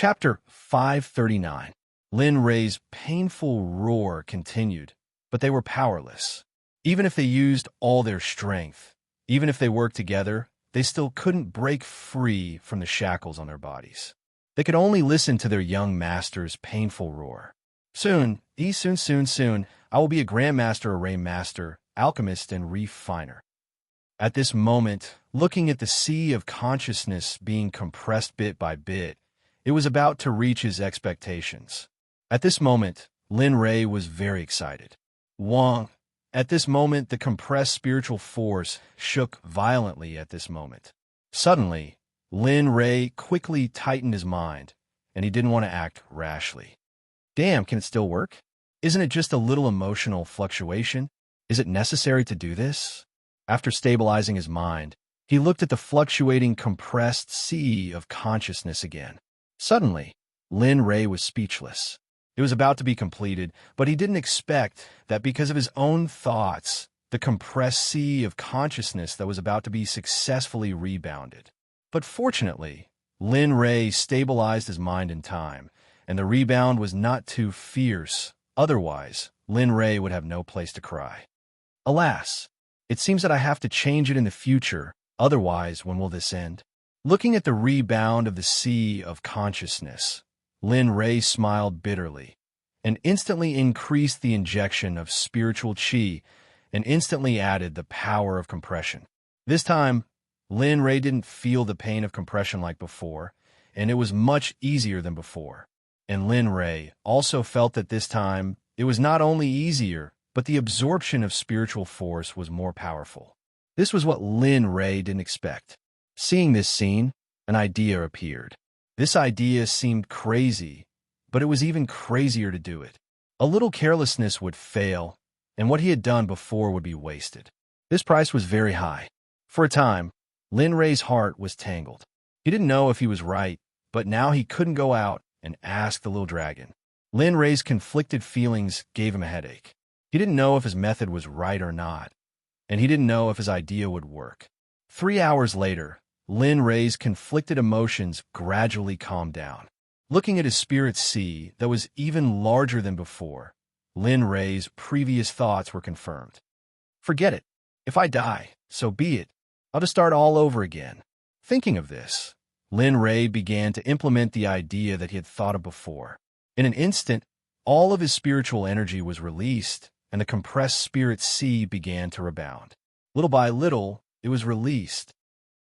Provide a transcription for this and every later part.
Chapter 539. Lin Ray's painful roar continued, but they were powerless. Even if they used all their strength, even if they worked together, they still couldn't break free from the shackles on their bodies. They could only listen to their young master's painful roar. Soon, I will be a grandmaster, array master, alchemist, and refiner. At this moment, looking at the sea of consciousness being compressed bit by bit, it was about to reach his expectations. At this moment, Lin Ray was very excited. Wong. At this moment, the compressed spiritual force shook violently at this moment. Suddenly, Lin Ray quickly tightened his mind, and he didn't want to act rashly. Damn, can it still work? Isn't it just a little emotional fluctuation? Is it necessary to do this? After stabilizing his mind, he looked at the fluctuating, compressed sea of consciousness again. Suddenly, Lin Ray was speechless. It was about to be completed, but he didn't expect that because of his own thoughts, the compressed sea of consciousness that was about to be successfully rebounded. But fortunately, Lin Ray stabilized his mind in time, and the rebound was not too fierce. Otherwise, Lin Ray would have no place to cry. Alas, it seems that I have to change it in the future. Otherwise, when will this end? Looking at the rebound of the sea of consciousness, Lin Ray smiled bitterly and instantly increased the injection of spiritual qi and instantly added the power of compression. This time, Lin Ray didn't feel the pain of compression like before, and it was much easier than before. And Lin Ray also felt that this time, it was not only easier, but the absorption of spiritual force was more powerful. This was what Lin Ray didn't expect. Seeing this scene, an idea appeared. This idea seemed crazy, but it was even crazier to do it. A little carelessness would fail, and what he had done before would be wasted. This price was very high. For a time, Lin Ray's heart was tangled. He didn't know if he was right, but now he couldn't go out and ask the little dragon. Lin Ray's conflicted feelings gave him a headache. He didn't know if his method was right or not, and he didn't know if his idea would work. 3 hours later, Lin Ray's conflicted emotions gradually calmed down. Looking at his spirit sea that was even larger than before, Lin Ray's previous thoughts were confirmed. Forget it. If I die, so be it. I'll just start all over again. Thinking of this, Lin Ray began to implement the idea that he had thought of before. In an instant, all of his spiritual energy was released, and the compressed spirit sea began to rebound. Little by little, it was released.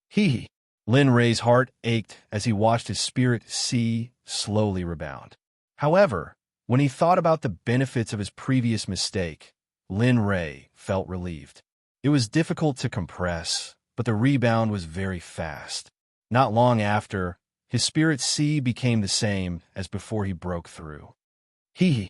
Hee. Lin Ray's heart ached as he watched his spirit sea slowly rebound. However, when he thought about the benefits of his previous mistake, Lin Ray felt relieved. It was difficult to compress, but the rebound was very fast. Not long after, his spirit sea became the same as before he broke through. Hee.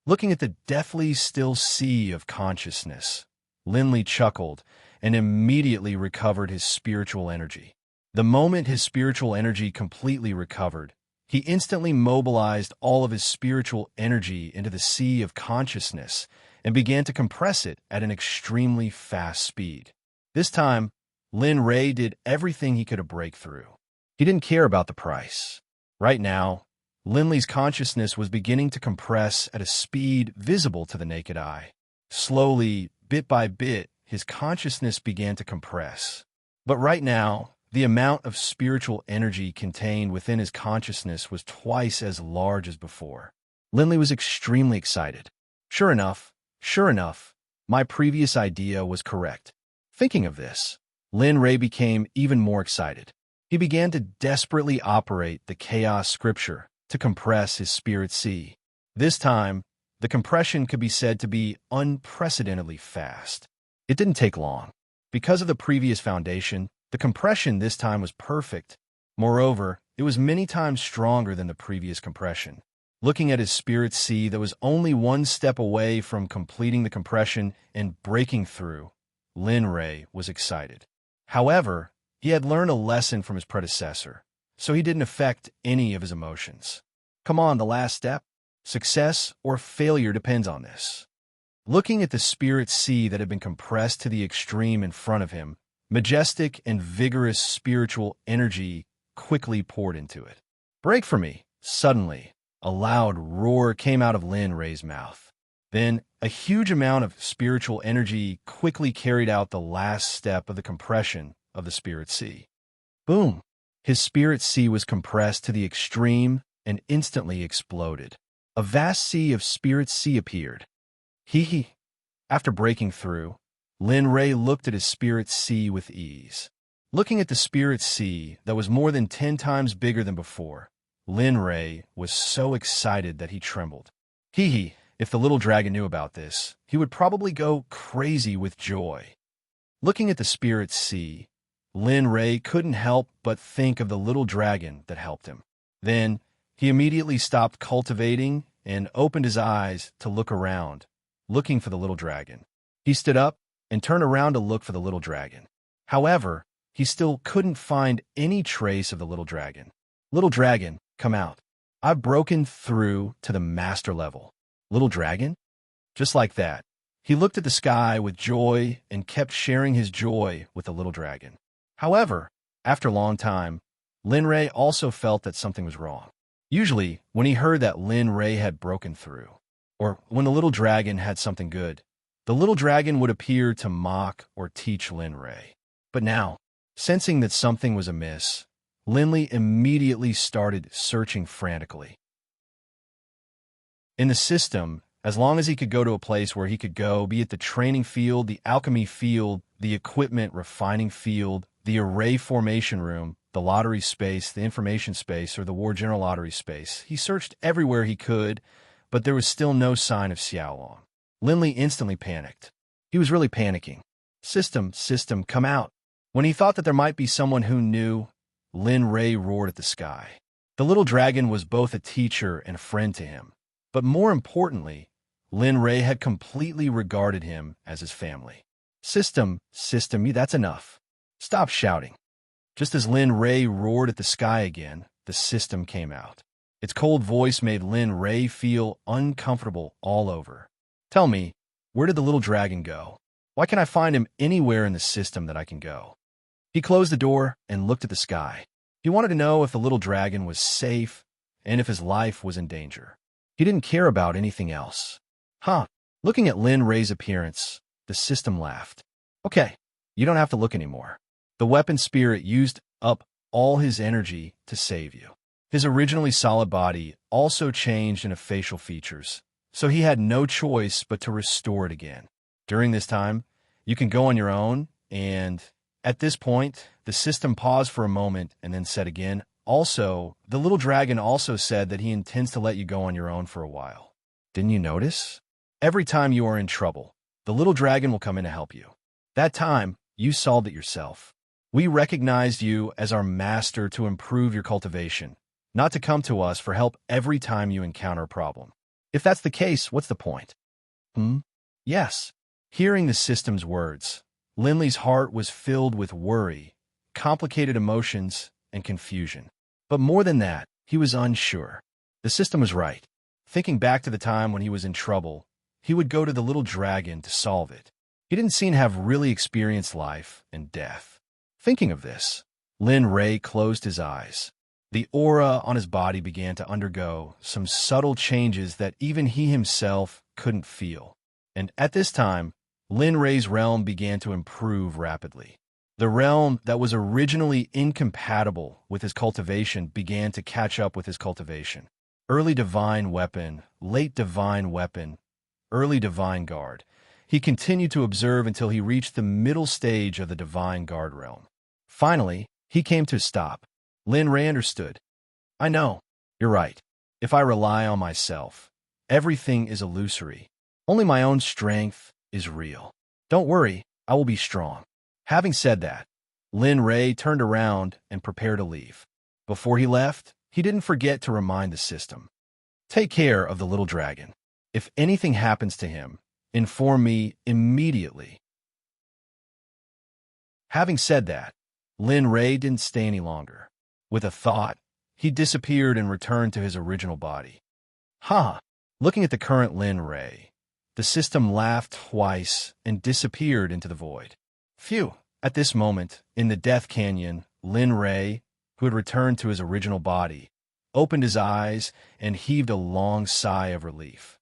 Looking at the deathly still sea of consciousness, Linley chuckled and immediately recovered his spiritual energy. The moment his spiritual energy completely recovered, he instantly mobilized all of his spiritual energy into the sea of consciousness and began to compress it at an extremely fast speed. This time, Lin Ray did everything he could to break through. He didn't care about the price. Right now, Linley's consciousness was beginning to compress at a speed visible to the naked eye. Slowly, bit by bit, his consciousness began to compress. But right now, the amount of spiritual energy contained within his consciousness was twice as large as before. Linley was extremely excited. Sure enough, my previous idea was correct. Thinking of this, Lin Ray became even more excited. He began to desperately operate the chaos scripture to compress his spirit sea. This time, the compression could be said to be unprecedentedly fast. It didn't take long. Because of the previous foundation, the compression this time was perfect. Moreover, it was many times stronger than the previous compression. Looking at his spirit sea that was only one step away from completing the compression and breaking through, Lin Ray was excited. However, he had learned a lesson from his predecessor, so he didn't affect any of his emotions. Come on, the last step. Success or failure depends on this. Looking at the spirit sea that had been compressed to the extreme in front of him, majestic and vigorous spiritual energy quickly poured into it. Break for me. Suddenly, a loud roar came out of Lin Ray's mouth. Then, a huge amount of spiritual energy quickly carried out the last step of the compression of the spirit sea. Boom! His spirit sea was compressed to the extreme and instantly exploded. A vast sea of spirit sea appeared. Hee. After breaking through, Lin Ray looked at his spirit sea with ease. Looking at the spirit sea that was more than 10 times bigger than before, Lin Ray was so excited that he trembled. If the little dragon knew about this, he would probably go crazy with joy. Looking at the spirit sea, Lin Ray couldn't help but think of the little dragon that helped him. Then, he immediately stopped cultivating and opened his eyes to look around, looking for the little dragon. He stood up and turned around to look for the little dragon. However, he still couldn't find any trace of the little dragon. Little dragon, come out. I've broken through to the master level. Little dragon? Just like that, he looked at the sky with joy and kept sharing his joy with the little dragon. However, after a long time, Lin Ray also felt that something was wrong. Usually, when he heard that Lin Ray had broken through, or when the little dragon had something good, the little dragon would appear to mock or teach Lin Ray. But now, sensing that something was amiss, Linley immediately started searching frantically. In the system, as long as he could go to a place where he could go, be it the training field, the alchemy field, the equipment refining field, the array formation room, the lottery space, the information space, or the war general lottery space, he searched everywhere he could, but there was still no sign of Xiaolong. Linley instantly panicked. He was really panicking. System, come out. When he thought that there might be someone who knew, Lin Ray roared at the sky. The little dragon was both a teacher and a friend to him. But more importantly, Lin Ray had completely regarded him as his family. System, that's enough. Stop shouting. Just as Lin Ray roared at the sky again, the system came out. Its cold voice made Lin Ray feel uncomfortable all over. Tell me, where did the little dragon go? Why can't I find him anywhere in the system that I can go? He closed the door and looked at the sky. He wanted to know if the little dragon was safe and if his life was in danger. He didn't care about anything else. Looking at Lin Ray's appearance, the system laughed. Okay, you don't have to look anymore. The weapon spirit used up all his energy to save you. His originally solid body also changed into facial features, so he had no choice but to restore it again. During this time, you can go on your own, and at this point, the system paused for a moment and then said again, also, the little dragon also said that he intends to let you go on your own for a while. Didn't you notice? Every time you are in trouble, the little dragon will come in to help you. That time, you solved it yourself. We recognized you as our master to improve your cultivation, not to come to us for help every time you encounter a problem. If that's the case, what's the point? Yes. Hearing the system's words, Linley's heart was filled with worry, complicated emotions, and confusion. But more than that, he was unsure. The system was right. Thinking back to the time when he was in trouble, he would go to the little dragon to solve it. He didn't seem to have really experienced life and death. Thinking of this, Lin Ray closed his eyes. The aura on his body began to undergo some subtle changes that even he himself couldn't feel. And at this time, Lin Ray's realm began to improve rapidly. The realm that was originally incompatible with his cultivation began to catch up with his cultivation. Early divine weapon, late divine weapon, early divine guard. He continued to observe until he reached the middle stage of the divine guard realm. Finally, he came to a stop. Lin Ray understood. I know. You're right. If I rely on myself, everything is illusory. Only my own strength is real. Don't worry, I will be strong. Having said that, Lin Ray turned around and prepared to leave. Before he left, he didn't forget to remind the system. Take care of the little dragon. If anything happens to him, inform me immediately. Having said that, Lin Ray didn't stay any longer. With a thought, he disappeared and returned to his original body. Looking at the current Lin Ray, the system laughed twice and disappeared into the void. Phew! At this moment, in the Death Canyon, Lin Ray, who had returned to his original body, opened his eyes, and heaved a long sigh of relief.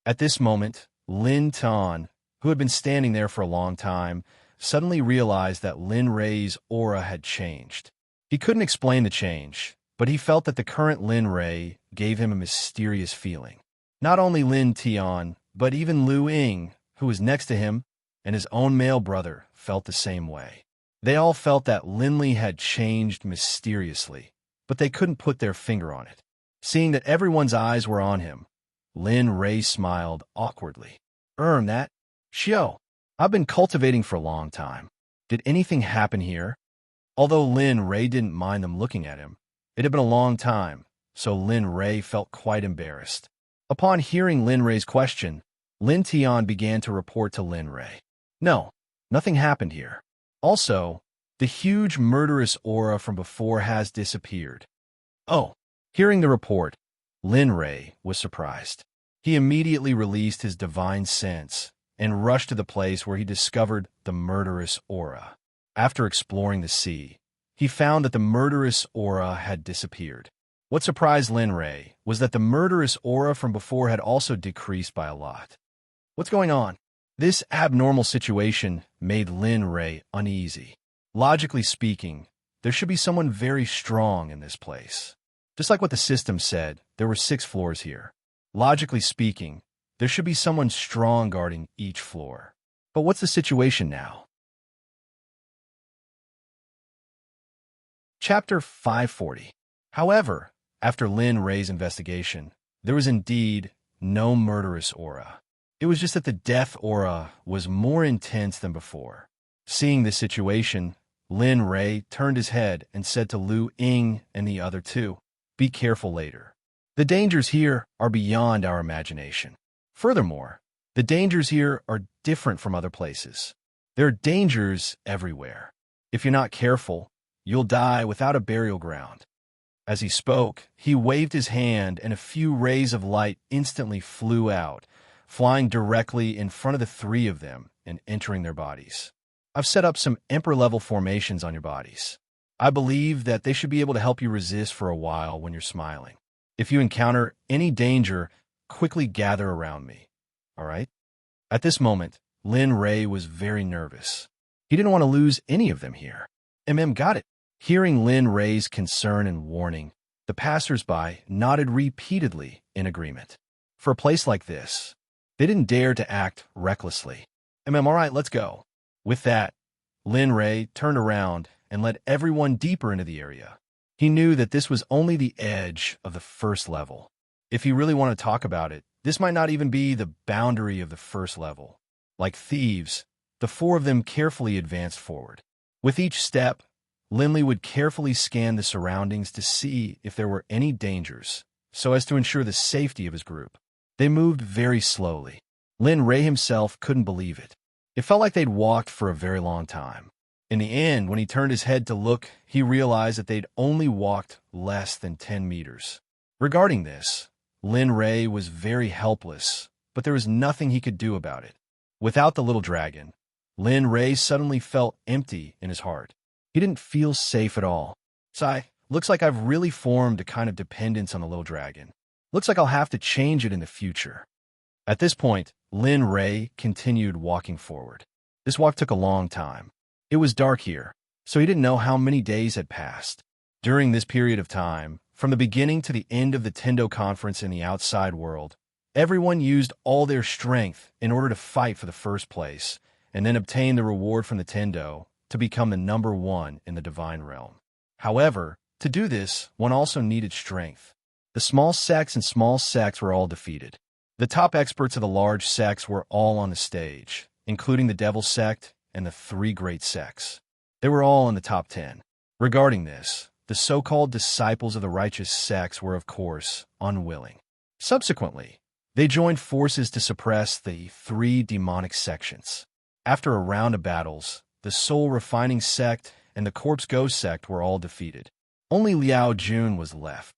At this moment, Lin Tan, who had been standing there for a long time, suddenly realized that Lin Rei's aura had changed. He couldn't explain the change, but he felt that the current Lin Rei gave him a mysterious feeling. Not only Lin Tian, but even Lu Ying, who was next to him, and his own male brother, felt the same way. They all felt that Lin Li had changed mysteriously, but they couldn't put their finger on it. Seeing that everyone's eyes were on him, Lin Rei smiled awkwardly. That? Xiao, I've been cultivating for a long time. Did anything happen here? Although Lin Rei didn't mind them looking at him, it had been a long time, so Lin Rei felt quite embarrassed. Upon hearing Lin Rei's question, Lin Tian began to report to Lin Rei. No, nothing happened here. Also, the huge murderous aura from before has disappeared. Oh, hearing the report, Lin Rei was surprised. He immediately released his divine sense and rushed to the place where he discovered the murderous aura. After exploring the sea, he found that the murderous aura had disappeared. What surprised Lin Rei was that the murderous aura from before had also decreased by a lot. What's going on? This abnormal situation made Lin Rei uneasy. Logically speaking, there should be someone very strong in this place. Just like what the system said, there were 6 floors here. Logically speaking, there should be someone strong guarding each floor. But what's the situation now? Chapter 540. However, after Lin Rei's investigation, there was indeed no murderous aura. It was just that the death aura was more intense than before. Seeing this situation, Lin Rei turned his head and said to Lu Ying and the other 2, "Be careful later. The dangers here are beyond our imagination. Furthermore, the dangers here are different from other places. There are dangers everywhere. If you're not careful, you'll die without a burial ground." As he spoke, he waved his hand and a few rays of light instantly flew out, flying directly in front of the 3 of them and entering their bodies. I've set up some Emperor-level formations on your bodies. I believe that they should be able to help you resist for a while when you're smiling. If you encounter any danger, quickly gather around me. All right? At this moment, Lin Rei was very nervous. He didn't want to lose any of them here. Got it. Hearing Lin Rei's concern and warning, the passers-by nodded repeatedly in agreement. For a place like this, they didn't dare to act recklessly. All right, let's go. With that, Lin Rei turned around and led everyone deeper into the area. He knew that this was only the edge of the first level. If you really want to talk about it, this might not even be the boundary of the first level. Like thieves, the 4 of them carefully advanced forward. With each step, Lin Li would carefully scan the surroundings to see if there were any dangers, so as to ensure the safety of his group. They moved very slowly. Lin Rei himself couldn't believe it. It felt like they'd walked for a very long time. In the end, when he turned his head to look, he realized that they'd only walked less than 10 meters. Regarding this, Lin Rei was very helpless, but there was nothing he could do about it. Without the little dragon, Lin Rei suddenly felt empty in his heart. He didn't feel safe at all. Looks like I've really formed a kind of dependence on the little dragon. Looks like I'll have to change it in the future. At this point, Lin Rei continued walking forward. This walk took a long time. It was dark here, so he didn't know how many days had passed. During this period of time, from the beginning to the end of the Tendo conference in the outside world, everyone used all their strength in order to fight for the first place, and then obtain the reward from the Tendo to become the number 1 in the divine realm. However, to do this, one also needed strength. The small sects and small sects were all defeated. The top experts of the large sects were all on the stage, including the Devil Sect and the 3 great sects. They were all in the top 10. Regarding this, the so-called disciples of the righteous sects were, of course, unwilling. Subsequently, they joined forces to suppress the 3 demonic sections. After a round of battles, the soul-refining sect and the corpse ghost sect were all defeated. Only Liao Jun was left.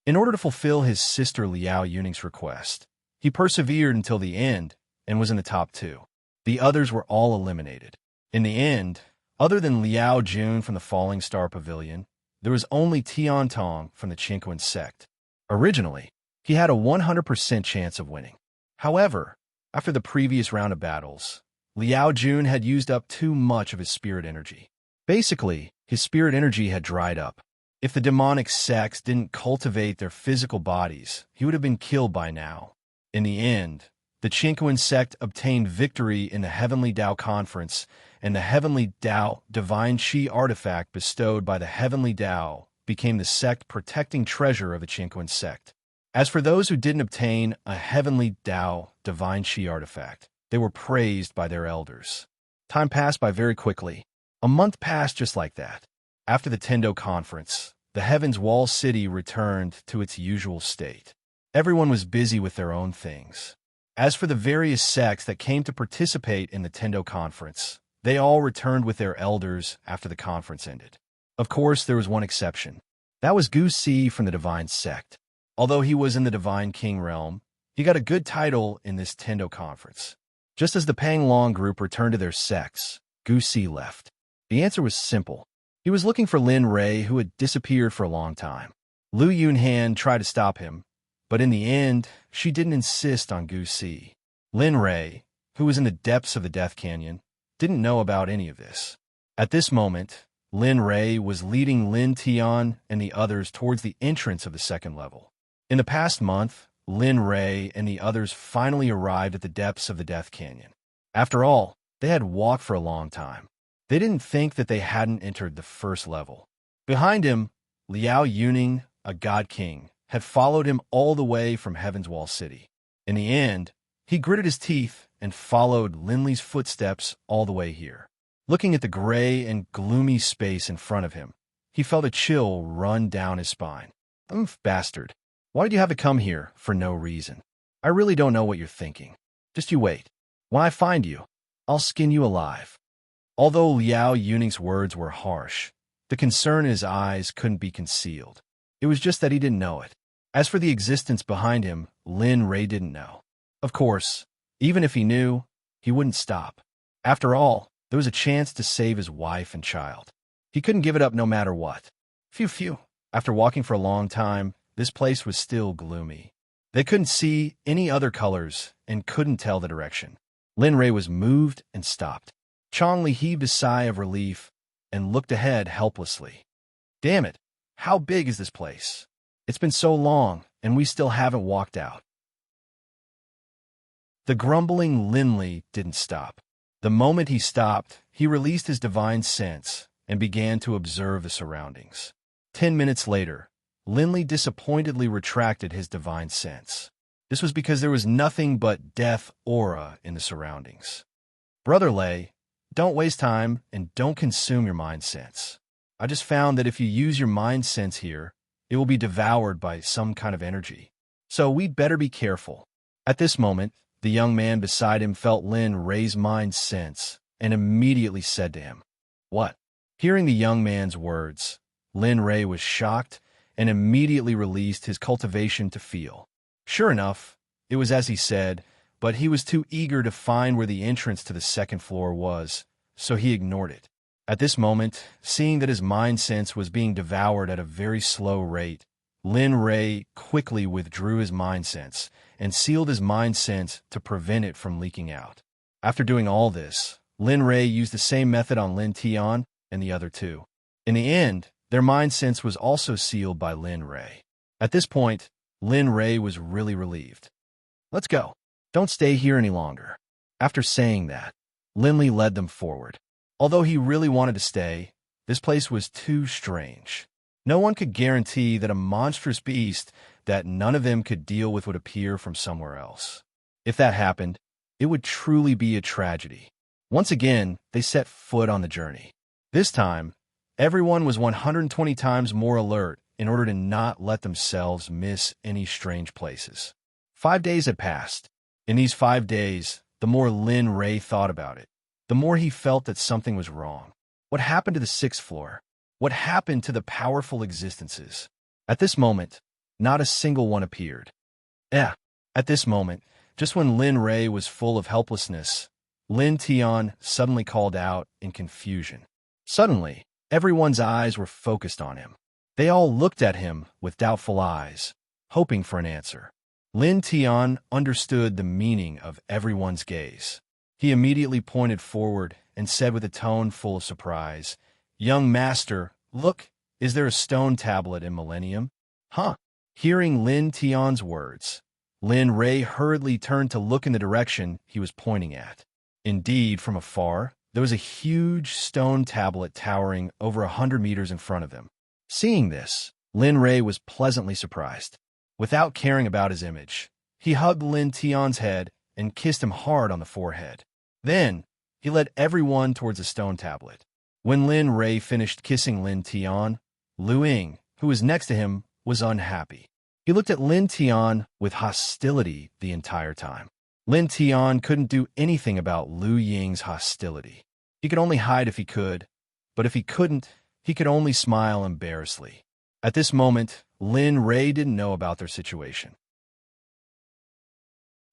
In order to fulfill his sister Liao Yuning's request, he persevered until the end and was in the top 2. The others were all eliminated. In the end, other than Liao Jun from the Falling Star Pavilion, there was only Tian Tong from the Qingquan sect. Originally, he had a 100% chance of winning. However, after the previous round of battles, Liao Jun had used up too much of his spirit energy. Basically, his spirit energy had dried up. If the demonic sects didn't cultivate their physical bodies, he would have been killed by now. In the end, the Qingquan sect obtained victory in the Heavenly Tao Conference, and the Heavenly Tao Divine Qi artifact bestowed by the Heavenly Tao became the sect protecting treasure of the Qingquan sect. As for those who didn't obtain a Heavenly Tao Divine Qi artifact, they were praised by their elders. Time passed by very quickly. A month passed just like that. After the Tendo Conference, the Heaven's Wall City returned to its usual state. Everyone was busy with their own things. As for the various sects that came to participate in the Tendo Conference, they all returned with their elders after the conference ended. Of course, there was one exception. That was Gu Si from the Divine Sect. Although he was in the Divine King realm, he got a good title in this Tendo Conference. Just as the Pang Long group returned to their sects, Gu Si left. The answer was simple. He was looking for Lin Rei, who had disappeared for a long time. Lu Yunhan tried to stop him, but in the end, she didn't insist on Gu Si. Lin Rei, who was in the depths of the Death Canyon, didn't know about any of this. At this moment, Lin Rei was leading Lin Tian and the others towards the entrance of the second level. In the past month, Lin Rei and the others finally arrived at the depths of the Death Canyon. After all, they had walked for a long time. They didn't think that they hadn't entered the first level. Behind him, Liao Yuning, a god king, had followed him all the way from Heaven's Wall City. In the end, he gritted his teeth and followed Linley's footsteps all the way here. Looking at the gray and gloomy space in front of him, he felt a chill run down his spine. Bastard. Why did you have to come here for no reason? I really don't know what you're thinking. Just you wait. When I find you, I'll skin you alive. Although Liao Yuning's words were harsh, the concern in his eyes couldn't be concealed. It was just that he didn't know it. As for the existence behind him, Lin Rei didn't know. Of course, even if he knew, he wouldn't stop. After all, there was a chance to save his wife and child. He couldn't give it up no matter what. Phew. After walking for a long time, this place was still gloomy. They couldn't see any other colors and couldn't tell the direction. Lin Rei was moved and stopped. Chongli heaved a sigh of relief and looked ahead helplessly. Damn it, how big is this place? It's been so long, and we still haven't walked out. The grumbling Linley didn't stop. The moment he stopped, he released his divine sense and began to observe the surroundings. 10 minutes later, Linley disappointedly retracted his divine sense. This was because there was nothing but death aura in the surroundings. Brother Lei, don't waste time and don't consume your mind sense. I just found that if you use your mind sense here, it will be devoured by some kind of energy. So we'd better be careful. At this moment, the young man beside him felt Lin raise mind sense and immediately said to him, "What?" Hearing the young man's words, Lin Rei was shocked and immediately released his cultivation to feel. Sure enough, it was as he said, but he was too eager to find where the entrance to the second floor was, so he ignored it. At this moment, seeing that his mind sense was being devoured at a very slow rate, Lin Rei quickly withdrew his mind sense and sealed his mind sense to prevent it from leaking out. After doing all this, Lin Rei used the same method on Lin Tian and the other two. In the end, their mind sense was also sealed by Lin Rei. At this point, Lin Rei was really relieved. Let's go. Don't stay here any longer. After saying that, Linley led them forward. Although he really wanted to stay, this place was too strange. No one could guarantee that a monstrous beast that none of them could deal with would appear from somewhere else. If that happened, it would truly be a tragedy. Once again, they set foot on the journey. This time, everyone was 120 times more alert in order to not let themselves miss any strange places. 5 days had passed. In these 5 days, the more Lin Rei thought about it, the more he felt that something was wrong. What happened to the 6th floor? What happened to the powerful existences? At this moment, not a single one appeared. At this moment, just when Lin Rei was full of helplessness, Lin Tian suddenly called out in confusion. Suddenly, everyone's eyes were focused on him. They all looked at him with doubtful eyes, hoping for an answer. Lin Tian understood the meaning of everyone's gaze. He immediately pointed forward and said with a tone full of surprise, "Young master, look, is there a stone tablet in Millennium?" Huh? Hearing Lin Tian's words, Lin Rei hurriedly turned to look in the direction he was pointing at. Indeed, from afar, there was a huge stone tablet towering over 100 meters in front of him. Seeing this, Lin Rei was pleasantly surprised. Without caring about his image, he hugged Lin Tian's head and kissed him hard on the forehead. Then, he led everyone towards the stone tablet. When Lin Rei finished kissing Lin Tian, Lu Ying, who was next to him, was unhappy. He looked at Lin Tian with hostility the entire time. Lin Tian couldn't do anything about Lu Ying's hostility. He could only hide if he could, but if he couldn't, he could only smile embarrassedly. At this moment, Lin Rei didn't know about their situation.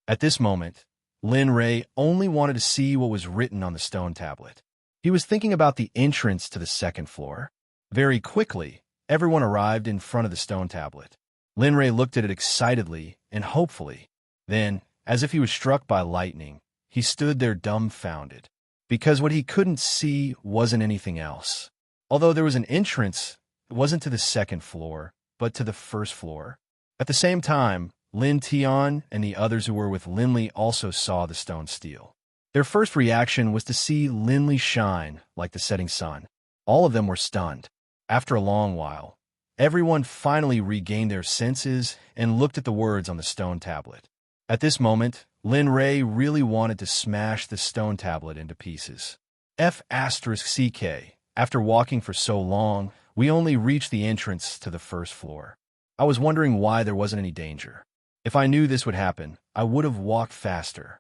At this moment, Lin Rei only wanted to see what was written on the stone tablet. He was thinking about the entrance to the second floor. Very quickly, everyone arrived in front of the stone tablet. Lin Rei looked at it excitedly and hopefully. Then, as if he was struck by lightning, he stood there dumbfounded, because what he couldn't see wasn't anything else. Although there was an entrance, it wasn't to the second floor, but to the first floor. At the same time, Lin Tian and the others who were with Linley also saw the stone stele. Their first reaction was to see Linley shine like the setting sun. All of them were stunned. After a long while, everyone finally regained their senses and looked at the words on the stone tablet. At this moment, Lin Rei really wanted to smash the stone tablet into pieces. F***CK. After walking for so long, we only reached the entrance to the first floor. I was wondering why there wasn't any danger. If I knew this would happen, I would have walked faster.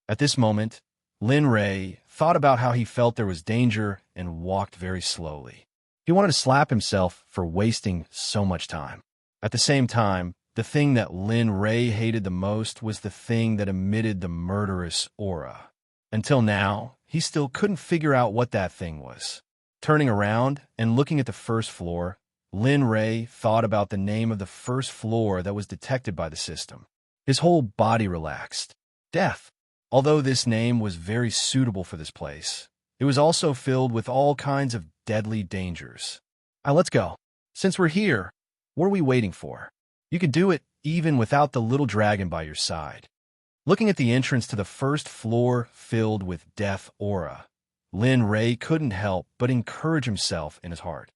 At this moment, Lin Rei thought about how he felt there was danger and walked very slowly. He wanted to slap himself for wasting so much time. At the same time, the thing that Lin Rei hated the most was the thing that emitted the murderous aura. Until now, he still couldn't figure out what that thing was. Turning around and looking at the first floor, Lin Rei thought about the name of the first floor that was detected by the system. His whole body relaxed. Death. Although this name was very suitable for this place, it was also filled with all kinds of deadly dangers. Let's go. Since we're here, what are we waiting for? You can do it even without the little dragon by your side. Looking at the entrance to the first floor filled with death aura, Lin Rei couldn't help but encourage himself in his heart.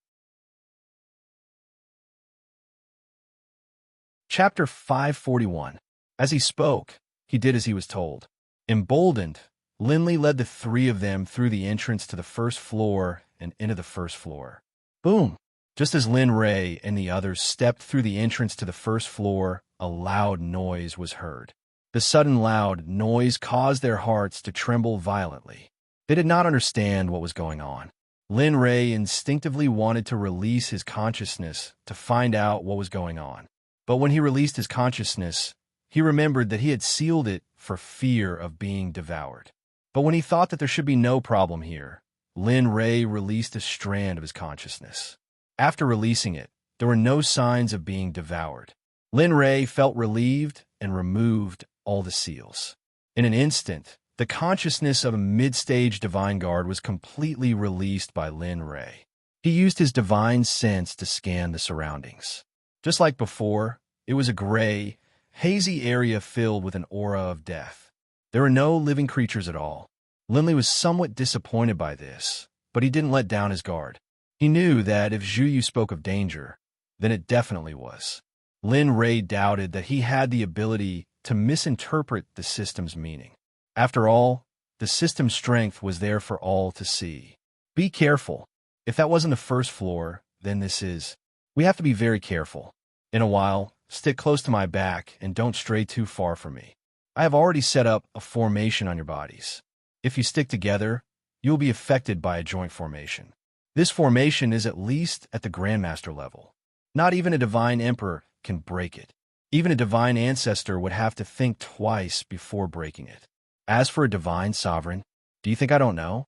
Chapter 541. As he spoke, he did as he was told. Emboldened, Linley led the three of them through the entrance to the first floor and into the first floor. Boom! Just as Lin Rei and the others stepped through the entrance to the first floor, a loud noise was heard. The sudden loud noise caused their hearts to tremble violently. They did not understand what was going on. Lin Rei instinctively wanted to release his consciousness to find out what was going on. But when he released his consciousness, he remembered that he had sealed it for fear of being devoured. But when he thought that there should be no problem here, Lin Rei released a strand of his consciousness. After releasing it, there were no signs of being devoured. Lin Rei felt relieved and removed all the seals. In an instant, the consciousness of a mid-stage divine guard was completely released by Lin Rei. He used his divine sense to scan the surroundings. Just like before, it was a gray, hazy area filled with an aura of death. There were no living creatures at all. Linley was somewhat disappointed by this, but he didn't let down his guard. He knew that if Zhu Yu spoke of danger, then it definitely was. Lin Rei doubted that he had the ability to misinterpret the system's meaning. After all, the system's strength was there for all to see. Be careful. If that wasn't the first floor, then this is. We have to be very careful. In a while, stick close to my back and don't stray too far from me. I have already set up a formation on your bodies. If you stick together, you will be affected by a joint formation. This formation is at least at the Grandmaster level. Not even a divine emperor can break it. Even a divine ancestor would have to think twice before breaking it. As for a divine sovereign, do you think I don't know?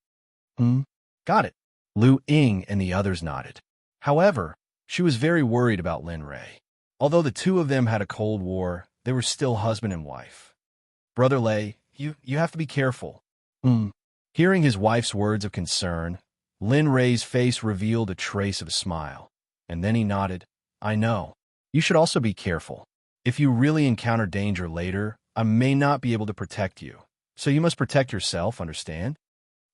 Got it. Lu Ying and the others nodded. However, She was very worried about Lin Ray. Although the two of them had a cold war, they were still husband and wife. Brother Lei, you have to be careful. Hearing his wife's words of concern, Lin Ray's face revealed a trace of a smile, and then he nodded. I know. You should also be careful. If you really encounter danger later, I may not be able to protect you. So you must protect yourself, understand?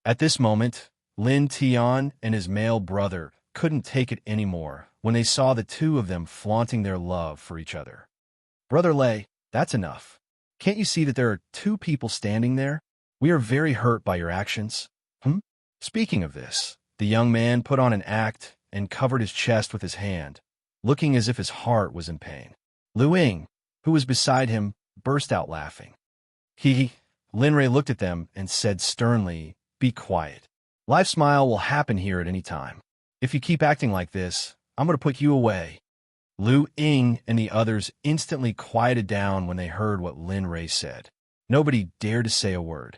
At this moment, Lin Tian and his male brother couldn't take it anymore when they saw the two of them flaunting their love for each other. Brother Lei, that's enough. Can't you see that there are two people standing there? We are very hurt by your actions. Speaking of this, the young man put on an act and covered his chest with his hand, looking as if his heart was in pain. Lu Ying, who was beside him, burst out laughing. Lin Ray looked at them and said sternly, be quiet. Life smile will happen here at any time. If you keep acting like this, I'm going to put you away. Lu Ying and the others instantly quieted down when they heard what Lin Ray said. Nobody dared to say a word.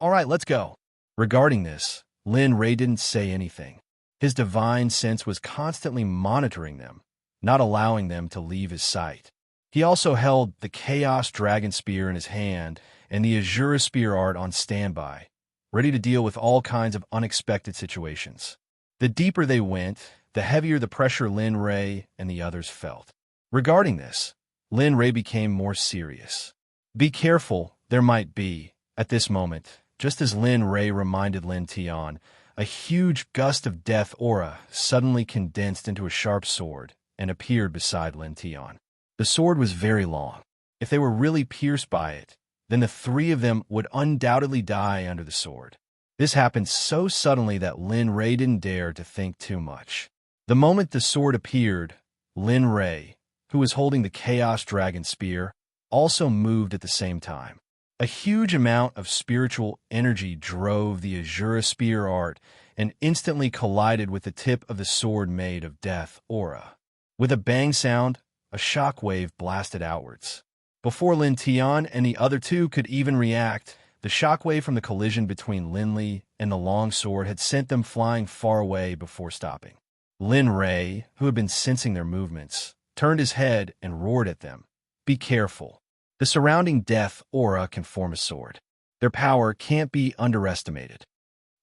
All right, let's go. Regarding this, Lin Ray didn't say anything. His divine sense was constantly monitoring them, not allowing them to leave his sight. He also held the Chaos Dragon Spear in his hand and the Azura Spear Art on standby, ready to deal with all kinds of unexpected situations. The deeper they went, the heavier the pressure Lin Ray and the others felt. Regarding this, Lin Ray became more serious. Be careful, there might be, at this moment, just as Lin Ray reminded Lin Tian, a huge gust of death aura suddenly condensed into a sharp sword and appeared beside Lin Tian. The sword was very long. If they were really pierced by it, then the three of them would undoubtedly die under the sword. This happened so suddenly that Lin Ray didn't dare to think too much. The moment the sword appeared, Lin Ray, who was holding the Chaos Dragon Spear, also moved at the same time. A huge amount of spiritual energy drove the Azura Spear Art and instantly collided with the tip of the sword made of death aura. With a bang sound, a shock wave blasted outwards. Before Lin Tian and the other two could even react, the shock wave from the collision between Lin Li and the long sword had sent them flying far away before stopping. Lin Ray, who had been sensing their movements, turned his head and roared at them. Be careful. The surrounding death aura can form a sword. Their power can't be underestimated.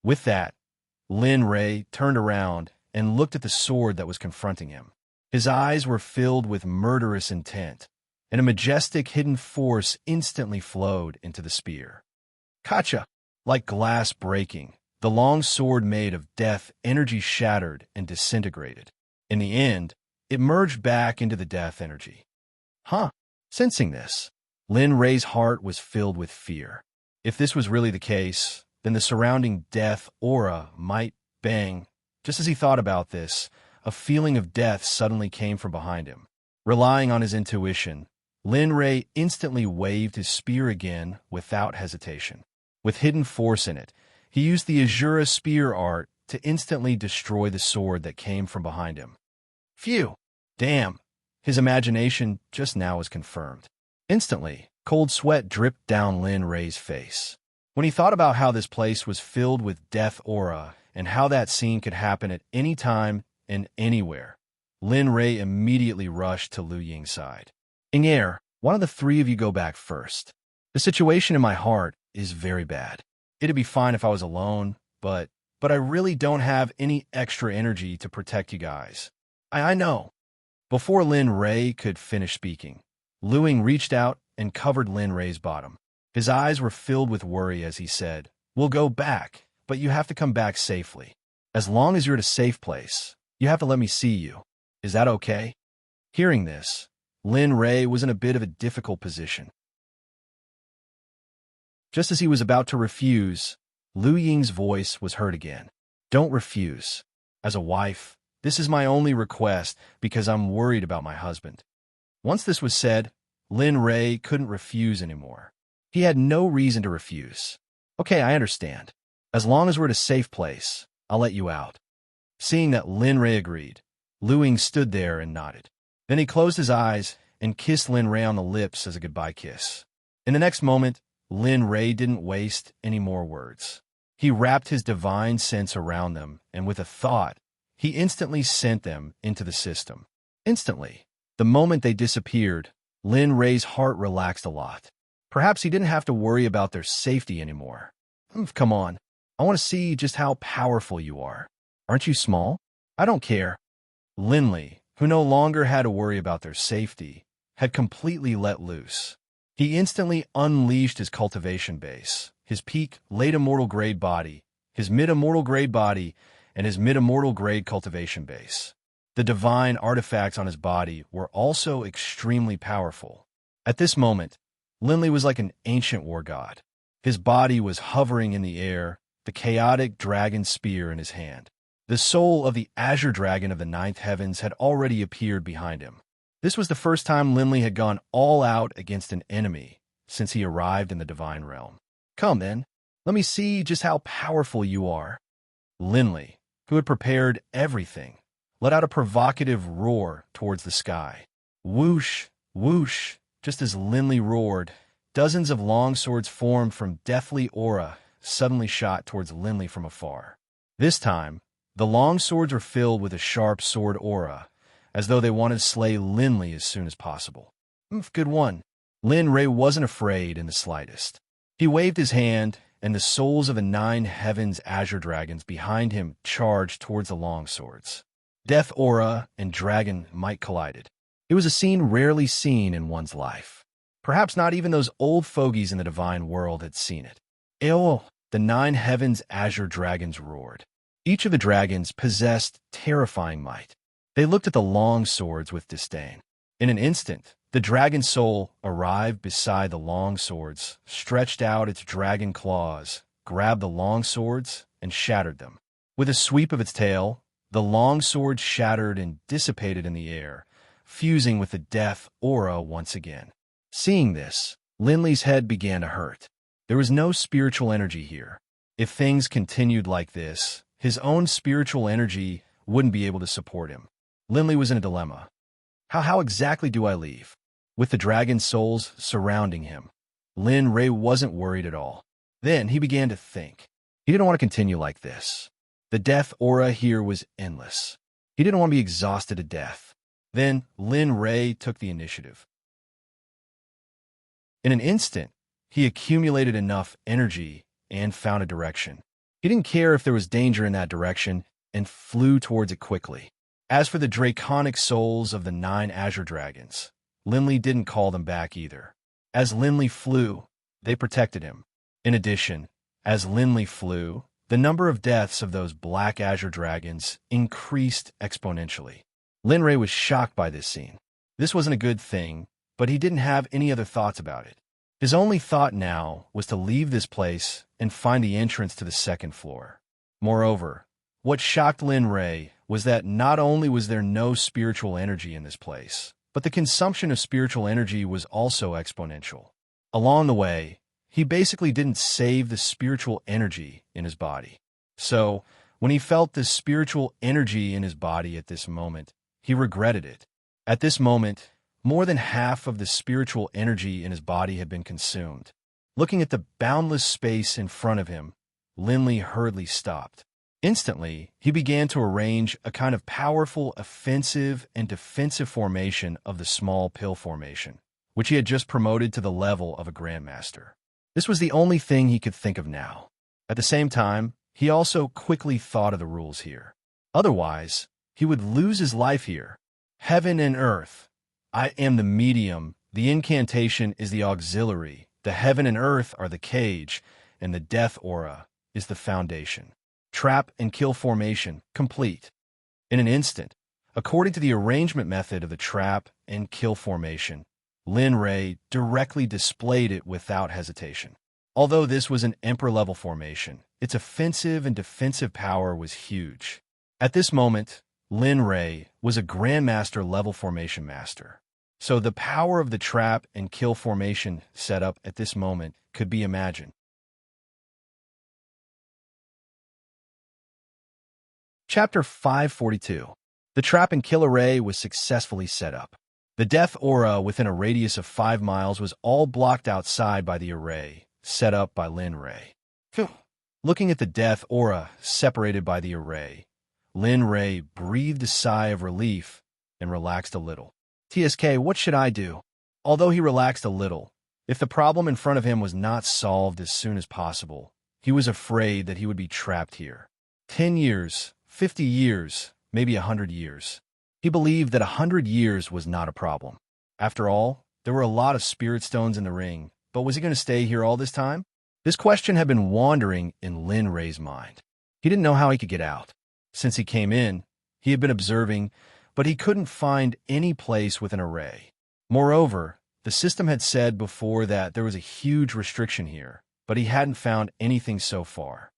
With that, Lin Ray turned around and looked at the sword that was confronting him. His eyes were filled with murderous intent, and a majestic hidden force instantly flowed into the spear. Kacha! Like glass breaking, the long sword made of death energy shattered and disintegrated. In the end, it merged back into the death energy. Sensing this, Lin Ray's heart was filled with fear. If this was really the case, then the surrounding death aura might bang. Just as he thought about this, a feeling of death suddenly came from behind him. Relying on his intuition, Lin Ray instantly waved his spear again without hesitation. With hidden force in it, he used the Azura Spear Art to instantly destroy the sword that came from behind him. Phew! Damn! His imagination just now was confirmed. Instantly, cold sweat dripped down Lin Ray's face. When he thought about how this place was filled with death aura and how that scene could happen at any time and anywhere, Lin Ray immediately rushed to Lu Ying's side. Inger, one of the three of you go back first. The situation in my heart is very bad. It'd be fine if I was alone, but I really don't have any extra energy to protect you guys. I know. Before Lin Ray could finish speaking, Lu Ying reached out and covered Lin Ray's bottom. His eyes were filled with worry as he said, We'll go back, but you have to come back safely. As long as you're at a safe place, you have to let me see you. Is that okay? Hearing this, Lin Ray was in a bit of a difficult position. Just as he was about to refuse, Lu Ying's voice was heard again. Don't refuse. As a wife, this is my only request because I'm worried about my husband. Once this was said, Lin Ray couldn't refuse anymore. He had no reason to refuse. Okay, I understand. As long as we're at a safe place, I'll let you out. Seeing that Lin Ray agreed, Lu Ying stood there and nodded. Then he closed his eyes and kissed Lin Ray on the lips as a goodbye kiss. In the next moment, Lin Ray didn't waste any more words. He wrapped his divine sense around them, and with a thought, he instantly sent them into the system. Instantly. The moment they disappeared, Lin Ray's heart relaxed a lot. Perhaps he didn't have to worry about their safety anymore. Come on. I want to see just how powerful you are. Aren't you small? I don't care. Linley, who no longer had to worry about their safety, had completely let loose. He instantly unleashed his cultivation base, his peak late immortal grade body, his mid-immortal grade body, and his mid-immortal grade cultivation base. The divine artifacts on his body were also extremely powerful. At this moment, Linley was like an ancient war god. His body was hovering in the air, the chaotic dragon spear in his hand. The soul of the azure dragon of the ninth heavens had already appeared behind him. This was the first time Linley had gone all out against an enemy since he arrived in the divine realm. Come then, let me see just how powerful you are. Linley, who had prepared everything, let out a provocative roar towards the sky. Whoosh, whoosh, just as Linley roared, dozens of long swords formed from deathly aura suddenly shot towards Linley from afar. This time, the long swords were filled with a sharp sword aura, as though they wanted to slay Linley as soon as possible. Good one. Lin Ray wasn't afraid in the slightest. He waved his hand, and the souls of the nine heavens azure dragons behind him charged towards the long swords. Death aura and dragon might collided. It was a scene rarely seen in one's life. Perhaps not even those old fogies in the divine world had seen it. Eol, the nine heavens azure dragons roared. Each of the dragons possessed terrifying might. They looked at the long swords with disdain. In an instant, the dragon soul arrived beside the long swords, stretched out its dragon claws, grabbed the long swords, and shattered them. With a sweep of its tail, the long sword shattered and dissipated in the air, fusing with the death aura once again. Seeing this, Linley's head began to hurt. There was no spiritual energy here. If things continued like this, his own spiritual energy wouldn't be able to support him. Linley was in a dilemma. How exactly do I leave? With the dragon souls surrounding him, Lin Ray wasn't worried at all. Then he began to think. He didn't want to continue like this. The death aura here was endless. He didn't want to be exhausted to death. Then Lin Ray took the initiative. In an instant, he accumulated enough energy and found a direction. He didn't care if there was danger in that direction and flew towards it quickly. As for the draconic souls of the nine azure dragons, Linley didn't call them back either. As Linley flew, they protected him. In addition, as Linley flew, the number of deaths of those black azure dragons increased exponentially. Lin Ray was shocked by this scene. This wasn't a good thing, but he didn't have any other thoughts about it. His only thought now was to leave this place and find the entrance to the second floor. Moreover, what shocked Lin Ray was that not only was there no spiritual energy in this place, but the consumption of spiritual energy was also exponential. Along the way, he basically didn't save the spiritual energy in his body. So, when he felt the spiritual energy in his body at this moment, he regretted it. At this moment, more than half of the spiritual energy in his body had been consumed. Looking at the boundless space in front of him, Linley hurriedly stopped. Instantly, he began to arrange a kind of powerful offensive and defensive formation of the small pill formation, which he had just promoted to the level of a grandmaster. This was the only thing he could think of now. At the same time, he also quickly thought of the rules here. Otherwise, he would lose his life here. Heaven and earth. I am the medium, the incantation is the auxiliary, the heaven and earth are the cage, and the death aura is the foundation. Trap and kill formation, complete. In an instant, according to the arrangement method of the trap and kill formation, Lin Ray directly displayed it without hesitation. Although this was an emperor-level formation, its offensive and defensive power was huge. At this moment, Lin Ray was a grandmaster-level formation master. So the power of the trap and kill formation setup at this moment could be imagined. Chapter 542. The trap and kill array was successfully set up. The death aura within a radius of 5 miles was all blocked outside by the array, set up by Lin Ray. Looking at the death aura separated by the array, Lin Ray breathed a sigh of relief and relaxed a little. TSK, what should I do? Although he relaxed a little, if the problem in front of him was not solved as soon as possible, he was afraid that he would be trapped here. 10 years, 50 years, maybe 100 years. He believed that 100 years was not a problem. After all, there were a lot of spirit stones in the ring, but was he going to stay here all this time? This question had been wandering in Lin Ray's mind. He didn't know how he could get out. Since he came in, he had been observing, but he couldn't find any place with an array. Moreover, the system had said before that there was a huge restriction here, but he hadn't found anything so far.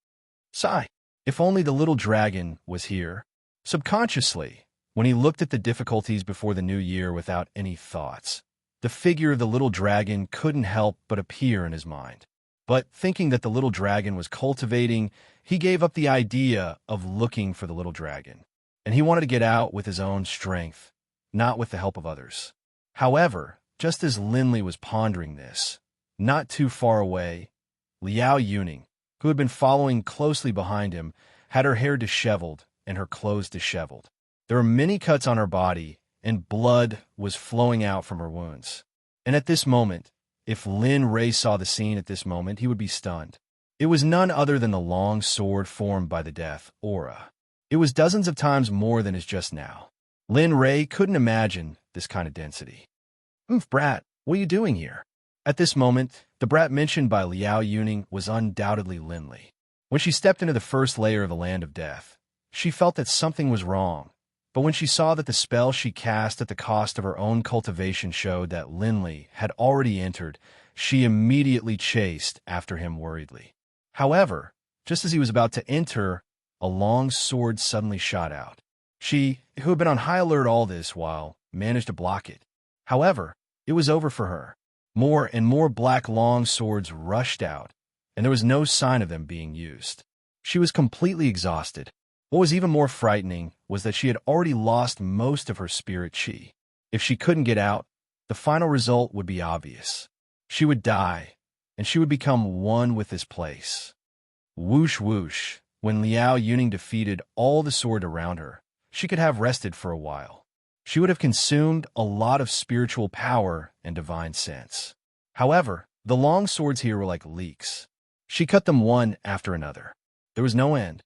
Sigh. If only the little dragon was here. Subconsciously, when he looked at the difficulties before the new year without any thoughts, the figure of the little dragon couldn't help but appear in his mind. But thinking that the little dragon was cultivating, he gave up the idea of looking for the little dragon, and he wanted to get out with his own strength, not with the help of others. However, just as Linley was pondering this, not too far away, Liao Yuning, who had been following closely behind him, had her hair disheveled and her clothes disheveled. There were many cuts on her body, and blood was flowing out from her wounds. And at this moment, if Lin Ray saw the scene at this moment, he would be stunned. It was none other than the long sword formed by the death aura. It was dozens of times more than is just now. Lin Ray couldn't imagine this kind of density. Brat, what are you doing here? At this moment, the brat mentioned by Liao Yuning was undoubtedly Linley. When she stepped into the first layer of the land of death, she felt that something was wrong. But when she saw that the spell she cast at the cost of her own cultivation showed that Linley had already entered, she immediately chased after him worriedly. However, just as he was about to enter, a long sword suddenly shot out. She, who had been on high alert all this while, managed to block it. However, it was over for her. More and more black long swords rushed out, and there was no sign of them being used. She was completely exhausted. What was even more frightening was that she had already lost most of her spirit chi. If she couldn't get out, the final result would be obvious. She would die, and she would become one with this place. Whoosh whoosh, when Liao Yuning defeated all the sword around her, she could have rested for a while. She would have consumed a lot of spiritual power and divine sense. However, the long swords here were like leeks. She cut them one after another. There was no end.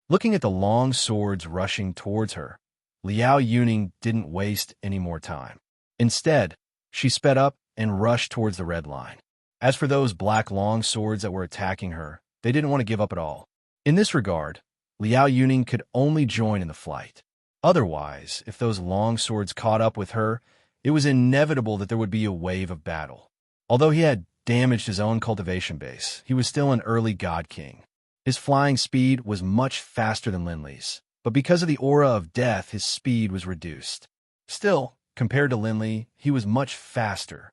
Looking at the long swords rushing towards her, Liao Yuning didn't waste any more time. Instead, she sped up and rushed towards the red line. As for those black long swords that were attacking her, they didn't want to give up at all. In this regard, Liao Yuning could only join in the flight. Otherwise, if those long swords caught up with her, it was inevitable that there would be a wave of battle. Although he had damaged his own cultivation base, he was still an early god king. His flying speed was much faster than Linley's, but because of the aura of death, his speed was reduced. Still, compared to Linley, he was much faster.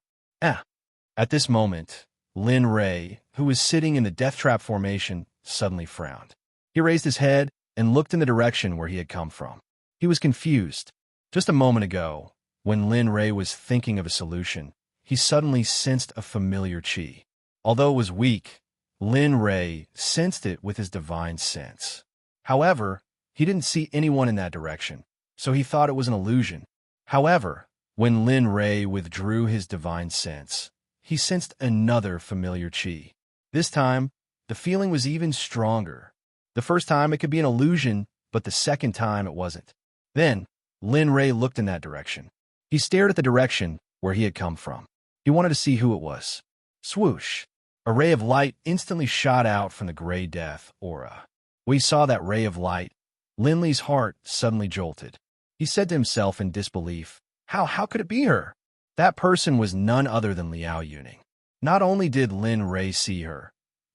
At this moment, Lin Ray, who was sitting in the death trap formation, suddenly frowned. He raised his head and looked in the direction where he had come from. He was confused. Just a moment ago, when Lin Ray was thinking of a solution, he suddenly sensed a familiar chi. Although it was weak, Lin Ray sensed it with his divine sense. However, he didn't see anyone in that direction, so he thought it was an illusion. However, when Lin Ray withdrew his divine sense, he sensed another familiar chi. This time, the feeling was even stronger. The first time it could be an illusion, but the second time it wasn't. Then, Lin Ray looked in that direction. He stared at the direction where he had come from. He wanted to see who it was. Swoosh! A ray of light instantly shot out from the gray death aura. When he saw that ray of light, Linley's heart suddenly jolted. He said to himself in disbelief, How could it be her? That person was none other than Liao Yuning. Not only did Lin Ray see her,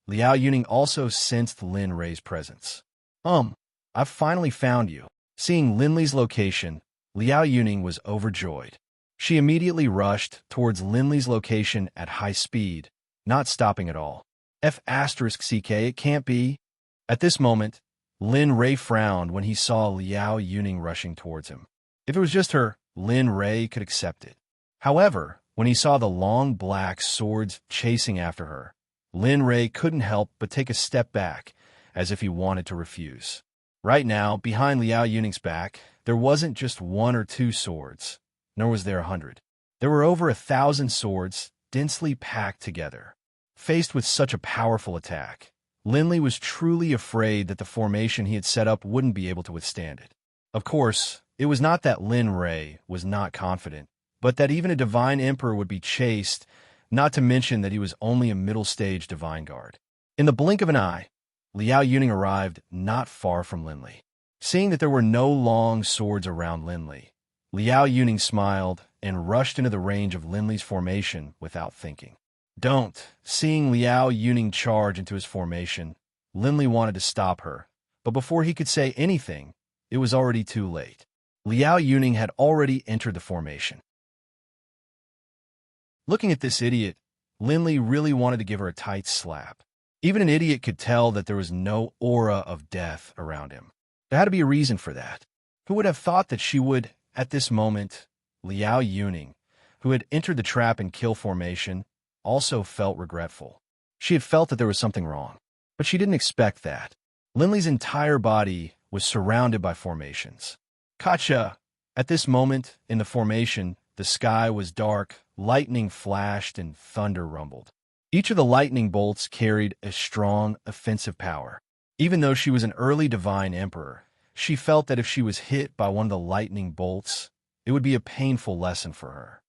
Liao Yuning also sensed Lin Ray's presence. I've finally found you. Seeing Linley's location, Liao Yuning was overjoyed. She immediately rushed towards Linley's location at high speed, not stopping at all. F***CK, it can't be. At this moment, Lin Ray frowned when he saw Liao Yuning rushing towards him. If it was just her, Lin Ray could accept it. However, when he saw the long black swords chasing after her, Lin Ray couldn't help but take a step back, as if he wanted to refuse. Right now, behind Liao Yuning's back, there wasn't just one or two swords, nor was there 100. There were over 1,000 swords, densely packed together. Faced with such a powerful attack, Linley was truly afraid that the formation he had set up wouldn't be able to withstand it. Of course, it was not that Lin Rei was not confident, but that even a divine emperor would be chased, not to mention that he was only a middle-stage divine guard. In the blink of an eye, Liao Yuning arrived not far from Linley. Seeing that there were no long swords around Linley, Liao Yuning smiled and rushed into the range of Linley's formation without thinking. Don't. Seeing Liao Yuning charge into his formation, Linley wanted to stop her, but before he could say anything, it was already too late. Liao Yuning had already entered the formation. Looking at this idiot, Linley really wanted to give her a tight slap. Even an idiot could tell that there was no aura of death around him. There had to be a reason for that. Who would have thought that she would, at this moment? Liao Yuning, who had entered the trap and kill formation, also felt regretful. She had felt that there was something wrong, but she didn't expect that. Linley's entire body was surrounded by formations. Gotcha! At this moment, in the formation, the sky was dark, lightning flashed, and thunder rumbled. Each of the lightning bolts carried a strong, offensive power. Even though she was an early divine emperor, she felt that if she was hit by one of the lightning bolts, it would be a painful lesson for her.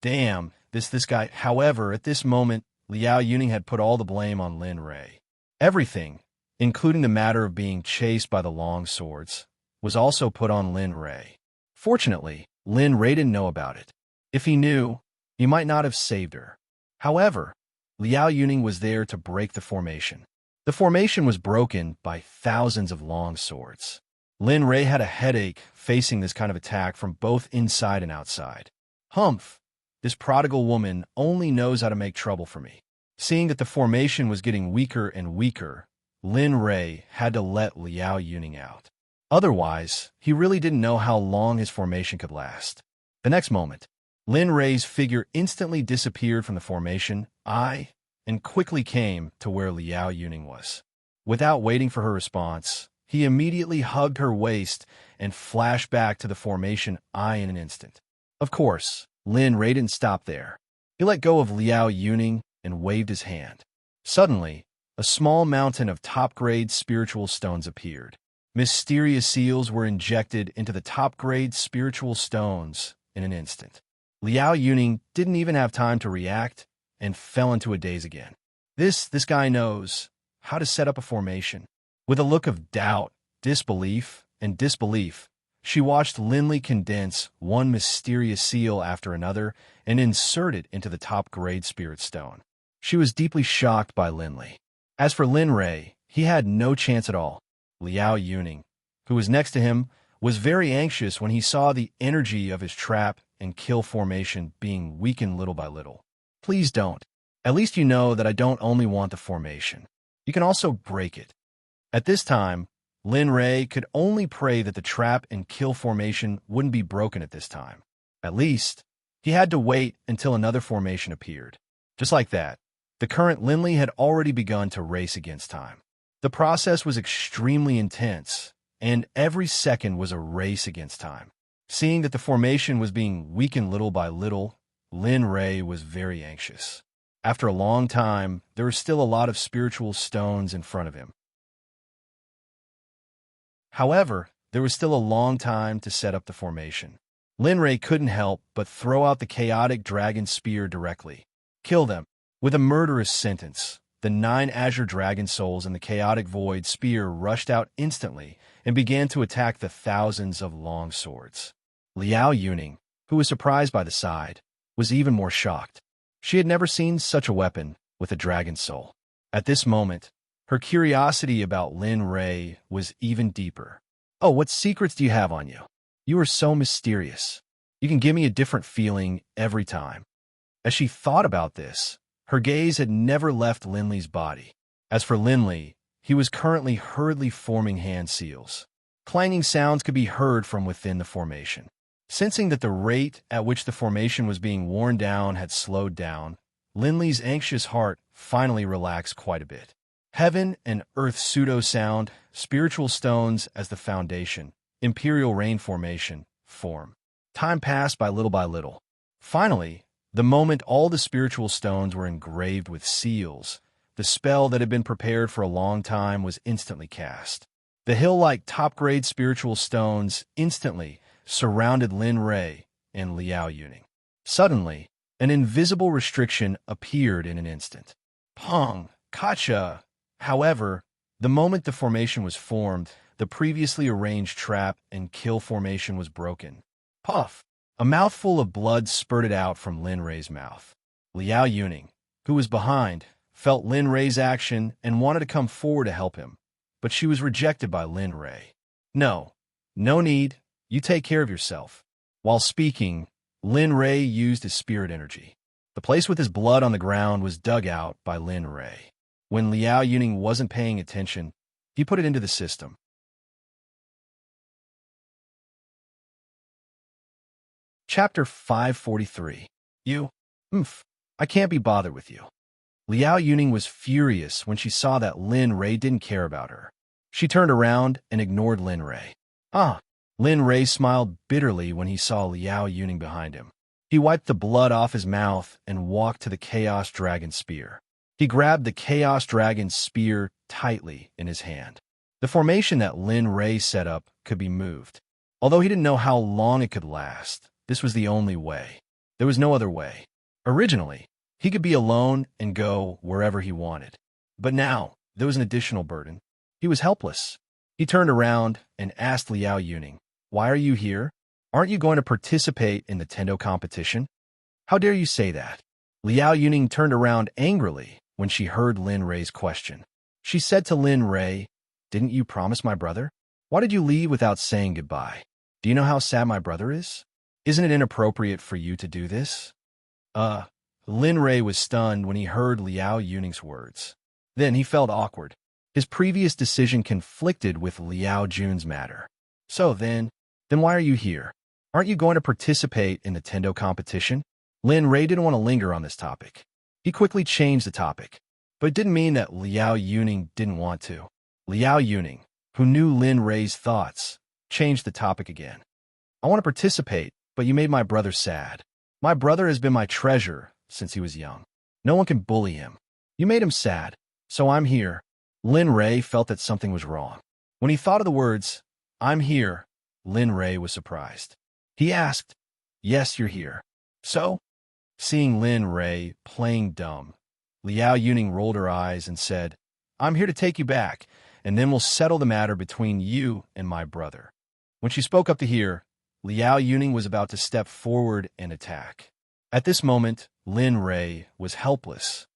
Damn, this guy. However, at this moment, Liao Yuning had put all the blame on Lin Rei. Everything, including the matter of being chased by the long swords, was also put on Lin Rei. Fortunately, Lin Rei didn't know about it. If he knew, he might not have saved her. However, Liao Yuning was there to break the formation. The formation was broken by thousands of long swords. Lin Rei had a headache facing this kind of attack from both inside and outside. Humph! This prodigal woman only knows how to make trouble for me. Seeing that the formation was getting weaker and weaker, Lin Rei had to let Liao Yuning out. Otherwise, he really didn't know how long his formation could last. The next moment, Lin Rei's figure instantly disappeared from the formation, and quickly came to where Liao Yuning was. Without waiting for her response, he immediately hugged her waist and flashed back to the formation in an instant. Of course, Lin Rei didn't stop there. He let go of Liao Yuning and waved his hand. Suddenly, a small mountain of top-grade spiritual stones appeared. Mysterious seals were injected into the top-grade spiritual stones in an instant. Liao Yuning didn't even have time to react and fell into a daze again. This guy knows how to set up a formation. With a look of doubt, disbelief, and disbelief, she watched Linley condense one mysterious seal after another and insert it into the top-grade spirit stone. She was deeply shocked by Linley. As for Lin Rei, he had no chance at all. Liao Yuning, who was next to him, was very anxious when he saw the energy of his trap and kill formation being weakened little by little. Please don't. At least you know that I don't only want the formation. You can also break it. At this time, Lin Rei could only pray that the trap and kill formation wouldn't be broken at this time. At least, he had to wait until another formation appeared. Just like that, the current Linley had already begun to race against time. The process was extremely intense, and every second was a race against time. Seeing that the formation was being weakened little by little, Lin Rei was very anxious. After a long time, there were still a lot of spiritual stones in front of him. However, there was still a long time to set up the formation. Lin Rei couldn't help but throw out the chaotic dragon spear directly. Kill them. With a murderous sentence, the 9 azure dragon souls in the chaotic void spear rushed out instantly and began to attack the thousands of long swords. Liao Yuning, who was surprised by the sight, was even more shocked. She had never seen such a weapon with a dragon soul. At this moment, her curiosity about Lin Rei was even deeper. Oh, what secrets do you have on you? You are so mysterious. You can give me a different feeling every time. As she thought about this, her gaze had never left Linley's body. As for Linley, he was currently hurriedly forming hand seals. Clanging sounds could be heard from within the formation. Sensing that the rate at which the formation was being worn down had slowed down, Linley's anxious heart finally relaxed quite a bit. Heaven and earth pseudo-sound, spiritual stones as the foundation, imperial rain formation, form. Time passed by little. Finally, the moment all the spiritual stones were engraved with seals, the spell that had been prepared for a long time was instantly cast. The hill-like top-grade spiritual stones instantly surrounded Lin Rei and Liao Yuning. Suddenly, an invisible restriction appeared in an instant. Pong! Gotcha! However, the moment the formation was formed, the previously arranged trap and kill formation was broken. Puff! A mouthful of blood spurted out from Lin Rei's mouth. Liao Yuning, who was behind, felt Lin Rei's action and wanted to come forward to help him, but she was rejected by Lin Rei. No need, you take care of yourself. While speaking, Lin Rei used his spirit energy. The place with his blood on the ground was dug out by Lin Rei. When Liao Yuning wasn't paying attention, he put it into the system. Chapter 543. I can't be bothered with you. Liao Yuning was furious when she saw that Lin Rei didn't care about her. She turned around and ignored Lin Rei. Lin Rei smiled bitterly when he saw Liao Yuning behind him. He wiped the blood off his mouth and walked to the Chaos Dragon Spear. He grabbed the Chaos Dragon Spear tightly in his hand. The formation that Lin Rei set up could be moved. Although he didn't know how long it could last, this was the only way. There was no other way. Originally, he could be alone and go wherever he wanted. But now, there was an additional burden. He was helpless. He turned around and asked Liao Yuning, "Why are you here? Aren't you going to participate in the Tendo competition?" "How dare you say that?" Liao Yuning turned around angrily when she heard Lin Rei's question. She said to Lin Rei, "Didn't you promise my brother? Why did you leave without saying goodbye? Do you know how sad my brother is? Isn't it inappropriate for you to do this?" Lin Rei was stunned when he heard Liao Yuning's words. Then he felt awkward. His previous decision conflicted with Liao Jun's matter. So then why are you here? Aren't you going to participate in the Tendo competition? Lin Rei didn't want to linger on this topic. He quickly changed the topic, but it didn't mean that Liao Yuning didn't want to. Liao Yuning, who knew Lin Rei's thoughts, changed the topic again. "I want to participate, but you made my brother sad. My brother has been my treasure since he was young. No one can bully him. You made him sad, so I'm here." Lin Rei felt that something was wrong. When he thought of the words, "I'm here," Lin Rei was surprised. He asked, "Yes, you're here. So?" Seeing Lin Rei playing dumb, Liao Yuning rolled her eyes and said, "I'm here to take you back, and then we'll settle the matter between you and my brother." When she spoke up to hear, Liao Yuning was about to step forward and attack. At this moment, Lin Rei was helpless.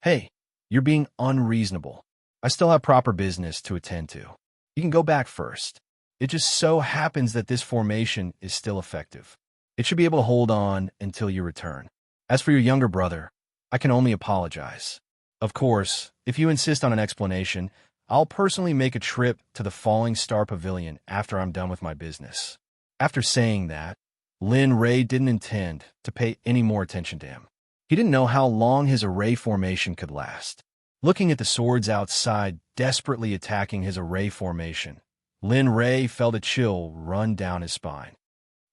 "Hey, you're being unreasonable. I still have proper business to attend to. You can go back first. It just so happens that this formation is still effective. It should be able to hold on until you return. As for your younger brother, I can only apologize. Of course, if you insist on an explanation, I'll personally make a trip to the Falling Star Pavilion after I'm done with my business." After saying that, Lin Rei didn't intend to pay any more attention to him. He didn't know how long his array formation could last. Looking at the swords outside desperately attacking his array formation, Lin Rei felt a chill run down his spine.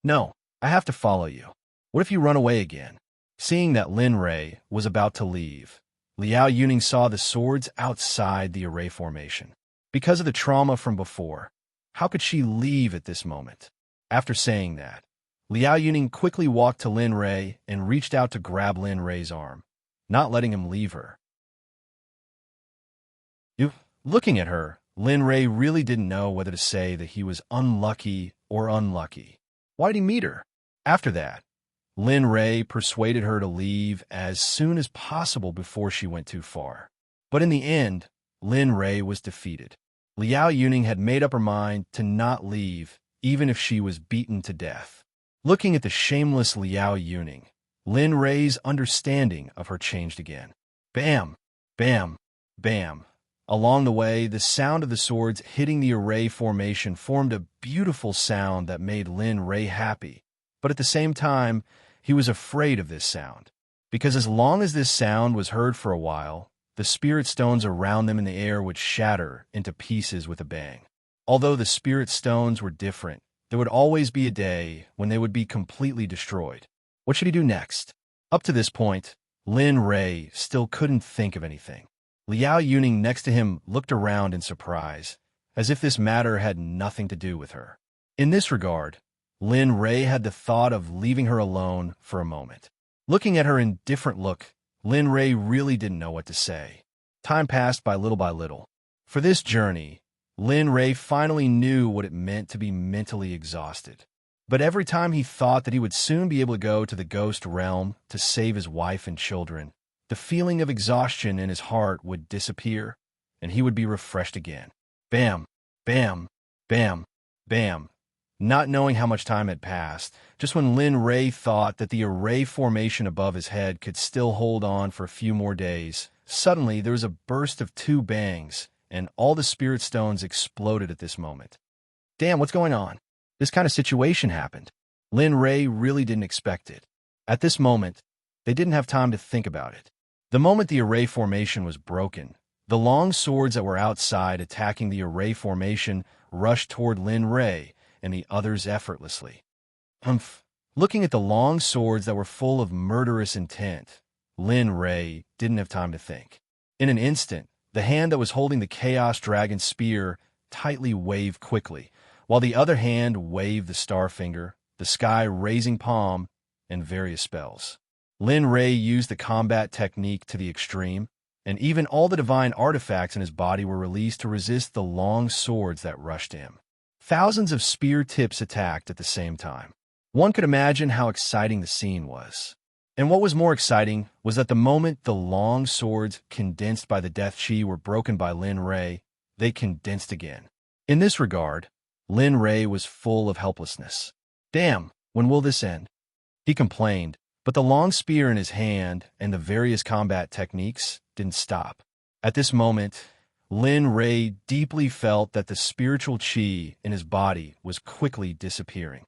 "No, I have to follow you. What if you run away again?" Seeing that Lin Rei was about to leave, Liao Yuning saw the swords outside the array formation. Because of the trauma from before, how could she leave at this moment? After saying that, Liao Yuning quickly walked to Lin Rei and reached out to grab Lin Rei's arm, not letting him leave her. Looking at her, Lin Rei really didn't know whether to say that he was unlucky or unlucky. Why did he meet her? After that, Lin Rei persuaded her to leave as soon as possible before she went too far. But in the end, Lin Rei was defeated. Liao Yuning had made up her mind to not leave, even if she was beaten to death. Looking at the shameless Liao Yuning, Lin Rei's understanding of her changed again. Bam! Bam! Bam! Along the way, the sound of the swords hitting the array formation formed a beautiful sound that made Lin Rei happy. But at the same time, he was afraid of this sound, because as long as this sound was heard for a while, the spirit stones around them in the air would shatter into pieces with a bang. Although the spirit stones were different, there would always be a day when they would be completely destroyed. What should he do next? Up to this point, Lin Rei still couldn't think of anything. Liao Yuning next to him looked around in surprise, as if this matter had nothing to do with her. In this regard, Lin Rei had the thought of leaving her alone for a moment. Looking at her indifferent look, Lin Rei really didn't know what to say. Time passed by little. For this journey, Lin Rei finally knew what it meant to be mentally exhausted. But every time he thought that he would soon be able to go to the ghost realm to save his wife and children, the feeling of exhaustion in his heart would disappear, and he would be refreshed again. Bam, bam, bam, bam. Not knowing how much time had passed, just when Lin Rei thought that the array formation above his head could still hold on for a few more days, suddenly there was a burst of 2 bangs, and all the spirit stones exploded at this moment. Damn, what's going on? This kind of situation happened. Lin Rei really didn't expect it. At this moment, they didn't have time to think about it. The moment the array formation was broken, the long swords that were outside attacking the array formation rushed toward Lin Rei and the others effortlessly. Looking at the long swords that were full of murderous intent, Lin Rei didn't have time to think. In an instant, the hand that was holding the Chaos Dragon spear tightly waved quickly, while the other hand waved the star finger, the sky raising palm, and various spells. Lin Rei used the combat technique to the extreme, and even all the divine artifacts in his body were released to resist the long swords that rushed him. Thousands of spear tips attacked at the same time. One could imagine how exciting the scene was. And what was more exciting was that the moment the long swords condensed by the death chi were broken by Lin Rei, they condensed again. In this regard, Lin Rei was full of helplessness. Damn, when will this end? He complained, but the long spear in his hand and the various combat techniques didn't stop. At this moment, Lin Rei deeply felt that the spiritual chi in his body was quickly disappearing.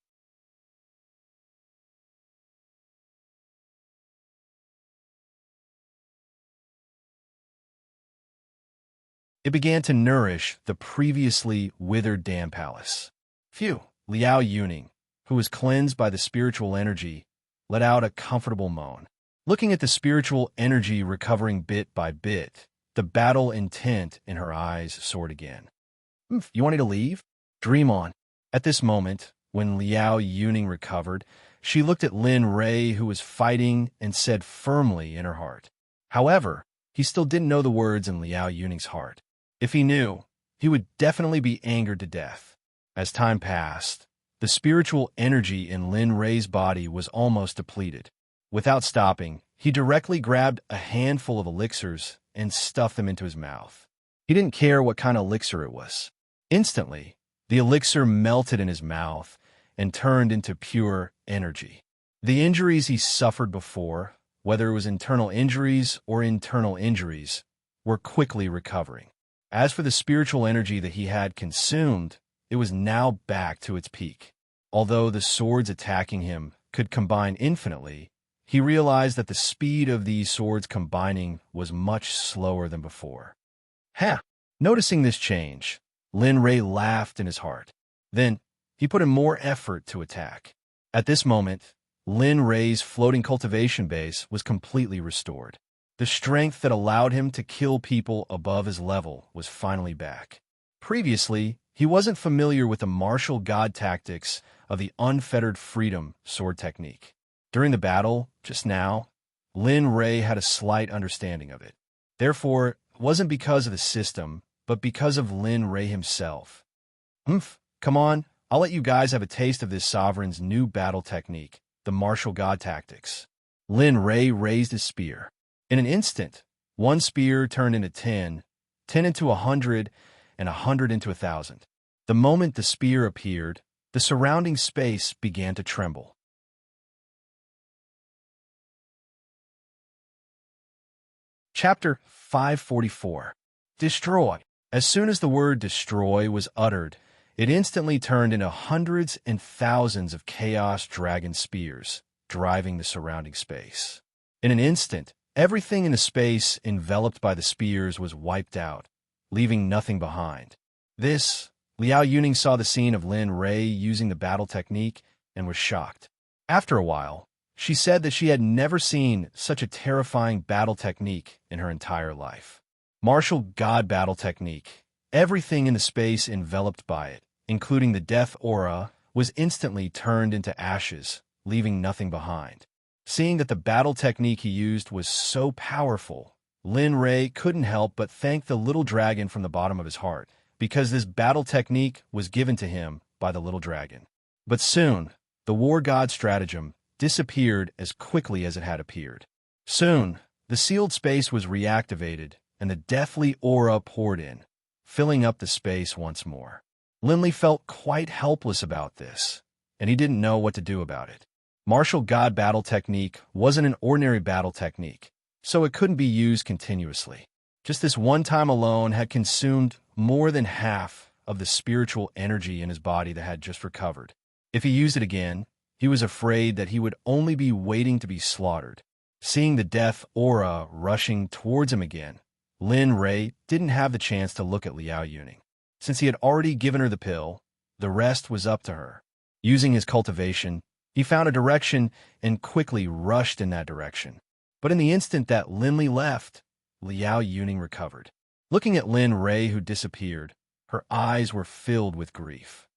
It began to nourish the previously withered dam palace. Phew, Liao Yuning, who was cleansed by the spiritual energy, let out a comfortable moan. Looking at the spiritual energy recovering bit by bit, the battle intent in her eyes soared again. You wanted to leave? Dream on. At this moment, when Liao Yuning recovered, she looked at Lin Rei, who was fighting, and said firmly in her heart. However, he still didn't know the words in Liao Yuning's heart. If he knew, he would definitely be angered to death. As time passed, the spiritual energy in Lin Rei's body was almost depleted. Without stopping, he directly grabbed a handful of elixirs and stuffed them into his mouth. He didn't care what kind of elixir it was. Instantly, the elixir melted in his mouth and turned into pure energy. The injuries he suffered before, whether it was internal injuries or internal injuries, were quickly recovering. As for the spiritual energy that he had consumed, it was now back to its peak. Although the swords attacking him could combine infinitely, he realized that the speed of these swords combining was much slower than before. Noticing this change, Lin Rei laughed in his heart. Then, he put in more effort to attack. At this moment, Lin Rei's floating cultivation base was completely restored. The strength that allowed him to kill people above his level was finally back. Previously, he wasn't familiar with the martial god tactics of the unfettered freedom sword technique. During the battle, just now, Lin Rei had a slight understanding of it. Therefore, it wasn't because of the system, but because of Lin Rei himself. Come on, I'll let you guys have a taste of this sovereign's new battle technique, the martial god tactics. Lin Rei raised his spear. In an instant, one spear turned into 10, 10 into 100, and 100 into 1,000. The moment the spear appeared, the surrounding space began to tremble. Chapter 544. Destroy. As soon as the word destroy was uttered, it instantly turned into hundreds and thousands of chaos dragon spears, driving the surrounding space. In an instant, Everything in the space enveloped by the spears was wiped out, leaving nothing behind. Liao Yuning saw the scene of Lin Rei using the battle technique and was shocked. After a while, she said that she had never seen such a terrifying battle technique in her entire life. Martial God battle technique. Everything in the space enveloped by it, including the death aura, was instantly turned into ashes, leaving nothing behind. Seeing that the battle technique he used was so powerful, Lin Rei couldn't help but thank the little dragon from the bottom of his heart, because this battle technique was given to him by the little dragon. But soon, the war god stratagem disappeared as quickly as it had appeared. Soon, the sealed space was reactivated, and the deathly aura poured in, filling up the space once more. Linley felt quite helpless about this, and he didn't know what to do about it. Martial God battle technique wasn't an ordinary battle technique, so it couldn't be used continuously. Just this one time alone had consumed more than half of the spiritual energy in his body that had just recovered. If he used it again, he was afraid that he would only be waiting to be slaughtered. Seeing the death aura rushing towards him again, Lin Rei didn't have the chance to look at Liao Yuning. Since he had already given her the pill, the rest was up to her. Using his cultivation, he found a direction and quickly rushed in that direction. But in the instant that Linley left, Liao Yuning recovered. Looking at Lin Rei, who disappeared, her eyes were filled with grief.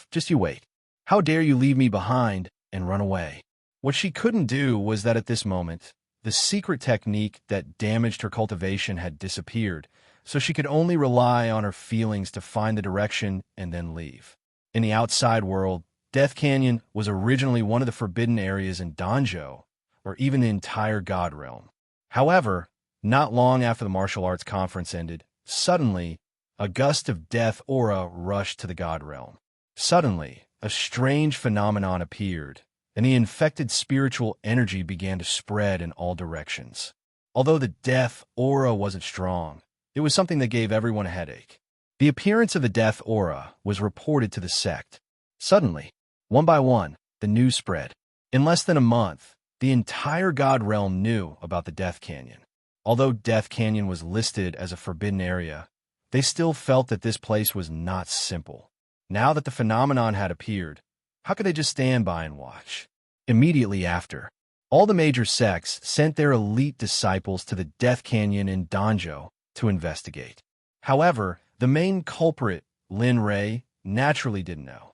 Just you wait. How dare you leave me behind and run away? What she couldn't do was that at this moment, the secret technique that damaged her cultivation had disappeared, so she could only rely on her feelings to find the direction and then leave. In the outside world, Death Canyon was originally one of the forbidden areas in Danzhou, or even the entire God Realm. However, not long after the martial arts conference ended, suddenly, a gust of death aura rushed to the God Realm. Suddenly, a strange phenomenon appeared, and the infected spiritual energy began to spread in all directions. Although the death aura wasn't strong, it was something that gave everyone a headache. The appearance of the death aura was reported to the Sect. Suddenly, one by one, the news spread. In less than a month, the entire God Realm knew about the Death Canyon. Although Death Canyon was listed as a forbidden area, they still felt that this place was not simple. Now that the phenomenon had appeared, how could they just stand by and watch? Immediately after, all the major sects sent their elite disciples to the Death Canyon in Danzhou to investigate. However, the main culprit, Lin Rei, naturally didn't know.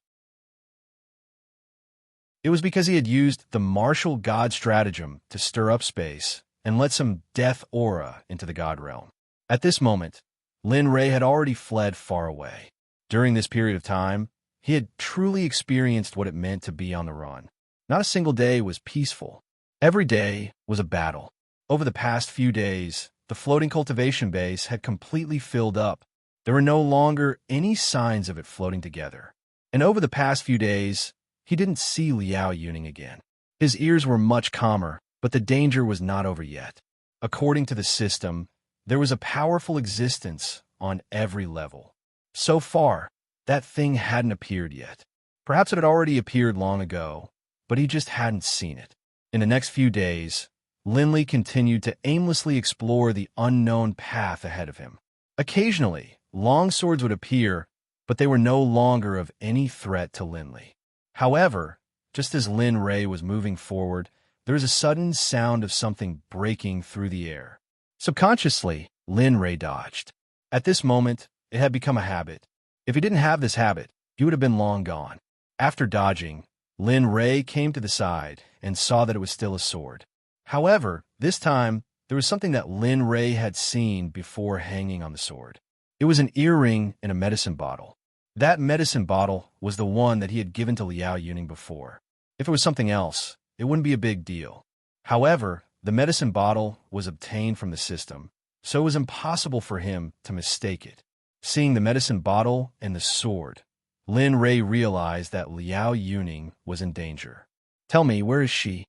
It was because he had used the martial god stratagem to stir up space and let some death aura into the God Realm. At this moment, Lin Rei had already fled far away. During this period of time, he had truly experienced what it meant to be on the run. Not a single day was peaceful. Every day was a battle. Over the past few days, the floating cultivation base had completely filled up. There were no longer any signs of it floating together. And over the past few days, he didn't see Liao Yuning again. His ears were much calmer, but the danger was not over yet. According to the system, there was a powerful existence on every level. So far, that thing hadn't appeared yet. Perhaps it had already appeared long ago, but he just hadn't seen it. In the next few days, Linley continued to aimlessly explore the unknown path ahead of him. Occasionally, long swords would appear, but they were no longer of any threat to Linley. However, just as Lin Rei was moving forward, there was a sudden sound of something breaking through the air. Subconsciously, Lin Rei dodged. At this moment, it had become a habit. If he didn't have this habit, he would have been long gone. After dodging, Lin Rei came to the side and saw that it was still a sword. However, this time, there was something that Lin Rei had seen before hanging on the sword. It was an earring in a medicine bottle. That medicine bottle was the one that he had given to Liao Yuning before. If it was something else, it wouldn't be a big deal. However, the medicine bottle was obtained from the system, so it was impossible for him to mistake it. Seeing the medicine bottle and the sword, Lin Rei realized that Liao Yuning was in danger. "Tell me, where is she?"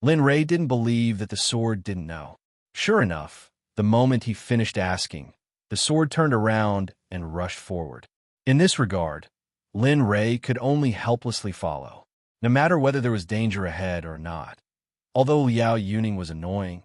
Lin Rei didn't believe that the sword didn't know. Sure enough, the moment he finished asking, the sword turned around and rushed forward. In this regard, Lin Rei could only helplessly follow, no matter whether there was danger ahead or not. Although Liao Yuning was annoying,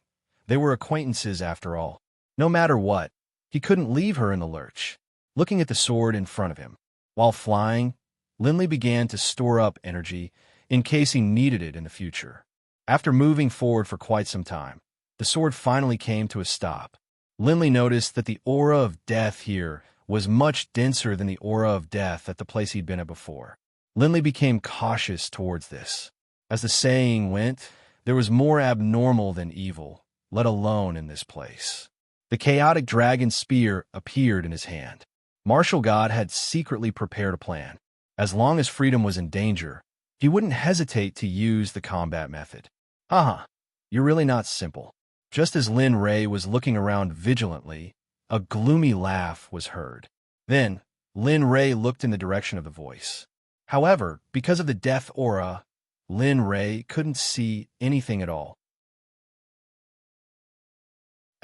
They were acquaintances after all. No matter what, he couldn't leave her in the lurch. Looking at the sword in front of him, while flying, Linley began to store up energy in case he needed it in the future. After moving forward for quite some time, the sword finally came to a stop. Linley noticed that the aura of death here was much denser than the aura of death at the place he'd been at before. Linley became cautious towards this. As the saying went, there was more abnormal than evil, let alone in this place. The chaotic dragon spear appeared in his hand. Martial God had secretly prepared a plan. As long as freedom was in danger, he wouldn't hesitate to use the combat method. You're really not simple. Just as Lin Ray was looking around vigilantly, a gloomy laugh was heard. Then, Lin Ray looked in the direction of the voice. However, because of the death aura, Lin Ray couldn't see anything at all.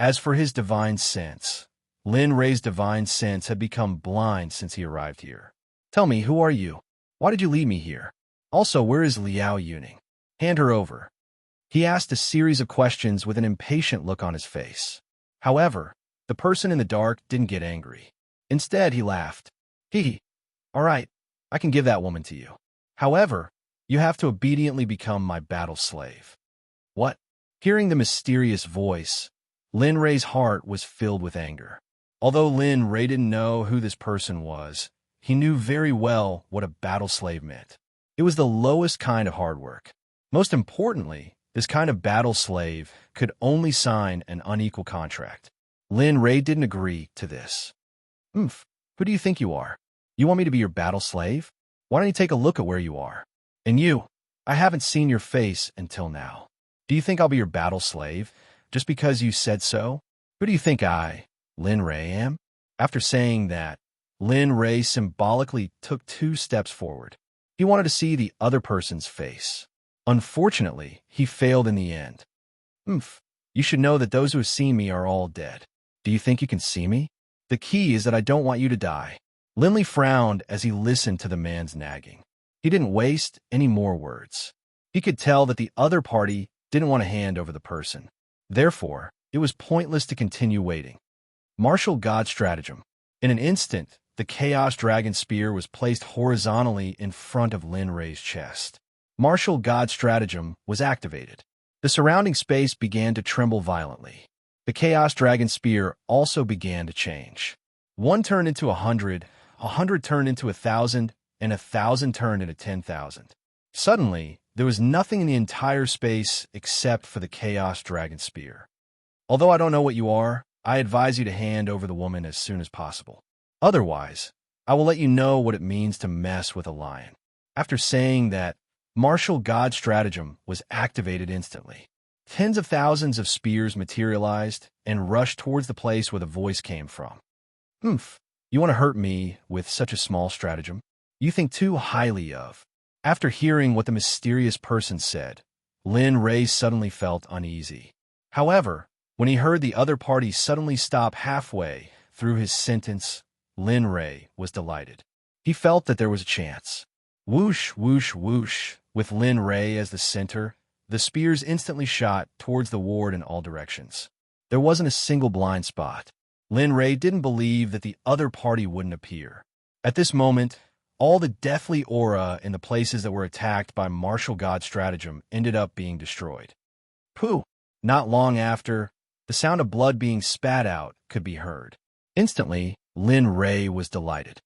As for his divine sense, Lin Ray's divine sense had become blind since he arrived here. Tell me, who are you? Why did you leave me here? Also, where is Liao Yuning? Hand her over. He asked a series of questions with an impatient look on his face. However, the person in the dark didn't get angry. Instead, he laughed. All right, I can give that woman to you. However, you have to obediently become my battle slave. What? Hearing the mysterious voice, Lin Ray's heart was filled with anger. Although Lin Ray didn't know who this person was, he knew very well what a battle slave meant. It was the lowest kind of hard work. Most importantly, this kind of battle slave could only sign an unequal contract. Lin Ray didn't agree to this. Who do you think you are? You want me to be your battle slave? Why don't you take a look at where you are? And you, I haven't seen your face until now. Do you think I'll be your battle slave just because you said so? Who do you think I, Lin Ray, am? After saying that, Lin Ray symbolically took 2 steps forward. He wanted to see the other person's face. Unfortunately, he failed in the end. You should know that those who have seen me are all dead. Do you think you can see me? The key is that I don't want you to die. Linley frowned as he listened to the man's nagging. He didn't waste any more words. He could tell that the other party didn't want to hand over the person. Therefore, it was pointless to continue waiting. Martial God Stratagem. In an instant, the Chaos Dragon Spear was placed horizontally in front of Lin Ray's chest. Martial God Stratagem was activated. The surrounding space began to tremble violently. The Chaos Dragon Spear also began to change. 1 turned into 100, 100 turned into 1,000, and 1,000 turned into 10,000. Suddenly, there was nothing in the entire space except for the Chaos Dragon Spear. Although I don't know what you are, I advise you to hand over the woman as soon as possible. Otherwise, I will let you know what it means to mess with a lion. After saying that, Martial God Stratagem was activated instantly. Tens of thousands of spears materialized and rushed towards the place where the voice came from. You want to hurt me with such a small stratagem? You think too highly of. After hearing what the mysterious person said, Lin Ray suddenly felt uneasy. However, when he heard the other party suddenly stop halfway through his sentence, Lin Ray was delighted. He felt that there was a chance. Whoosh, whoosh, whoosh, with Lin Ray as the center, the spears instantly shot towards the ward in all directions. There wasn't a single blind spot. Lin Ray didn't believe that the other party wouldn't appear. At this moment, all the deathly aura in the places that were attacked by Martial God Stratagem ended up being destroyed. Pooh! Not long after, the sound of blood being spat out could be heard. Instantly, Lin Ray was delighted.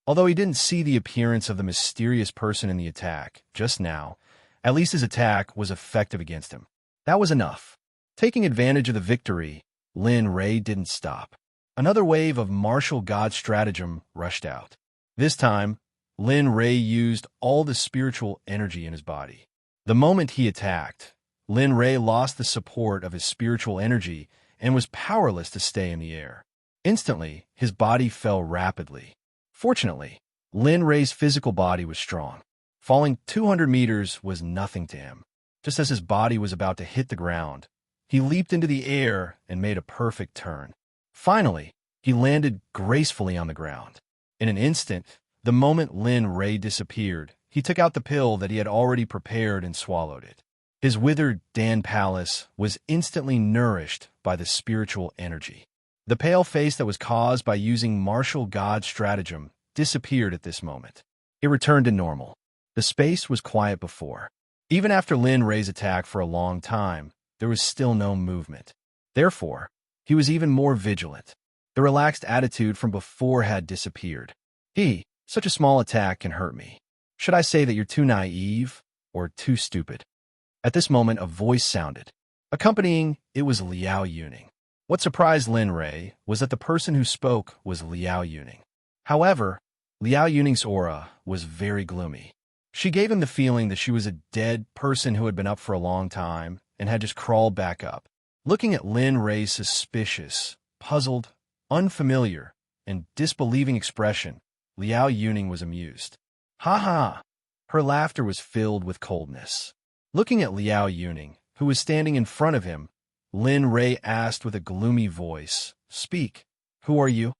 Although he didn't see the appearance of the mysterious person in the attack just now, at least his attack was effective against him. That was enough. Taking advantage of the victory, Lin Ray didn't stop. Another wave of Martial God Stratagem rushed out. This time, Lin Ray used all the spiritual energy in his body. The moment he attacked, Lin Ray lost the support of his spiritual energy and was powerless to stay in the air. Instantly, his body fell rapidly. Fortunately, Lin Ray's physical body was strong. Falling 200 meters was nothing to him. Just as his body was about to hit the ground, he leaped into the air and made a perfect turn. Finally, he landed gracefully on the ground. In an instant, the moment Lin Ray disappeared, he took out the pill that he had already prepared and swallowed it. His withered Dan palace was instantly nourished by the spiritual energy. The pale face that was caused by using martial god stratagem disappeared at this moment. It returned to normal. The space was quiet before. Even after Lin Rei's attack for a long time, there was still no movement. Therefore, he was even more vigilant. The relaxed attitude from before had disappeared. Such a small attack can hurt me. Should I say that you're too naive or too stupid? At this moment, a voice sounded. Accompanying it was Liao Yuning. What surprised Lin Rei was that the person who spoke was Liao Yuning. However, Liao Yuning's aura was very gloomy. She gave him the feeling that she was a dead person who had been up for a long time and had just crawled back up. Looking at Lin Rei's suspicious, puzzled, unfamiliar, and disbelieving expression, Liao Yuning was amused. Ha ha! Her laughter was filled with coldness. Looking at Liao Yuning, who was standing in front of him, Lin Rei asked with a gloomy voice, "Speak. Who are you?"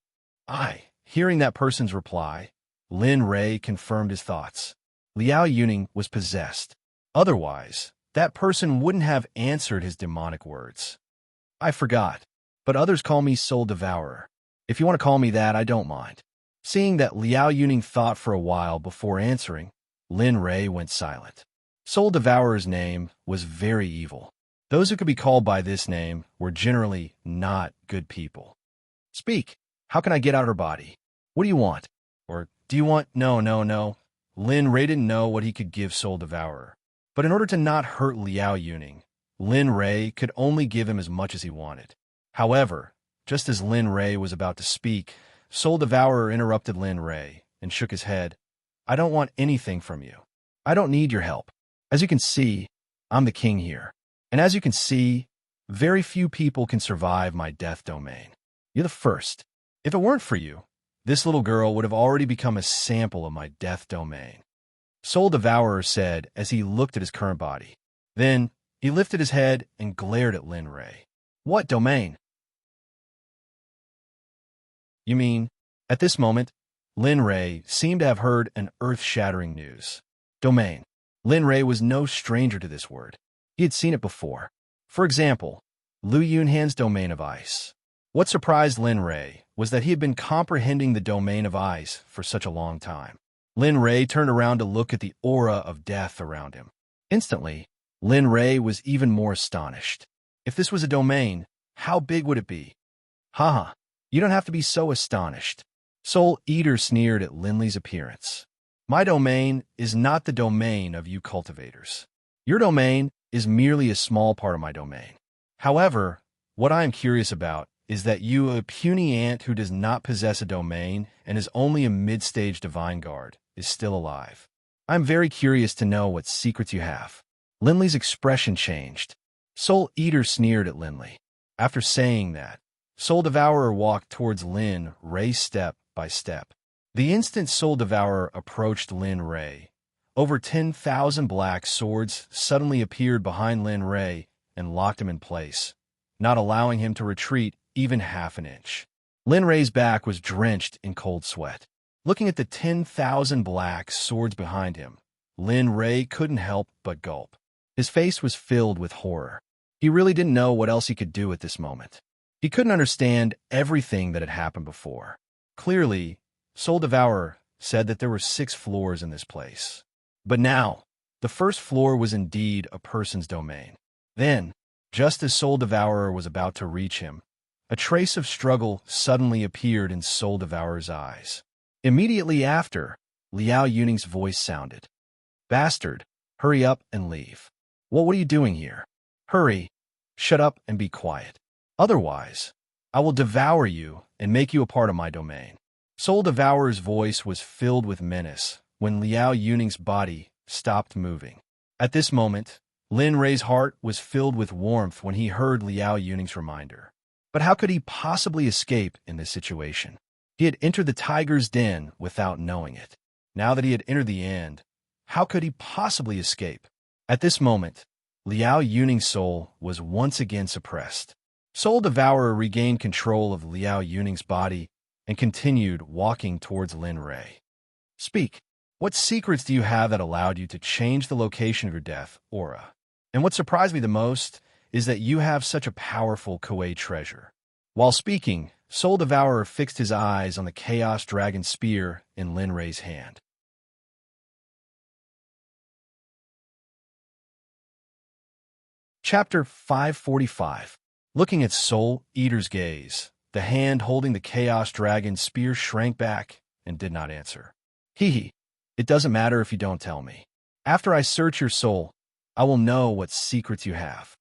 Hearing that person's reply, Lin Rei confirmed his thoughts. Liao Yuning was possessed. Otherwise, that person wouldn't have answered his demonic words. "I forgot, but others call me Soul Devourer. If you want to call me that, I don't mind." Seeing that Liao Yuning thought for a while before answering, Lin Rei went silent. Soul Devourer's name was very evil. Those who could be called by this name were generally not good people. "Speak. How can I get out her body? What do you want? Or do you want—" No. Lin Rei didn't know what he could give Soul Devourer. But in order to not hurt Liao Yuning, Lin Rei could only give him as much as he wanted. However, just as Lin Rei was about to speak, Soul Devourer interrupted Lin Rei and shook his head. "I don't want anything from you. I don't need your help. As you can see, I'm the king here. And as you can see, very few people can survive my death domain. You're the first. If it weren't for you, this little girl would have already become a sample of my death domain," Soul Devourer said as he looked at his current body. Then, he lifted his head and glared at Lin Rei. "What domain? You mean?" At this moment, Lin Rei seemed to have heard an earth-shattering news. Domain. Lin Rei was no stranger to this word. He had seen it before. For example, Lu Yunhan's domain of ice. What surprised Lin Rei was that he had been comprehending the domain of ice for such a long time. Lin Rei turned around to look at the aura of death around him. Instantly, Lin Rei was even more astonished. If this was a domain, how big would it be? Haha, you don't have to be so astonished. Soul Eater sneered at Lin Li's appearance. My domain is not the domain of you cultivators. Your domain is merely a small part of my domain. However, what I am curious about is that you, a puny ant who does not possess a domain and is only a mid-stage divine guard, is still alive. I'm very curious to know what secrets you have. Lin Li's expression changed. Soul Eater sneered at Lin Li. After saying that, Soul Devourer walked towards Lin Rei step by step. The instant Soul Devourer approached Lin Rei, over 10,000 black swords suddenly appeared behind Lin Rei and locked him in place, not allowing him to retreat even half an inch. Lin Rei's back was drenched in cold sweat. Looking at the 10,000 black swords behind him, Lin Rei couldn't help but gulp. His face was filled with horror. He really didn't know what else he could do at this moment. He couldn't understand everything that had happened before. Clearly, Soul Devourer said that there were 6 floors in this place. But now, the first floor was indeed a person's domain. Then, just as Soul Devourer was about to reach him, a trace of struggle suddenly appeared in Soul Devourer's eyes. Immediately after, Liao Yuning's voice sounded. "Bastard, hurry up and leave. What are you doing here? Hurry, shut up and be quiet. Otherwise, I will devour you and make you a part of my domain." Soul Devourer's voice was filled with menace when Liao Yuning's body stopped moving. At this moment, Lin Rei's heart was filled with warmth when he heard Liao Yuning's reminder. But how could he possibly escape in this situation? He had entered the tiger's den without knowing it. Now that he had entered the end, how could he possibly escape? At this moment, Liao Yuning's soul was once again suppressed. Soul Devourer regained control of Liao Yuning's body and continued walking towards Lin Rei. "Speak. What secrets do you have that allowed you to change the location of your death aura?" And what surprised me the most is that you have such a powerful Koei treasure. While speaking, Soul Devourer fixed his eyes on the Chaos Dragon spear in Lin Rei's hand. Chapter 545. Looking at Soul Eater's gaze, the hand holding the Chaos Dragon spear shrank back and did not answer. Hee. It doesn't matter if you don't tell me. After I search your soul, I will know what secrets you have.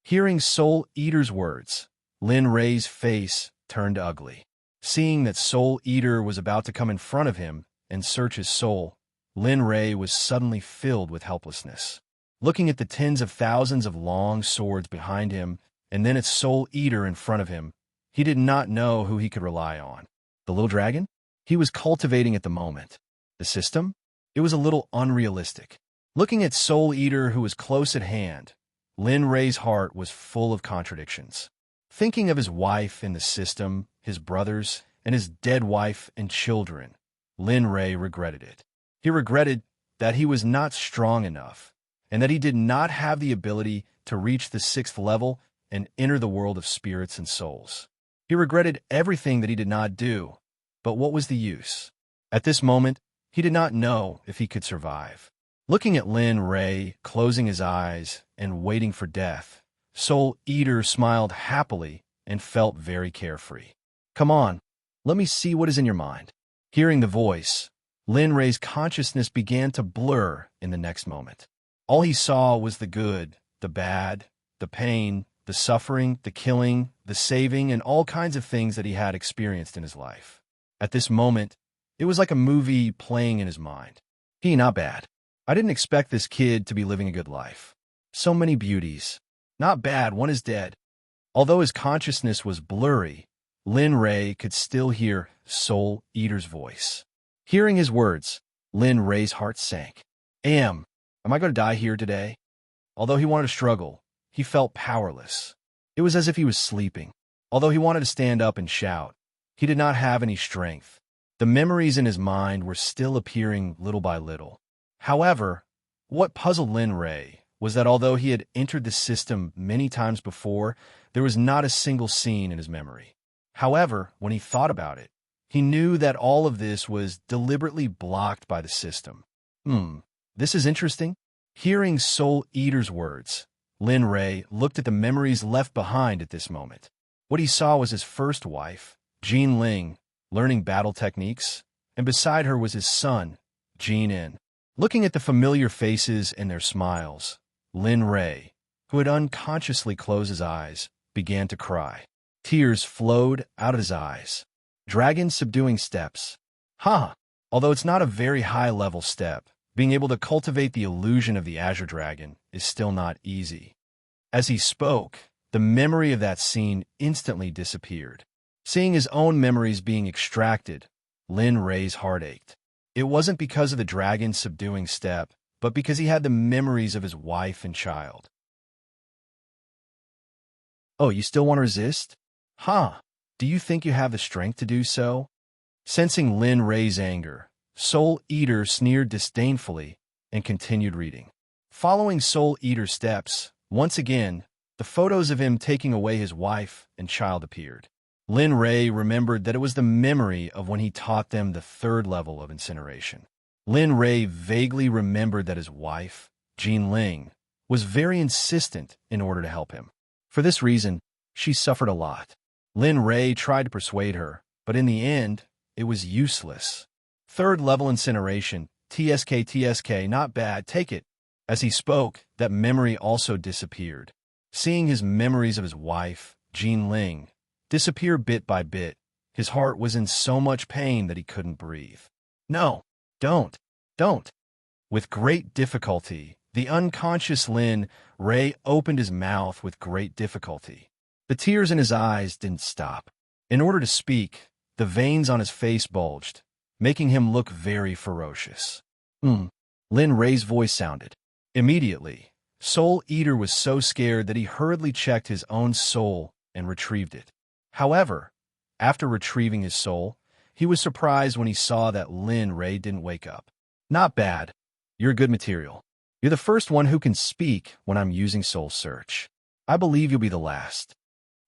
Hearing Soul Eater's words, Lin Rei's face turned ugly. Seeing that Soul Eater was about to come in front of him and search his soul, Lin Rei was suddenly filled with helplessness. Looking at the tens of thousands of long swords behind him, and then at Soul Eater in front of him, he did not know who he could rely on. The little dragon? He was cultivating at the moment. The system? It was a little unrealistic. Looking at Soul Eater, who was close at hand, Lin Rei's heart was full of contradictions. Thinking of his wife in the system, his brothers, and his dead wife and children, Lin Rei regretted it. He regretted that he was not strong enough, and that he did not have the ability to reach the 6th level and enter the world of spirits and souls. He regretted everything that he did not do, but what was the use? At this moment, he did not know if he could survive. Looking at Lin Rei, closing his eyes and waiting for death, Soul Eater smiled happily and felt very carefree. Come on, let me see what is in your mind. Hearing the voice, Lin Rei's consciousness began to blur in the next moment. All he saw was the good, the bad, the pain, the suffering, the killing, the saving, and all kinds of things that he had experienced in his life. At this moment, it was like a movie playing in his mind. Not bad. I didn't expect this kid to be living a good life. So many beauties. Not bad, one is dead. Although his consciousness was blurry, Lin Rei could still hear Soul Eater's voice. Hearing his words, Lin Rei's heart sank. Am I going to die here today? Although he wanted to struggle, he felt powerless. It was as if he was sleeping. Although he wanted to stand up and shout, he did not have any strength. The memories in his mind were still appearing little by little. However, what puzzled Lin Rei was that although he had entered the system many times before, there was not a single scene in his memory. However, when he thought about it, he knew that all of this was deliberately blocked by the system. This is interesting. Hearing Soul Eater's words, Lin Rei looked at the memories left behind at this moment. What he saw was his first wife, Jean Ling, learning battle techniques, and beside her was his son, Jean In. Looking at the familiar faces and their smiles, Lin Rei, who had unconsciously closed his eyes, began to cry. Tears flowed out of his eyes. Dragon subduing steps. Although it's not a very high-level step, being able to cultivate the illusion of the Azure Dragon is still not easy. As he spoke, the memory of that scene instantly disappeared. Seeing his own memories being extracted, Lin Rei's heart ached. It wasn't because of the dragon subduing step, but because he had the memories of his wife and child. Oh, you still want to resist? Do you think you have the strength to do so? Sensing Lin Rei's anger, Soul Eater sneered disdainfully and continued reading. Following Soul Eater's steps, once again, the photos of him taking away his wife and child appeared. Lin Rei remembered that it was the memory of when he taught them the 3rd level of incineration. Lin Rei vaguely remembered that his wife, Jean Ling, was very insistent in order to help him. For this reason, she suffered a lot. Lin Rei tried to persuade her, but in the end, it was useless. 3rd level incineration, TSK, not bad, take it. As he spoke, that memory also disappeared. Seeing his memories of his wife, Jean Ling, disappear bit by bit, his heart was in so much pain that he couldn't breathe. No, don't. With great difficulty, the unconscious Lin Rei opened his mouth with great difficulty. The tears in his eyes didn't stop. In order to speak, the veins on his face bulged, making him look very ferocious. Lin Rei's voice sounded. Immediately, Soul Eater was so scared that he hurriedly checked his own soul and retrieved it. However, after retrieving his soul, he was surprised when he saw that Lin Rei didn't wake up. Not bad. You're good material. You're the first one who can speak when I'm using Soul Search. I believe you'll be the last.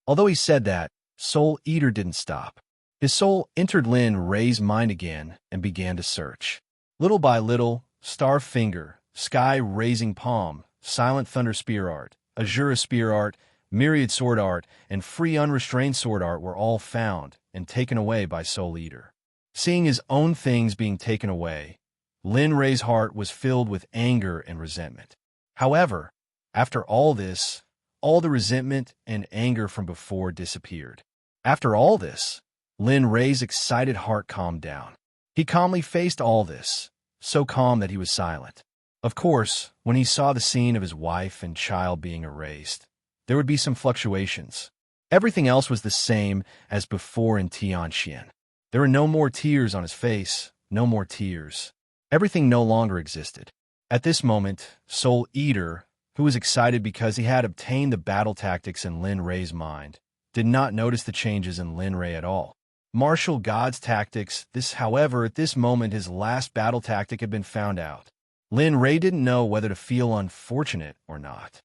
Although he said that, Soul Eater didn't stop. His soul entered Lin Ray's mind again and began to search. Little by little, Star Finger, Sky Raising Palm, Silent Thunder Spear Art, Azura Spear Art, Myriad Sword Art, and Free Unrestrained Sword Art were all found and taken away by Soul Eater. Seeing his own things being taken away, Lin Ray's heart was filled with anger and resentment. However, after all this, all the resentment and anger from before disappeared. After all this, Lin Ray's excited heart calmed down. He calmly faced all this, so calm that he was silent. Of course, when he saw the scene of his wife and child being erased, there would be some fluctuations. Everything else was the same as before in Tianxian. There were no more tears on his face, no more tears. Everything no longer existed. At this moment, Soul Eater, who was excited because he had obtained the battle tactics in Lin Ray's mind, did not notice the changes in Lin Ray at all. Martial God's tactics, however, at this moment his last battle tactic had been found out. Lin Ray didn't know whether to feel unfortunate or not.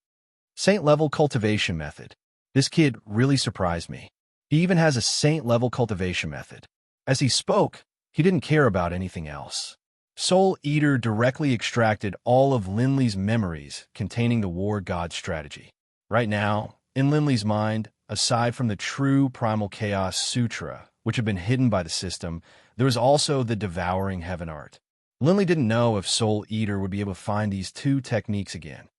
Saint-level cultivation method. This kid really surprised me. He even has a saint-level cultivation method. As he spoke, he didn't care about anything else. Soul Eater directly extracted all of Linley's memories containing the War God strategy. Right now, in Linley's mind, aside from the true Primal Chaos Sutra, which had been hidden by the system, there was also the Devouring Heaven Art. Linley didn't know if Soul Eater would be able to find these two techniques again.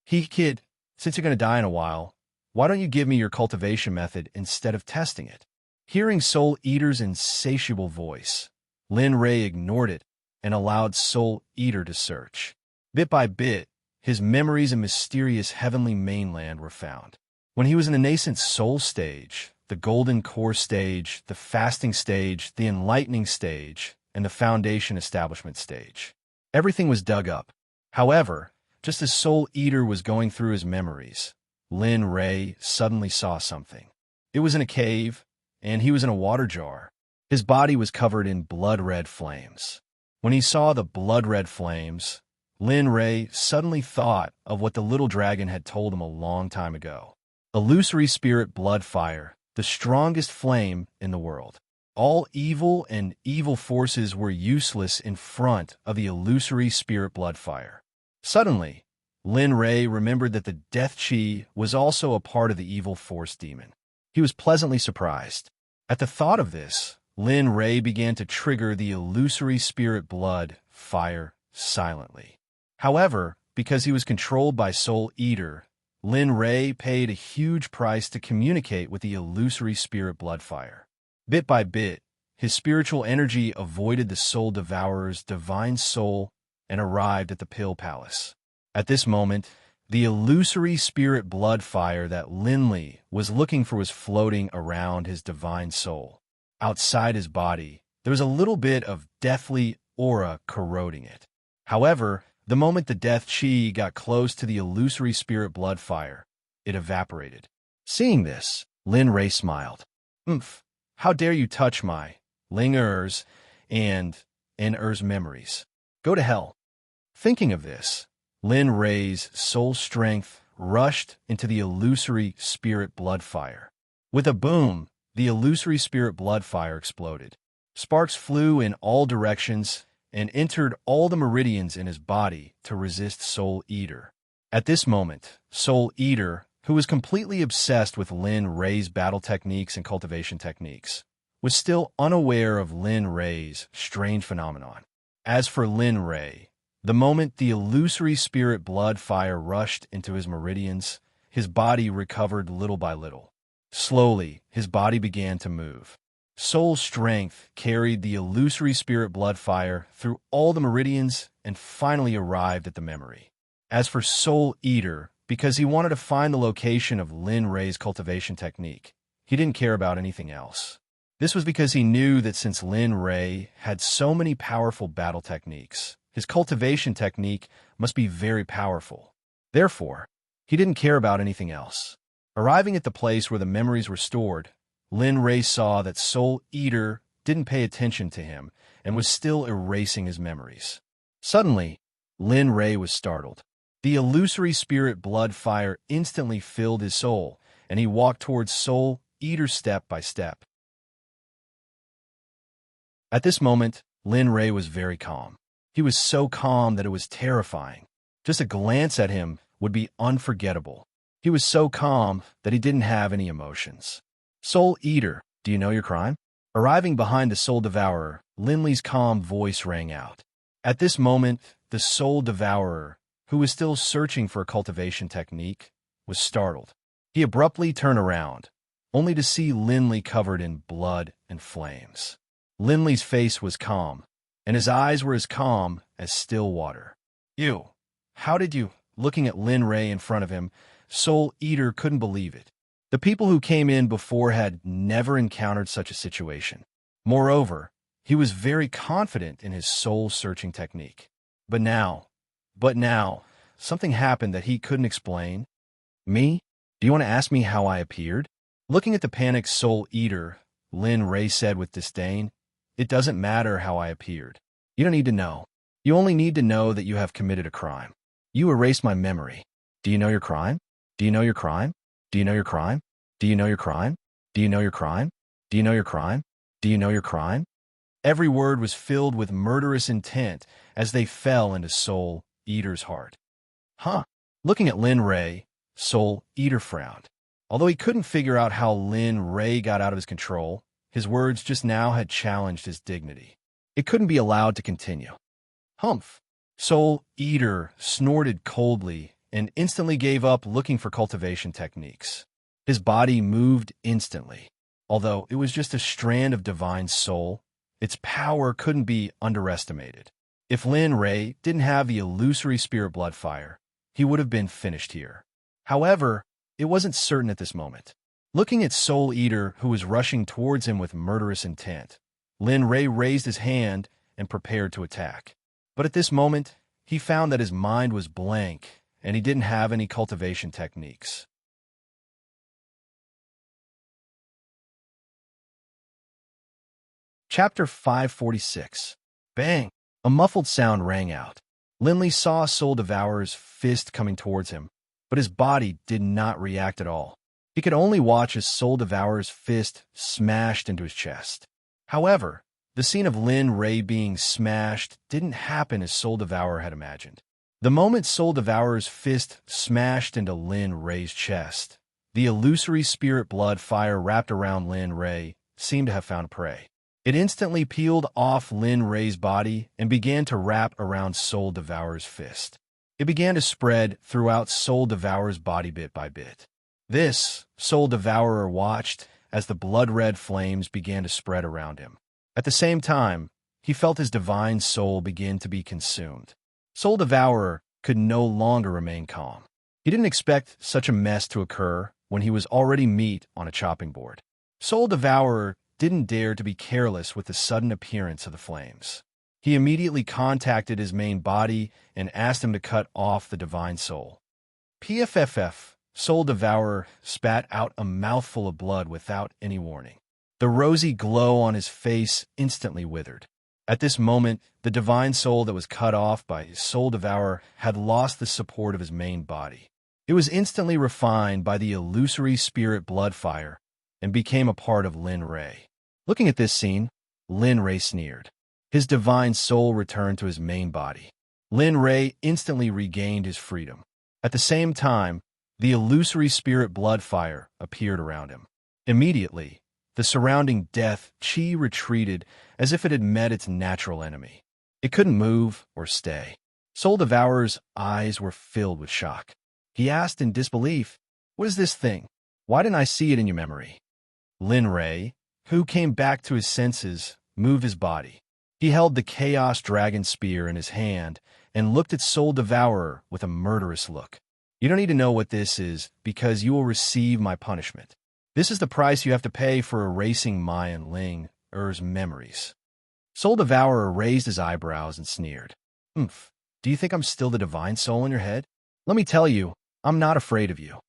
Kid, since you're going to die in a while, why don't you give me your cultivation method instead of testing it? Hearing Soul Eater's insatiable voice, Lin Ray ignored it and allowed Soul Eater to search. Bit by bit, his memories of mysterious heavenly mainland were found. When he was in the nascent soul stage, the golden core stage, the fasting stage, the enlightening stage, and the foundation establishment stage, everything was dug up. However, just as Soul Eater was going through his memories, Lin Ray suddenly saw something. It was in a cave, and he was in a water jar. His body was covered in blood-red flames. When he saw the blood-red flames, Lin Ray suddenly thought of what the little dragon had told him a long time ago. Illusory spirit blood fire, the strongest flame in the world. All evil and evil forces were useless in front of the illusory spirit blood fire. Suddenly, Lin Ray remembered that the death chi was also a part of the evil force demon. He was pleasantly surprised. At the thought of this, Lin Ray began to trigger the illusory spirit blood fire silently. However, because he was controlled by Soul Eater, Lin Ray paid a huge price to communicate with the illusory spirit blood fire. Bit by bit, his spiritual energy avoided the soul devourer's divine soul and arrived at the Pill Palace. At this moment, the illusory spirit blood fire that Linley was looking for was floating around his divine soul. Outside his body, there was a little bit of deathly aura corroding it. However, the moment the death chi got close to the illusory spirit blood fire, it evaporated. Seeing this, Lin Ray smiled. How dare you touch my Ling Er's and Er's memories? Go to hell. Thinking of this, Lin Ray's soul strength rushed into the illusory spirit blood fire. With a boom, the illusory spirit blood fire exploded. Sparks flew in all directions and entered all the meridians in his body to resist Soul Eater. At this moment, Soul Eater, who was completely obsessed with Lin Ray's battle techniques and cultivation techniques, was still unaware of Lin Ray's strange phenomenon. As for Lin Ray, the moment the illusory spirit blood fire rushed into his meridians, his body recovered little by little. Slowly, his body began to move. Soul strength carried the illusory spirit blood fire through all the meridians and finally arrived at the memory. As for Soul Eater, because he wanted to find the location of Lin Ray's cultivation technique, he didn't care about anything else. This was because he knew that since Lin Ray had so many powerful battle techniques, his cultivation technique must be very powerful. Therefore, he didn't care about anything else. Arriving at the place where the memories were stored, Lin Ray saw that Soul Eater didn't pay attention to him and was still erasing his memories. Suddenly, Lin Ray was startled. The illusory spirit blood fire instantly filled his soul, and he walked towards Soul Eater step by step. At this moment, Lin Ray was very calm. He was so calm that it was terrifying. Just a glance at him would be unforgettable. He was so calm that he didn't have any emotions. Soul Eater, do you know your crime? Arriving behind the Soul Devourer, Linley's calm voice rang out. At this moment, the Soul Devourer, who was still searching for a cultivation technique, was startled. He abruptly turned around, only to see Linley covered in blood and flames. Linley's face was calm, and his eyes were as calm as still water. "You, how did you?" Looking at Lin Ray in front of him, Soul Eater couldn't believe it. The people who came in before had never encountered such a situation. Moreover, he was very confident in his soul-searching technique. But now, something happened that he couldn't explain. "Me? Do you want to ask me how I appeared?" Looking at the panicked Soul Eater, Lin Ray said with disdain, "It doesn't matter how I appeared. You don't need to know. You only need to know that you have committed a crime. You erased my memory. Do you know your crime? Do you know your crime? Do you know your crime? Do you know your crime? Do you know your crime? Do you know your crime? Do you know your crime?" Every word was filled with murderous intent as they fell into Soul Eater's heart. "Huh?" Looking at Lin Ray, Soul Eater frowned. Although he couldn't figure out how Lin Ray got out of his control, his words just now had challenged his dignity. It couldn't be allowed to continue. "Humph!" Soul Eater snorted coldly and instantly gave up looking for cultivation techniques. His body moved instantly. Although it was just a strand of divine soul, its power couldn't be underestimated. If Lin Ray didn't have the illusory spirit blood fire, he would have been finished here. However, it wasn't certain at this moment. Looking at Soul Eater, who was rushing towards him with murderous intent, Lin Ray raised his hand and prepared to attack. But at this moment, he found that his mind was blank and he didn't have any cultivation techniques. Chapter 546. Bang! A muffled sound rang out. Linley saw Soul Devourer's fist coming towards him, but his body did not react at all. He could only watch as Soul Devourer's fist smashed into his chest. However, the scene of Lin Ray being smashed didn't happen as Soul Devourer had imagined. The moment Soul Devourer's fist smashed into Lin Ray's chest, the illusory spirit blood fire wrapped around Lin Ray seemed to have found prey. It instantly peeled off Lin Ray's body and began to wrap around Soul Devourer's fist. It began to spread throughout Soul Devourer's body bit by bit. This, Soul Devourer watched as the blood-red flames began to spread around him. At the same time, he felt his divine soul begin to be consumed. Soul Devourer could no longer remain calm. He didn't expect such a mess to occur when he was already meat on a chopping board. Soul Devourer didn't dare to be careless with the sudden appearance of the flames. He immediately contacted his main body and asked him to cut off the divine soul. PFFF, Soul Devourer spat out a mouthful of blood without any warning. The rosy glow on his face instantly withered. At this moment, the divine soul that was cut off by Soul Devourer had lost the support of his main body. It was instantly refined by the illusory spirit blood fire and became a part of Lin Ray. Looking at this scene, Lin Ray sneered. His divine soul returned to his main body. Lin Ray instantly regained his freedom. At the same time, the illusory spirit blood fire appeared around him. Immediately, the surrounding death chi retreated as if it had met its natural enemy. It couldn't move or stay. Soul Devourer's eyes were filled with shock. He asked in disbelief, "What is this thing? Why didn't I see it in your memory?" Lin Ray, who came back to his senses, moved his body. He held the Chaos Dragon Spear in his hand and looked at Soul Devourer with a murderous look. "You don't need to know what this is because you will receive my punishment. This is the price you have to pay for erasing my and Ling Er's memories." Soul Devourer raised his eyebrows and sneered. "Oomph, do you think I'm still the divine soul in your head? Let me tell you, I'm not afraid of you."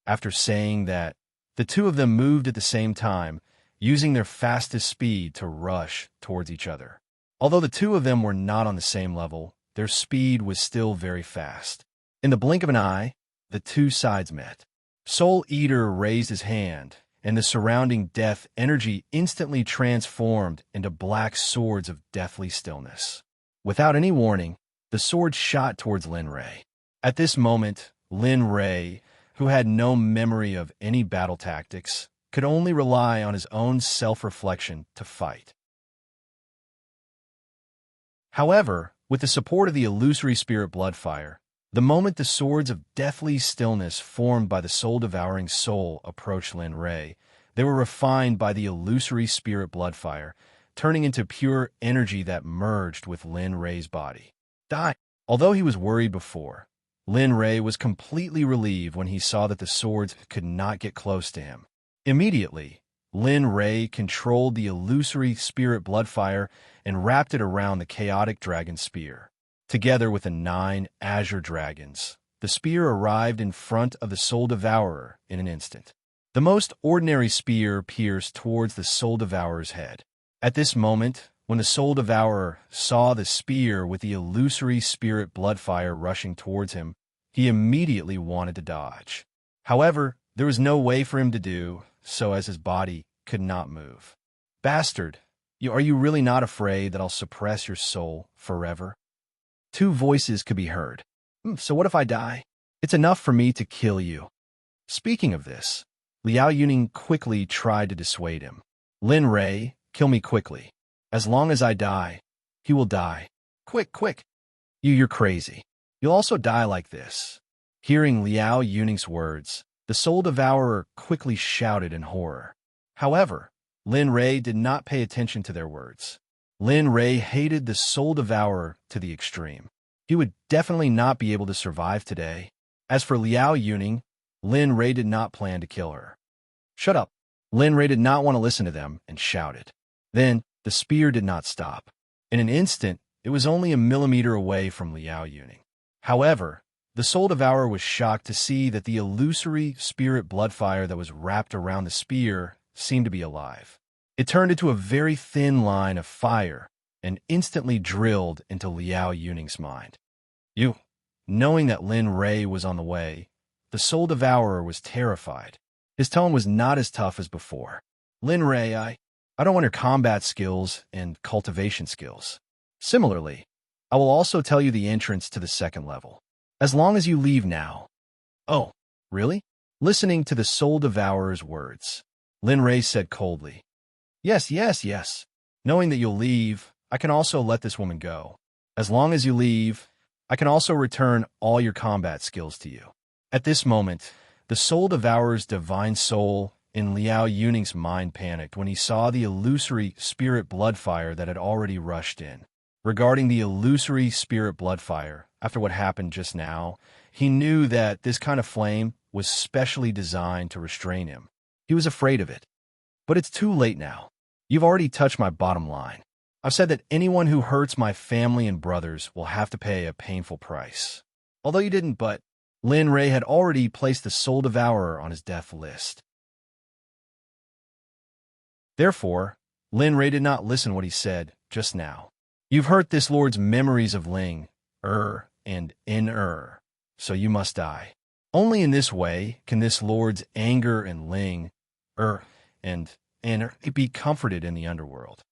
After saying that, the two of them moved at the same time, using their fastest speed to rush towards each other. Although the two of them were not on the same level, their speed was still very fast. In the blink of an eye, the two sides met. Soul Eater raised his hand, and the surrounding death energy instantly transformed into black swords of deathly stillness. Without any warning, the swords shot towards Lin Rei. At this moment, Lin Rei, who had no memory of any battle tactics, could only rely on his own self-reflection to fight. However, with the support of the illusory spirit Bloodfire, the moment the swords of deathly stillness formed by the soul-devouring soul approached Lin Rei, they were refined by the illusory spirit Bloodfire, turning into pure energy that merged with Lin Rei's body. Although he was worried before, Lin Rei was completely relieved when he saw that the swords could not get close to him. Immediately, Lin Rei controlled the illusory spirit Bloodfire and wrapped it around the chaotic dragon spear. Together with the 9 azure dragons, the spear arrived in front of the Soul Devourer in an instant. The most ordinary spear pierced towards the Soul Devourer's head. At this moment, when the Soul Devourer saw the spear with the illusory spirit Bloodfire rushing towards him, he immediately wanted to dodge. However, there was no way for him to do so as his body could not move. Bastard, are you really not afraid that I'll suppress your soul forever? 2 voices could be heard. So what if I die? It's enough for me to kill you. Speaking of this, Liao Yuning quickly tried to dissuade him. Lin Rei, kill me quickly. As long as I die, he will die. Quick, quick. You're crazy. You'll also die like this. Hearing Liao Yuning's words, the Soul Devourer quickly shouted in horror. However, Lin Rei did not pay attention to their words. Lin Rei hated the Soul Devourer to the extreme. He would definitely not be able to survive today. As for Liao Yuning, Lin Rei did not plan to kill her. Shut up. Lin Rei did not want to listen to them and shouted. Then, the spear did not stop. In an instant, it was only a millimeter away from Liao Yuning. However, the Soul Devourer was shocked to see that the illusory spirit Bloodfire that was wrapped around the spear seemed to be alive. It turned into a very thin line of fire and instantly drilled into Liao Yuning's mind. Knowing that Lin Rei was on the way, the Soul Devourer was terrified. His tone was not as tough as before. Lin Rei, I don't want your combat skills and cultivation skills. Similarly, I will also tell you the entrance to the 2nd level. As long as you leave now. Oh, really? Listening to the Soul Devourer's words, Lin Rei said coldly. Yes. Knowing that you'll leave, I can also let this woman go. As long as you leave, I can also return all your combat skills to you. At this moment, the Soul Devourer's divine soul in Liao Yuning's mind panicked when he saw the illusory spirit Bloodfire that had already rushed in. Regarding the illusory spirit Bloodfire, after what happened just now, he knew that this kind of flame was specially designed to restrain him. He was afraid of it. But it's too late now. You've already touched my bottom line. I've said that anyone who hurts my family and brothers will have to pay a painful price. Although you didn't, but Lin Rei had already placed the Soul Devourer on his death list. Therefore, Lin Rei did not listen to what he said just now. You've hurt this lord's memories of Ling, and In, so you must die. Only in this way can this lord's anger and Ling, and be comforted in the underworld.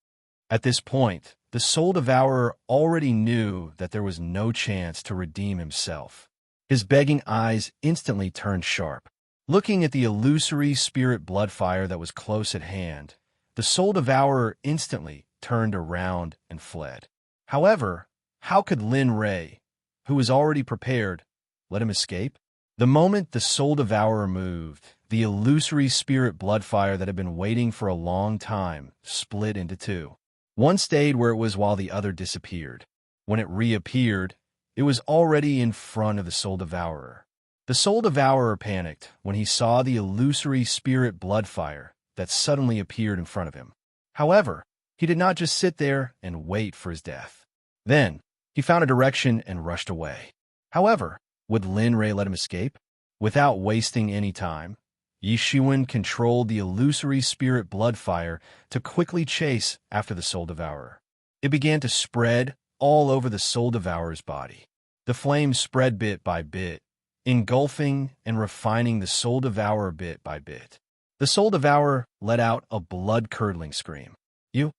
At this point, the Soul Devourer already knew that there was no chance to redeem himself. His begging eyes instantly turned sharp. Looking at the illusory spirit Bloodfire that was close at hand, the Soul Devourer instantly turned around and fled. However, how could Lin Rei, who was already prepared, let him escape? The moment the Soul Devourer moved, the illusory spirit Bloodfire that had been waiting for a long time split into 2. One stayed where it was while the other disappeared. When it reappeared, it was already in front of the Soul Devourer. The Soul Devourer panicked when he saw the illusory spirit Bloodfire that suddenly appeared in front of him. However, he did not just sit there and wait for his death. Then, he found a direction and rushed away. However, would Lin Rei let him escape? Without wasting any time, Yi Shiwen controlled the illusory spirit Bloodfire to quickly chase after the Soul Devourer. It began to spread all over the soul devourer's body. The flame spread bit by bit, engulfing and refining the soul devourer bit by bit. The soul devourer let out a blood-curdling scream. You.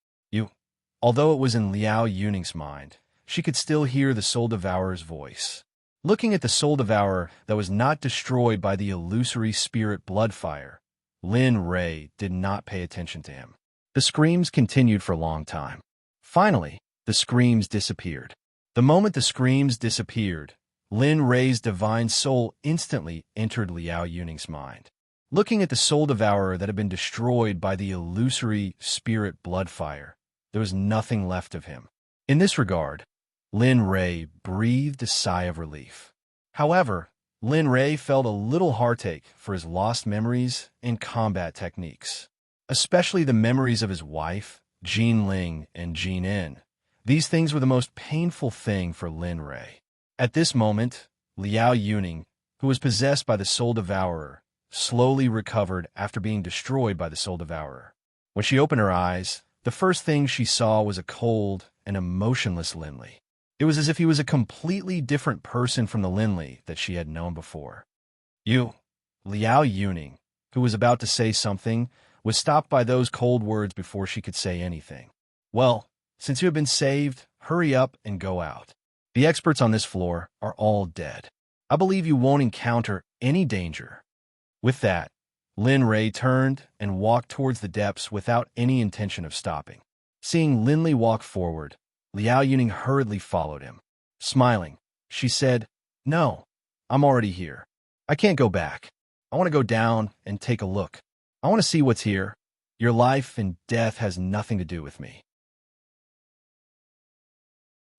Although it was in Liao Yuning's mind, she could still hear the soul devourer's voice. Looking at the soul devourer that was not destroyed by the illusory spirit blood fire, Lin Rei did not pay attention to him. The screams continued for a long time. Finally, the screams disappeared. The moment the screams disappeared, Lin Rei's divine soul instantly entered Liao Yuning's mind. Looking at the soul devourer that had been destroyed by the illusory spirit blood fire, there was nothing left of him. In this regard, Lin Rei breathed a sigh of relief. However, Lin Rei felt a little heartache for his lost memories and combat techniques, especially the memories of his wife, Jean Ling, and Jean En. These things were the most painful thing for Lin Rei. At this moment, Liao Yuning, who was possessed by the soul devourer, slowly recovered after being destroyed by the soul devourer. When she opened her eyes, the first thing she saw was a cold and emotionless Linley. It was as if he was a completely different person from the Linley that she had known before. Liao Yuning, who was about to say something, was stopped by those cold words before she could say anything. Well, since you have been saved, hurry up and go out. The experts on this floor are all dead. I believe you won't encounter any danger. With that, Lin Rei turned and walked towards the depths without any intention of stopping. Seeing Linley walk forward, Liao Yuning hurriedly followed him. Smiling, she said, "No, I'm already here. I can't go back. I want to go down and take a look. I want to see what's here. Your life and death has nothing to do with me.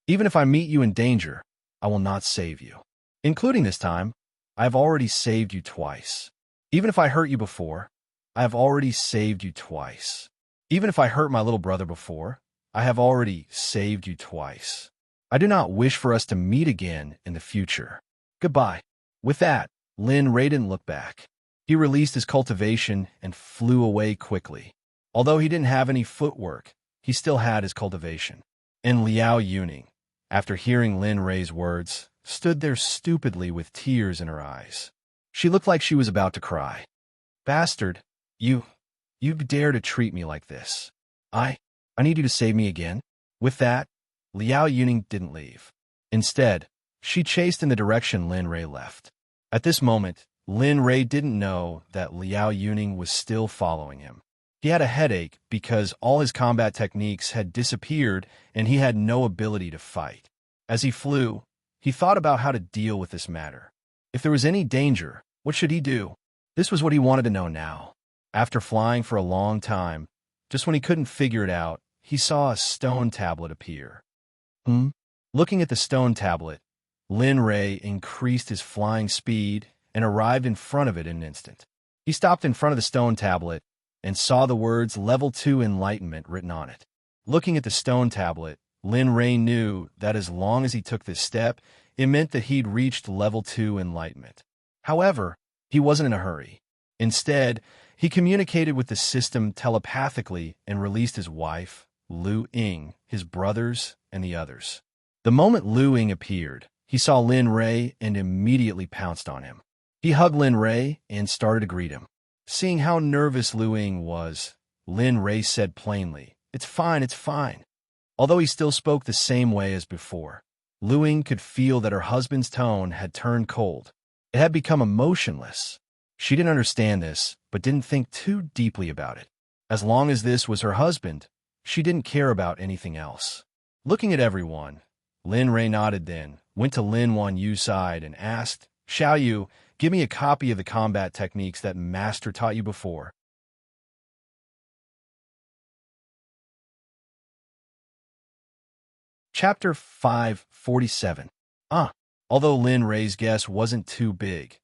Even if I meet you in danger, I will not save you. Including this time, I have already saved you twice. Even if I hurt you before, I have already saved you twice. Even if I hurt my little brother before, I have already saved you twice. I do not wish for us to meet again in the future. Goodbye." With that, Lin Rei didn't look back. He released his cultivation and flew away quickly. Although he didn't have any footwork, he still had his cultivation. And Liao Yuning, after hearing Lin Rei's words, stood there stupidly with tears in her eyes. She looked like she was about to cry. "Bastard, you dare to treat me like this. I need you to save me again." With that, Liao Yuning didn't leave. Instead, she chased in the direction Lin Rei left. At this moment, Lin Rei didn't know that Liao Yuning was still following him. He had a headache because all his combat techniques had disappeared and he had no ability to fight. As he flew, he thought about how to deal with this matter. If there was any danger, what should he do? This was what he wanted to know now. After flying for a long time, just when he couldn't figure it out, he saw a stone tablet appear. Looking at the stone tablet, Lin Rei increased his flying speed and arrived in front of it in an instant. He stopped in front of the stone tablet and saw the words Level 2 Enlightenment written on it. Looking at the stone tablet, Lin Rei knew that as long as he took this step, it meant that he'd reached Level 2 Enlightenment. However, he wasn't in a hurry. Instead, he communicated with the system telepathically and released his wife, Lu Ying, his brothers, and the others. The moment Lu Ying appeared, he saw Lin Rei and immediately pounced on him. He hugged Lin Rei and started to greet him. Seeing how nervous Lu Ying was, Lin Rei said plainly, "It's fine, it's fine." Although he still spoke the same way as before, Lu Ying could feel that her husband's tone had turned cold. It had become emotionless. She didn't understand this, but didn't think too deeply about it. As long as this was her husband, she didn't care about anything else. Looking at everyone, Lin Rei nodded then, went to Lin Wanyu's side and asked, "Xiao Yu, give me a copy of the combat techniques that Master taught you before." Chapter 547. Although Lin Rei's guess wasn't too big,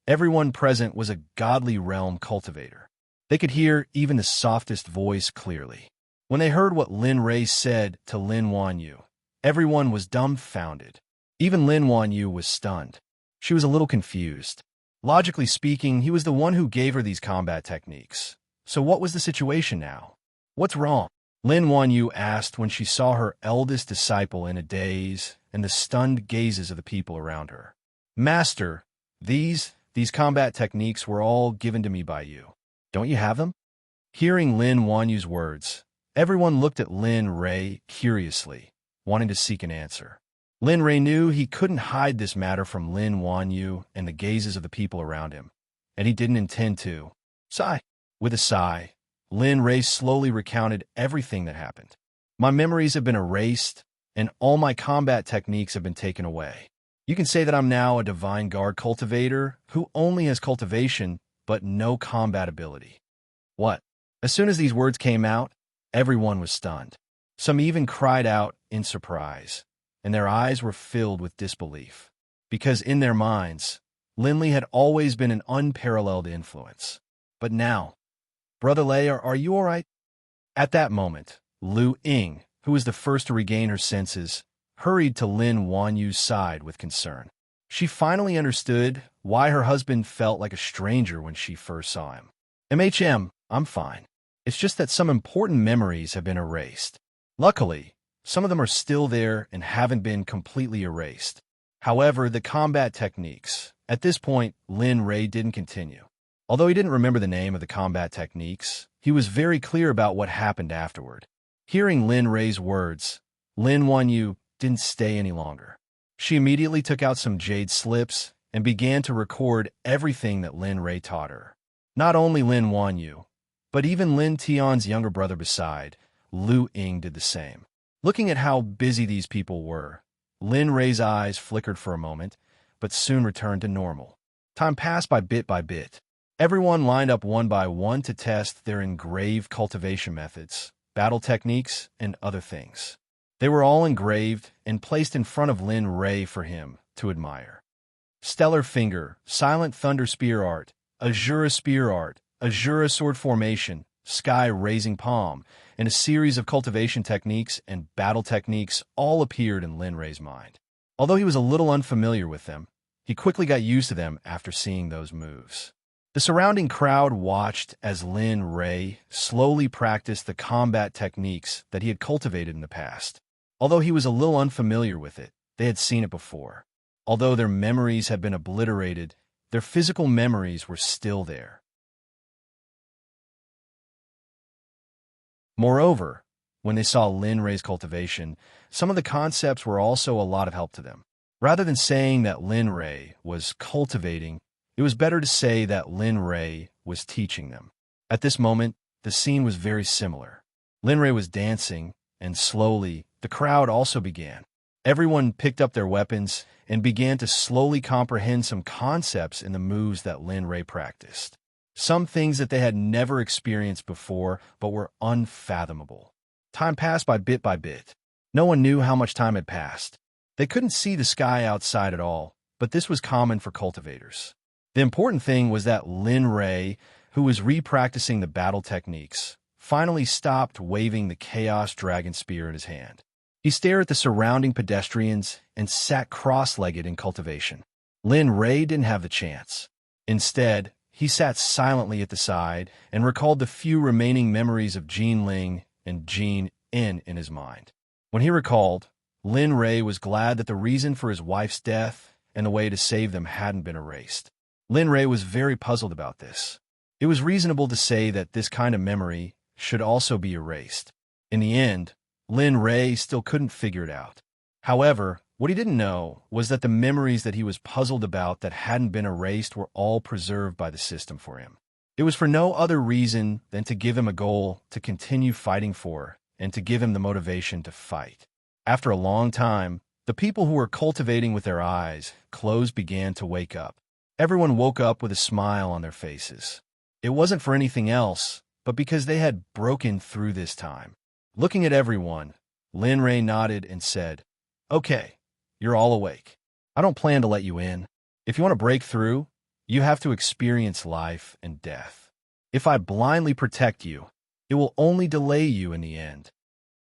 everyone present was a godly realm cultivator. They could hear even the softest voice clearly. When they heard what Lin Rei said to Lin Wanyu, everyone was dumbfounded. Even Lin Wanyu was stunned. She was a little confused. Logically speaking, he was the one who gave her these combat techniques. So what was the situation now? What's wrong? Lin Wanyu asked when she saw her eldest disciple in a daze and the stunned gazes of the people around her. Master, these combat techniques were all given to me by you. Don't you have them? Hearing Lin Wanyu's words, everyone looked at Lin Ray curiously, wanting to seek an answer. Lin Ray knew he couldn't hide this matter from Lin Wanyu and the gazes of the people around him, and he didn't intend to. Sigh. With a sigh, Lin Ray slowly recounted everything that happened. My memories have been erased, and all my combat techniques have been taken away. You can say that I'm now a divine guard cultivator who only has cultivation but no combat ability. What? As soon as these words came out, everyone was stunned. Some even cried out in surprise, and their eyes were filled with disbelief. Because in their minds, Linley had always been an unparalleled influence. But now, Brother Lei, are you all right? At that moment, Lu Ying, who was the first to regain her senses, hurried to Lin Wanyu's side with concern. She finally understood why her husband felt like a stranger when she first saw him. I'm fine. It's just that some important memories have been erased. Luckily, some of them are still there and haven't been completely erased. However, the combat techniques. At this point, Lin Ray didn't continue. Although he didn't remember the name of the combat techniques, he was very clear about what happened afterward. Hearing Lin Ray's words, Lin Wanyu didn't stay any longer. She immediately took out some jade slips and began to record everything that Lin Ray taught her. Not only Lin Wanyu, but even Lin Tian's younger brother beside, Lu Ying, did the same. Looking at how busy these people were, Lin Ray's eyes flickered for a moment, but soon returned to normal. Time passed by bit. Everyone lined up one by one to test their engraved cultivation methods, battle techniques, and other things. They were all engraved and placed in front of Lin Ray for him to admire. Stellar Finger, Silent Thunder Spear Art, Azura Spear Art, Azura Sword Formation, Sky Raising Palm, and a series of cultivation techniques and battle techniques all appeared in Lin Ray's mind. Although he was a little unfamiliar with them, he quickly got used to them after seeing those moves. The surrounding crowd watched as Lin Ray slowly practiced the combat techniques that he had cultivated in the past. Although he was a little unfamiliar with it, they had seen it before. Although their memories had been obliterated, their physical memories were still there. Moreover, when they saw Lin Ray's cultivation, some of the concepts were also a lot of help to them. Rather than saying that Lin Ray was cultivating, it was better to say that Lin Ray was teaching them. At this moment, the scene was very similar. Lin Ray was dancing, and slowly, the crowd also began. Everyone picked up their weapons and began to slowly comprehend some concepts in the moves that Lin Ray practiced. Some things that they had never experienced before but were unfathomable. Time passed by bit. No one knew how much time had passed. They couldn't see the sky outside at all, but this was common for cultivators. The important thing was that Lin Ray, who was re-practicing the battle techniques, finally stopped waving the Chaos Dragon Spear in his hand. He stared at the surrounding pedestrians and sat cross-legged in cultivation. Lin Ray didn't have the chance. Instead, he sat silently at the side and recalled the few remaining memories of Jin Ling and Jin In his mind. When he recalled, Lin Ray was glad that the reason for his wife's death and the way to save them hadn't been erased. Lin Ray was very puzzled about this. It was reasonable to say that this kind of memory should also be erased. In the end, Lin Ray still couldn't figure it out. However, what he didn't know was that the memories that he was puzzled about that hadn't been erased were all preserved by the system for him. It was for no other reason than to give him a goal to continue fighting for and to give him the motivation to fight. After a long time, the people who were cultivating with their eyes closed began to wake up. Everyone woke up with a smile on their faces. It wasn't for anything else, but because they had broken through this time. Looking at everyone, Lin Ray nodded and said, "Okay, you're all awake. I don't plan to let you in. If you want to break through, you have to experience life and death. If I blindly protect you, it will only delay you in the end."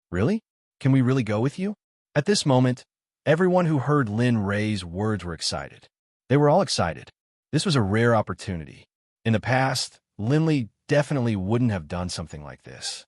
"Really? Can we really go with you?" At this moment, everyone who heard Lin Ray's words were excited. They were all excited. This was a rare opportunity. In the past, Linley definitely wouldn't have done something like this.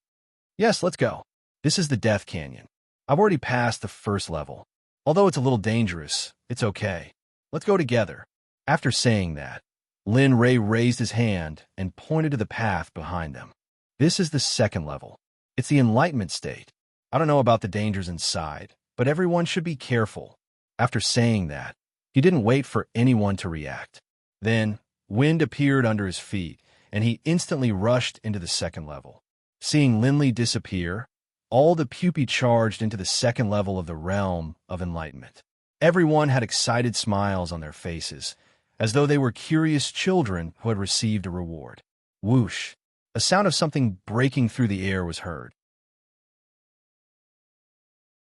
"Yes, let's go." This is the Death Canyon. I've already passed the first level. Although it's a little dangerous, it's okay. Let's go together." After saying that, Lin Ray raised his hand and pointed to the path behind them. This is the second level. It's the enlightenment state. I don't know about the dangers inside, but everyone should be careful. After saying that, he didn't wait for anyone to react. Then, wind appeared under his feet, and he instantly rushed into the second level. Seeing Linley disappear, all the pupae charged into the second level of the realm of enlightenment. Everyone had excited smiles on their faces, as though they were curious children who had received a reward. Whoosh! A sound of something breaking through the air was heard.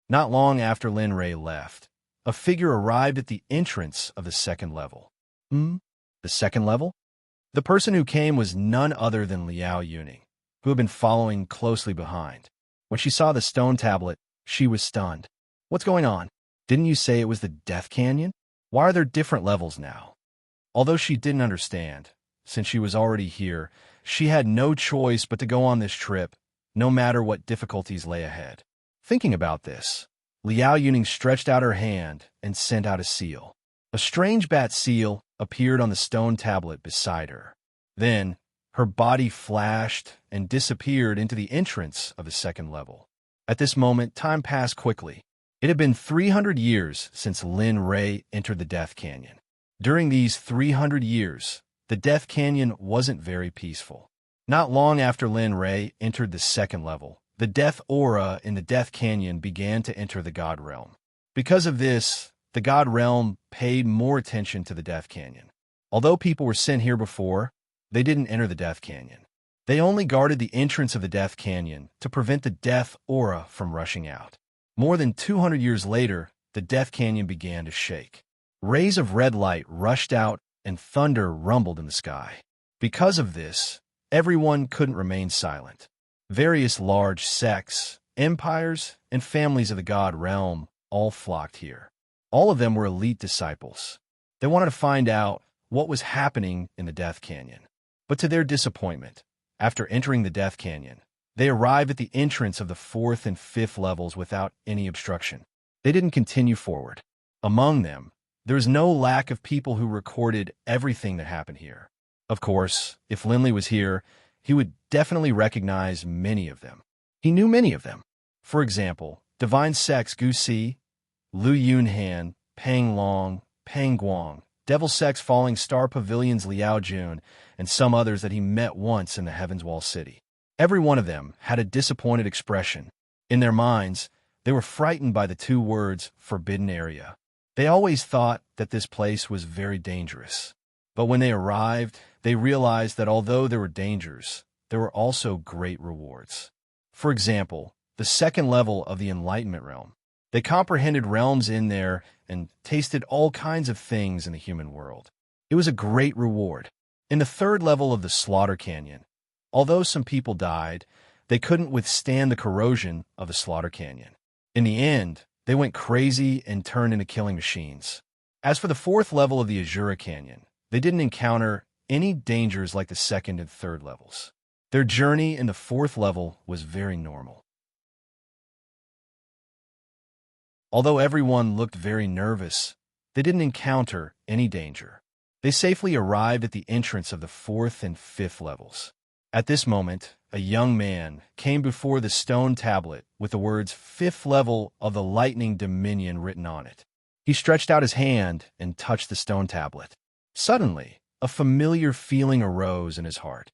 Not long after Lin Ray left, a figure arrived at the entrance of the second level. The second level? The person who came was none other than Liao Yuning, who had been following closely behind. When she saw the stone tablet, she was stunned. "What's going on? Didn't you say it was the Death Canyon? Why are there different levels now?" Although she didn't understand, since she was already here, she had no choice but to go on this trip, no matter what difficulties lay ahead. Thinking about this, Liao Yuning stretched out her hand and sent out a seal. A strange bat seal appeared on the stone tablet beside her. Then, her body flashed and disappeared into the entrance of the second level. At this moment, time passed quickly. It had been 300 years since Lin Ray entered the Death Canyon. During these 300 years, the Death Canyon wasn't very peaceful. Not long after Lin Ray entered the second level, the death aura in the Death Canyon began to enter the God Realm. Because of this, the God Realm paid more attention to the Death Canyon. Although people were sent here before, they didn't enter the Death Canyon. They only guarded the entrance of the Death Canyon to prevent the death aura from rushing out. More than 200 years later, the Death Canyon began to shake. Rays of red light rushed out and thunder rumbled in the sky. Because of this, everyone couldn't remain silent. Various large sects, empires, and families of the God Realm all flocked here. All of them were elite disciples. They wanted to find out what was happening in the Death Canyon. But to their disappointment, after entering the Death Canyon, they arrived at the entrance of the fourth and fifth levels without any obstruction. They didn't continue forward. Among them, there was no lack of people who recorded everything that happened here. Of course, if Linley was here, he would definitely recognize many of them. He knew many of them. For example, Divine Sects Gu Si, Lu Yunhan, Pang Long, Pang Guang, Devil Sects Falling Star Pavilions Liao Jun, and some others that he met once in the Heaven's Wall City. Every one of them had a disappointed expression. In their minds, they were frightened by the two words, forbidden area. They always thought that this place was very dangerous. But when they arrived, they realized that although there were dangers, there were also great rewards. For example, the second level of the Enlightenment realm. They comprehended realms in there and tasted all kinds of things in the human world. It was a great reward. In the third level of the Slaughter Canyon, although some people died, they couldn't withstand the corrosion of the Slaughter Canyon. In the end, they went crazy and turned into killing machines. As for the fourth level of the Azura Canyon, they didn't encounter any dangers like the second and third levels. Their journey in the fourth level was very normal. Although everyone looked very nervous, they didn't encounter any danger. They safely arrived at the entrance of the fourth and fifth levels. At this moment, a young man came before the stone tablet with the words "Fifth Level of the Lightning Dominion" written on it. He stretched out his hand and touched the stone tablet. Suddenly, a familiar feeling arose in his heart.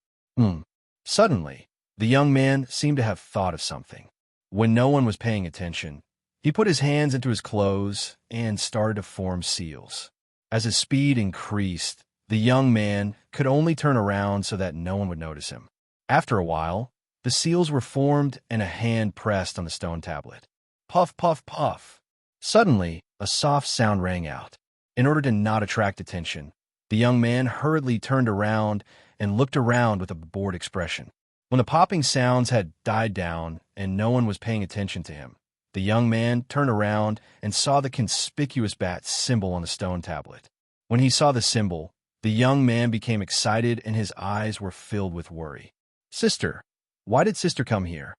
Suddenly, the young man seemed to have thought of something. When no one was paying attention, he put his hands into his clothes and started to form seals. As his speed increased, the young man could only turn around so that no one would notice him. After a while, the seals were formed and a hand pressed on the stone tablet. Puff, puff, puff. Suddenly, a soft sound rang out. In order to not attract attention, the young man hurriedly turned around and looked around with a bored expression. When the popping sounds had died down and no one was paying attention to him, the young man turned around and saw the conspicuous bat symbol on the stone tablet. When he saw the symbol, the young man became excited and his eyes were filled with worry. "Sister, why did Sister come here?"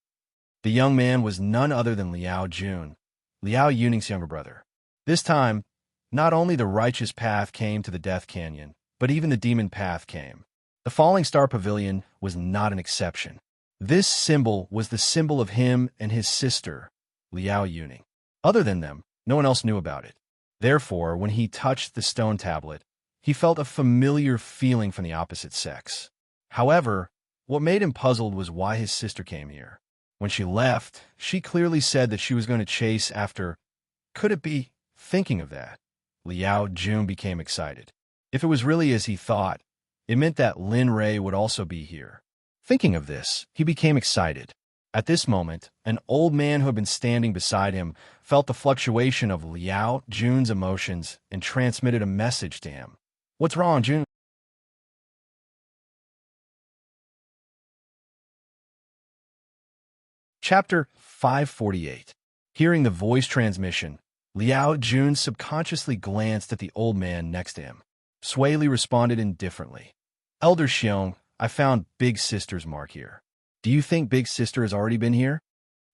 The young man was none other than Liao Jun, Liao Yuning's younger brother. This time, not only the righteous path came to the Death Canyon, but even the demon path came. The Falling Star Pavilion was not an exception. This symbol was the symbol of him and his sister, Liao Yuning. Other than them, no one else knew about it. Therefore, when he touched the stone tablet, he felt a familiar feeling from the opposite sex. However, what made him puzzled was why his sister came here. When she left, she clearly said that she was going to chase after. Could it be? Thinking of that, Liao Jun became excited. If it was really as he thought, it meant that Lin Rei would also be here. Thinking of this, he became excited. At this moment, an old man who had been standing beside him felt the fluctuation of Liao Jun's emotions and transmitted a message to him. "What's wrong, Jun?" Chapter 548. Hearing the voice transmission, Liao Jun subconsciously glanced at the old man next to him. Sui Li responded indifferently. "Elder Xiong, I found Big Sister's mark here. Do you think Big Sister has already been here?"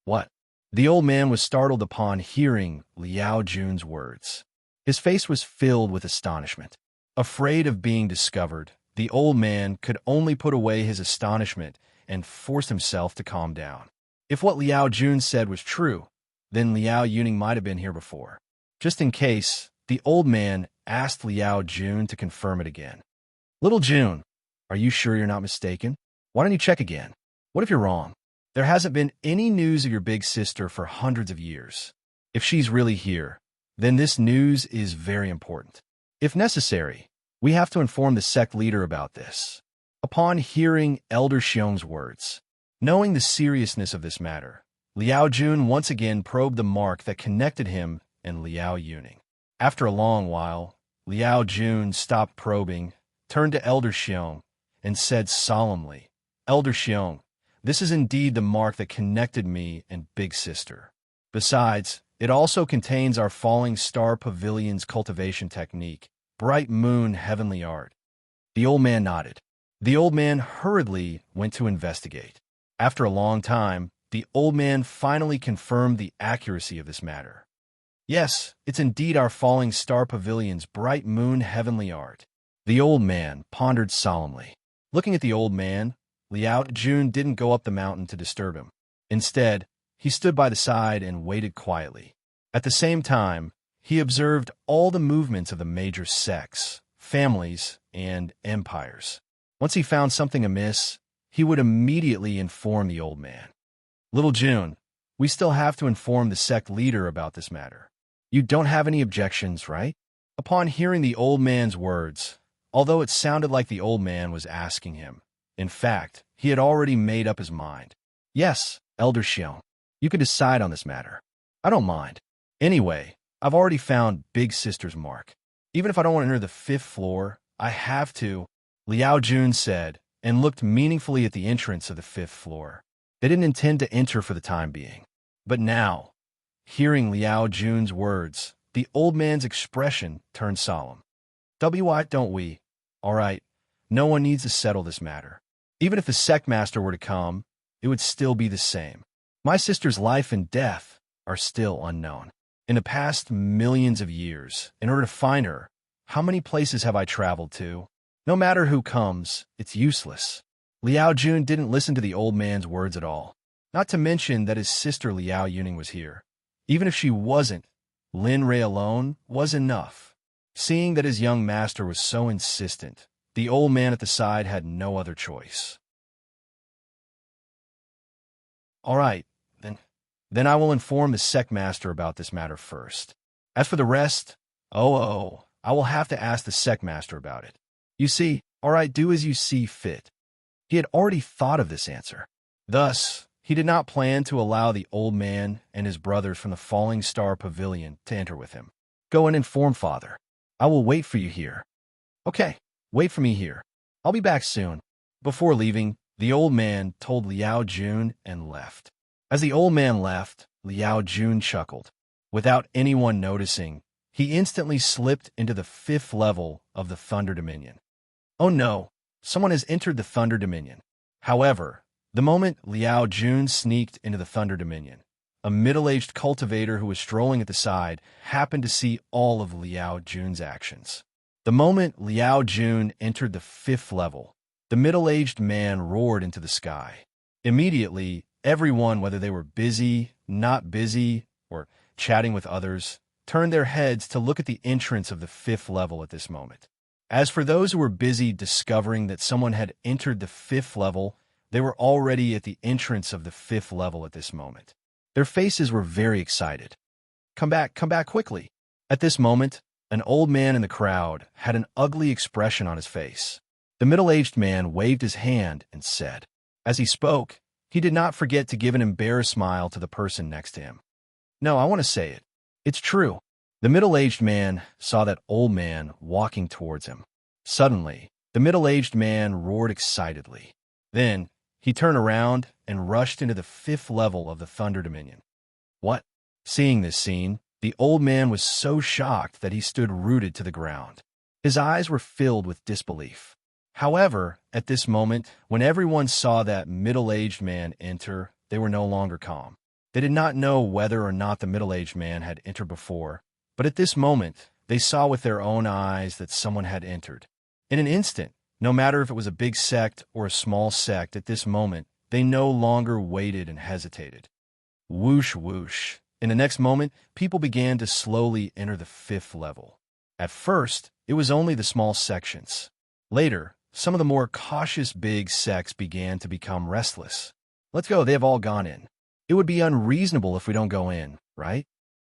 "What?" The old man was startled upon hearing Liao Jun's words. His face was filled with astonishment. Afraid of being discovered, the old man could only put away his astonishment and force himself to calm down. If what Liao Jun said was true, then Liao Yuning might have been here before. Just in case, the old man asked Liao Jun to confirm it again. "Little Jun, are you sure you're not mistaken? Why don't you check again? What if you're wrong? There hasn't been any news of your big sister for hundreds of years. If she's really here, then this news is very important. If necessary, we have to inform the sect leader about this." Upon hearing Elder Xiong's words, knowing the seriousness of this matter, Liao Jun once again probed the mark that connected him and Liao Yuning. After a long while, Liao Jun stopped probing, turned to Elder Xiong, and said solemnly, "Elder Xiong, this is indeed the mark that connected me and Big Sister. Besides, it also contains our Falling Star Pavilion's cultivation technique, Bright Moon Heavenly Art." The old man nodded. The old man hurriedly went to investigate. After a long time, the old man finally confirmed the accuracy of this matter. "Yes, it's indeed our Falling Star Pavilion's Bright Moon Heavenly Art." The old man pondered solemnly. Looking at the old man, Liao Jun didn't go up the mountain to disturb him. Instead, he stood by the side and waited quietly. At the same time, he observed all the movements of the major sects, families, and empires. Once he found something amiss, he would immediately inform the old man. "Little Jun, we still have to inform the sect leader about this matter. You don't have any objections, right?" Upon hearing the old man's words, although it sounded like the old man was asking him, in fact, he had already made up his mind. "Yes, Elder Xiong, you can decide on this matter. I don't mind. Anyway, I've already found Big Sister's mark. Even if I don't want to enter the 5th floor, I have to," Liao Jun said, and looked meaningfully at the entrance of the 5th floor. They didn't intend to enter for the time being. But now, hearing Liao Jun's words, the old man's expression turned solemn. "Why don't we? All right, no one needs to settle this matter. Even if the sect master were to come, it would still be the same. My sister's life and death are still unknown. In the past millions of years, in order to find her, how many places have I traveled to? No matter who comes, it's useless." Liao Jun didn't listen to the old man's words at all. Not to mention that his sister Liao Yuning was here. Even if she wasn't, Lin Rei alone was enough. Seeing that his young master was so insistent, the old man at the side had no other choice. "All right, then I will inform the sect master about this matter first. As for the rest, I will have to ask the sect master about it. You see, all right, do as you see fit." He had already thought of this answer. Thus, he did not plan to allow the old man and his brothers from the Falling Star Pavilion to enter with him. "Go and inform Father. I will wait for you here." "Okay, wait for me here. I'll be back soon." Before leaving, the old man told Liao Jun and left. As the old man left, Liao Jun chuckled. Without anyone noticing, he instantly slipped into the 5th level of the Thunder Dominion. Oh no, someone has entered the Thunder Dominion. However, The moment Liao Jun sneaked into the Thunder Dominion, a middle-aged cultivator who was strolling at the side happened to see all of Liao Jun's actions. The moment Liao Jun entered the 5th level, the middle-aged man roared into the sky. Immediately, everyone, whether they were busy, not busy, or chatting with others, turned their heads to look at the entrance of the 5th level at this moment. As for those who were busy discovering that someone had entered the 5th level, they were already at the entrance of the 5th level at this moment. Their faces were very excited. Come back quickly. At this moment, an old man in the crowd had an ugly expression on his face. The middle-aged man waved his hand and said, as he spoke, he did not forget to give an embarrassed smile to the person next to him. No, I want to say it. It's true. The middle-aged man saw that old man walking towards him. Suddenly, the middle-aged man roared excitedly. Then, he turned around and rushed into the 5th level of the Thunder Dominion. What? Seeing this scene, the old man was so shocked that he stood rooted to the ground. His eyes were filled with disbelief. However, at this moment, when everyone saw that middle-aged man enter, they were no longer calm. They did not know whether or not the middle-aged man had entered before, but at this moment, they saw with their own eyes that someone had entered. In an instant, no matter if it was a big sect or a small sect, at this moment, they no longer waited and hesitated. Whoosh, whoosh. In the next moment, people began to slowly enter the 5th level. At first, it was only the small sections. Later, some of the more cautious big sects began to become restless. Let's go, they have all gone in. It would be unreasonable if we don't go in, right?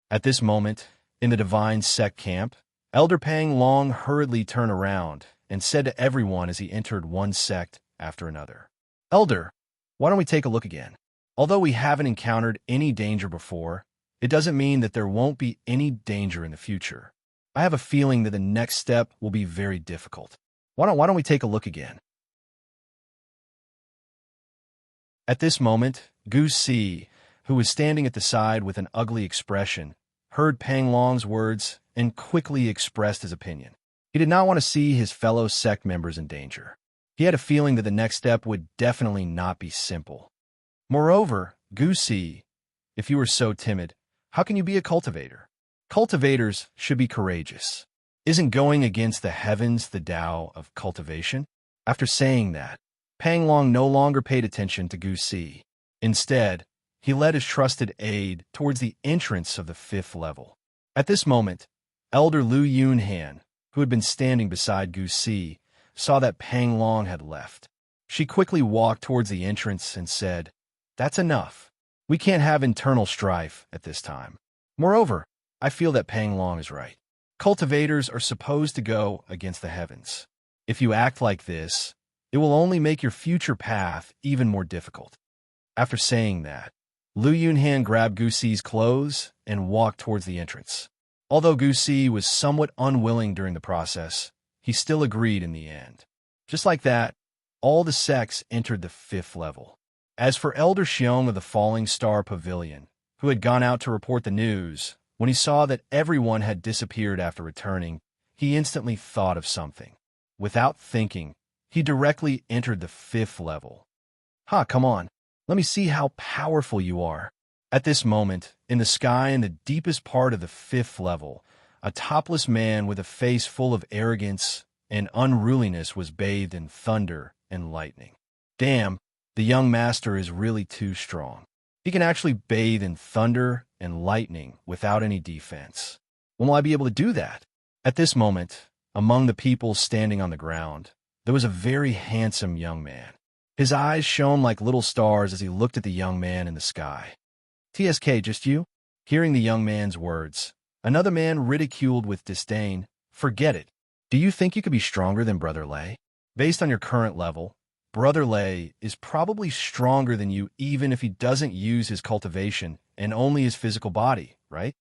At this moment, in the divine sect camp, Elder Pang Long hurriedly turned around and said to everyone as he entered one sect after another, Elder, why don't we take a look again? Although we haven't encountered any danger before, it doesn't mean that there won't be any danger in the future. I have a feeling that the next step will be very difficult. Why don't we take a look again? At this moment, Gu Si, who was standing at the side with an ugly expression, heard Pang Long's words and quickly expressed his opinion. He did not want to see his fellow sect members in danger. He had a feeling that the next step would definitely not be simple. Moreover, Gu Si, if you were so timid, how can you be a cultivator? Cultivators should be courageous. Isn't going against the heavens the Tao of cultivation? After saying that, Pang Long no longer paid attention to Gu Si. Instead, he led his trusted aide towards the entrance of the 5th level. At this moment, Elder Lu Yunhan, who had been standing beside Gu Si, saw that Pang Long had left. She quickly walked towards the entrance and said, That's enough. We can't have internal strife at this time. Moreover, I feel that Pang Long is right. Cultivators are supposed to go against the heavens. If you act like this, it will only make your future path even more difficult. After saying that, Lu Yunhan grabbed Gu Si's clothes and walked towards the entrance. Although Gu Si was somewhat unwilling during the process, he still agreed in the end. Just like that, all the sects entered the 5th level. As for Elder Xiong of the Falling Star Pavilion, who had gone out to report the news, when he saw that everyone had disappeared after returning, he instantly thought of something. Without thinking, he directly entered the 5th level. Come on. Let me see how powerful you are. At this moment, in the sky in the deepest part of the 5th level, a topless man with a face full of arrogance and unruliness was bathed in thunder and lightning. Damn, the young master is really too strong. He can actually bathe in thunder and lightning without any defense. When will I be able to do that? At this moment, among the people standing on the ground, there was a very handsome young man. His eyes shone like little stars as he looked at the young man in the sky. TSK, just you? Hearing the young man's words, another man ridiculed with disdain, Forget it. Do you think you could be stronger than Brother Lei? Based on your current level, Brother Lei is probably stronger than you even if he doesn't use his cultivation and only his physical body, right?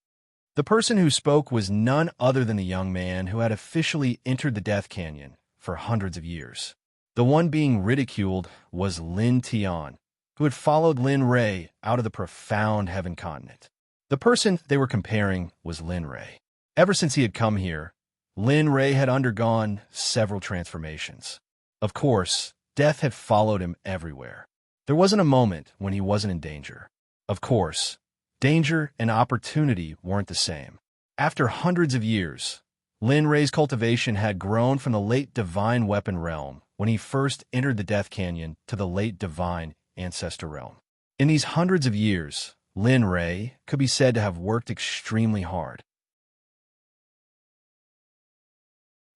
The person who spoke was none other than the young man who had officially entered the Death Canyon for hundreds of years. The one being ridiculed was Lin Tian, who had followed Lin Rei out of the profound heaven continent. The person they were comparing was Lin Rei. Ever since he had come here, Lin Rei had undergone several transformations. Of course, death had followed him everywhere. There wasn't a moment when he wasn't in danger. Of course, danger and opportunity weren't the same. After hundreds of years, Lin Rei's cultivation had grown from the late divine weapon realm when he first entered the Death Canyon to the late divine ancestor realm. In these hundreds of years, Lin Rei could be said to have worked extremely hard.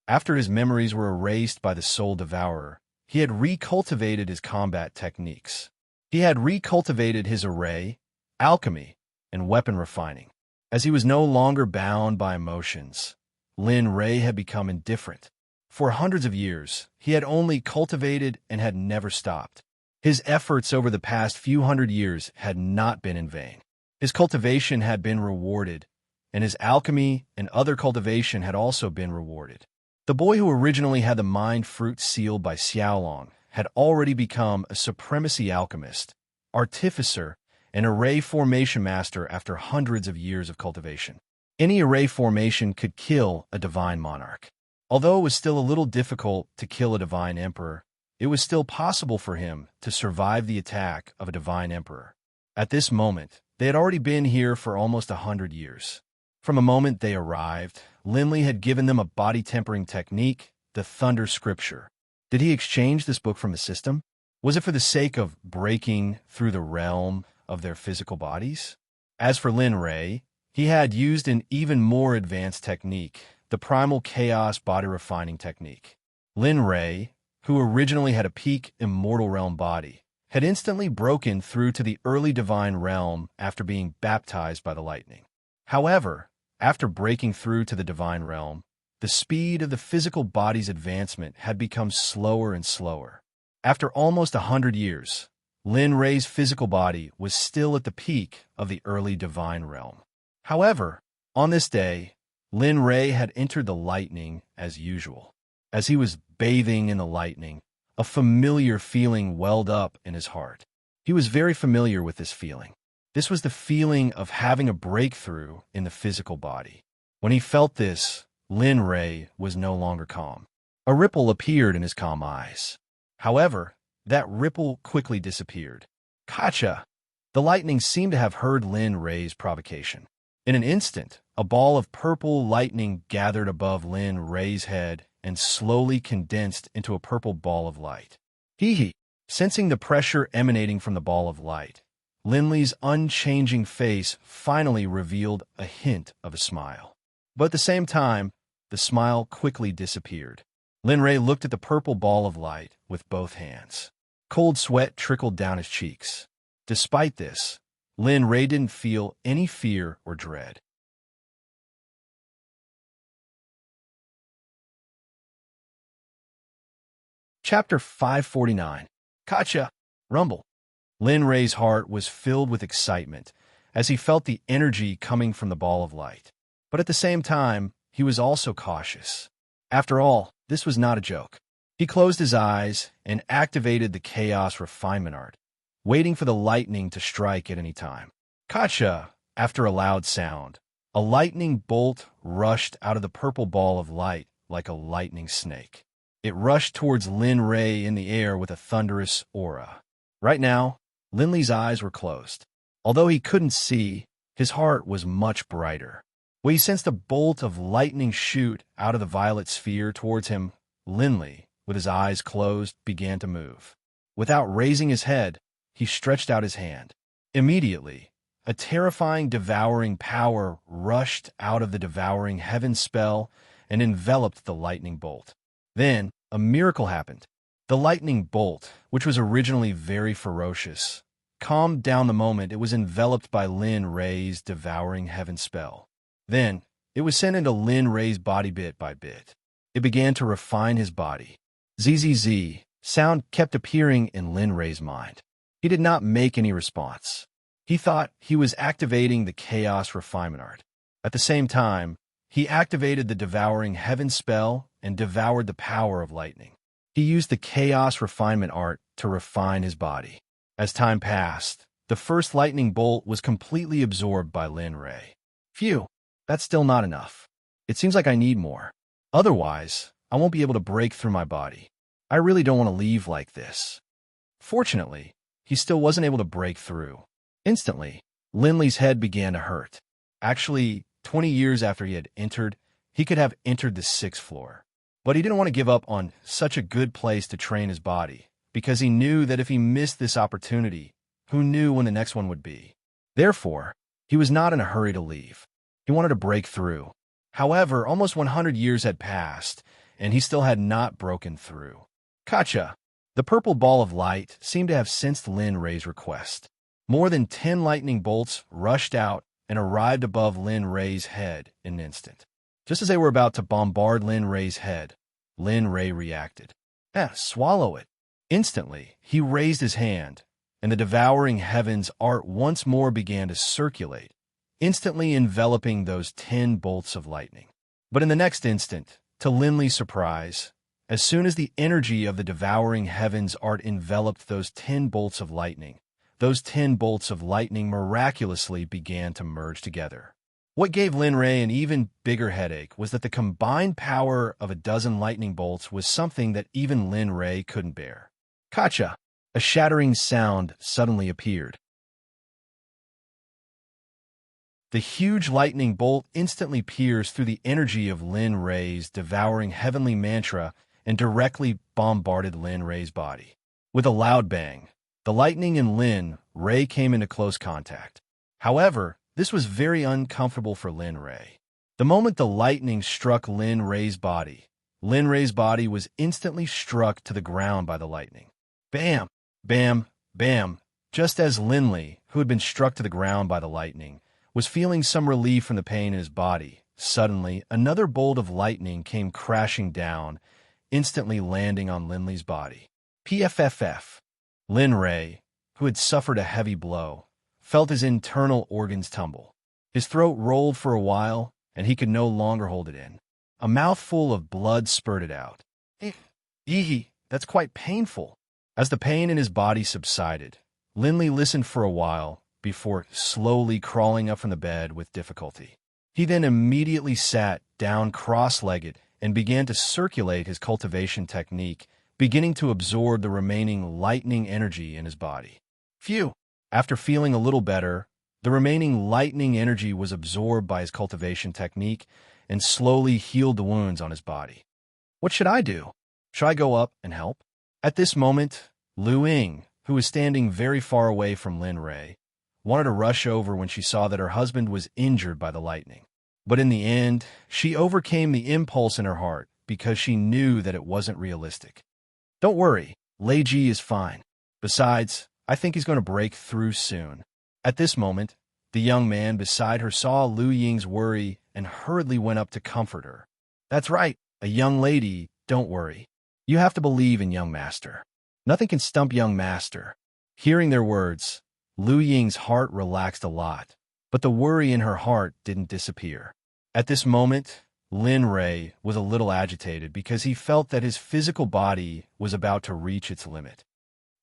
After his memories were erased by the Soul Devourer, he had recultivated his combat techniques. He had recultivated his array, alchemy, and weapon refining. As he was no longer bound by emotions, Lin Rei had become indifferent. For hundreds of years, he had only cultivated and had never stopped. His efforts over the past few hundred years had not been in vain. His cultivation had been rewarded, and his alchemy and other cultivation had also been rewarded. The boy who originally had the mind fruit sealed by Xiaolong had already become a supremacy alchemist, artificer, and array formation master after hundreds of years of cultivation. Any array formation could kill a divine monarch. Although it was still a little difficult to kill a divine emperor, it was still possible for him to survive the attack of a divine emperor. At this moment, they had already been here for almost 100 years. From the moment they arrived, Linley had given them a body-tempering technique, the Thunder Scripture. Did he exchange this book from the system? Was it for the sake of breaking through the realm of their physical bodies? As for Lin Rei, he had used an even more advanced technique, the Primal Chaos Body Refining Technique. Lin Rei, who originally had a peak Immortal Realm body, had instantly broken through to the early Divine Realm after being baptized by the lightning. However, after breaking through to the Divine Realm, the speed of the physical body's advancement had become slower and slower. After almost 100 years, Lin Rei's physical body was still at the peak of the early Divine Realm. However, on this day, Lin Rei had entered the lightning as usual. As he was bathing in the lightning, a familiar feeling welled up in his heart. He was very familiar with this feeling. This was the feeling of having a breakthrough in the physical body. When he felt this, Lin Rei was no longer calm. A ripple appeared in his calm eyes. However, that ripple quickly disappeared. Gotcha! The lightning seemed to have heard Lin Rei's provocation. In an instant, a ball of purple lightning gathered above Lin Rei's head and slowly condensed into a purple ball of light. Hee. Sensing the pressure emanating from the ball of light, Linley's unchanging face finally revealed a hint of a smile. But at the same time, the smile quickly disappeared. Lin Rei looked at the purple ball of light with both hands. Cold sweat trickled down his cheeks. Despite this, Lin Rei didn't feel any fear or dread. Chapter 549. Gotcha! Rumble. Lin Rei's heart was filled with excitement as he felt the energy coming from the ball of light. But at the same time, he was also cautious. After all, this was not a joke. He closed his eyes and activated the Chaos Refinement Art, waiting for the lightning to strike at any time. Gotcha! After a loud sound, a lightning bolt rushed out of the purple ball of light like a lightning snake. It rushed towards Lin Rei in the air with a thunderous aura. Right now, Linley's eyes were closed. Although he couldn't see, his heart was much brighter. When he sensed a bolt of lightning shoot out of the violet sphere towards him, Linley, with his eyes closed, began to move. Without raising his head, he stretched out his hand. Immediately, a terrifying devouring power rushed out of the devouring heaven spell and enveloped the lightning bolt. Then, a miracle happened. The lightning bolt, which was originally very ferocious, calmed down the moment it was enveloped by Lin Rei's devouring heaven spell. Then, it was sent into Lin Rei's body bit by bit. It began to refine his body. ZZZ, sound kept appearing in Lin Rei's mind. He did not make any response. He thought he was activating the Chaos Refinement Art. At the same time, he activated the devouring heaven spell and devoured the power of lightning. He used the Chaos Refinement Art to refine his body. As time passed, the first lightning bolt was completely absorbed by Lin Rei. Phew, that's still not enough. It seems like I need more. Otherwise, I won't be able to break through my body. I really don't want to leave like this. Fortunately, he still wasn't able to break through. Instantly, Linley's head began to hurt. Actually, 20 years after he had entered, he could have entered the 6th floor. But he didn't want to give up on such a good place to train his body, because he knew that if he missed this opportunity, who knew when the next one would be. Therefore, he was not in a hurry to leave. He wanted to break through. However, almost 100 years had passed, and he still had not broken through. Gotcha! The purple ball of light seemed to have sensed Lin Ray's request. More than 10 lightning bolts rushed out and arrived above Lin Ray's head in an instant. Just as they were about to bombard Lin Ray's head, Lin Ray reacted. Swallow it. Instantly, he raised his hand, and the devouring heavens art once more began to circulate, instantly enveloping those 10 bolts of lightning. But in the next instant, to Linley's surprise, as soon as the energy of the devouring heavens art enveloped those 10 bolts of lightning, those 10 bolts of lightning miraculously began to merge together. What gave Lin Ray an even bigger headache was that the combined power of a dozen lightning bolts was something that even Lin Ray couldn't bear. Gotcha! A shattering sound suddenly appeared. The huge lightning bolt instantly pierced through the energy of Lin Ray's devouring heavenly mantra and directly bombarded Lin Ray's body. With a loud bang, the lightning and Lin Ray came into close contact. However, this was very uncomfortable for Lin Ray. The moment the lightning struck Lin Ray's body was instantly struck to the ground by the lightning. Bam! Bam! Bam! Just as Linley, who had been struck to the ground by the lightning, was feeling some relief from the pain in his body, suddenly another bolt of lightning came crashing down, instantly landing on Linley's body. PFFF. Lin Ray, who had suffered a heavy blow, felt his internal organs tumble. His throat rolled for a while, and he could no longer hold it in. A mouthful of blood spurted out. That's quite painful. As the pain in his body subsided, Linley listened for a while before slowly crawling up from the bed with difficulty. He then immediately sat down cross-legged and began to circulate his cultivation technique, beginning to absorb the remaining lightning energy in his body. Phew! After feeling a little better, the remaining lightning energy was absorbed by his cultivation technique and slowly healed the wounds on his body. What should I do? Should I go up and help? At this moment, Lu Ying, who was standing very far away from Lin Ray, wanted to rush over when she saw that her husband was injured by the lightning. But in the end, she overcame the impulse in her heart because she knew that it wasn't realistic. Don't worry, Lei Ji is fine. Besides, I think he's going to break through soon. At this moment, the young man beside her saw Lu Ying's worry and hurriedly went up to comfort her. That's right, a young lady, don't worry. You have to believe in young master. Nothing can stump young master. Hearing their words, Lu Ying's heart relaxed a lot, but the worry in her heart didn't disappear. At this moment, Lin Ray was a little agitated because he felt that his physical body was about to reach its limit.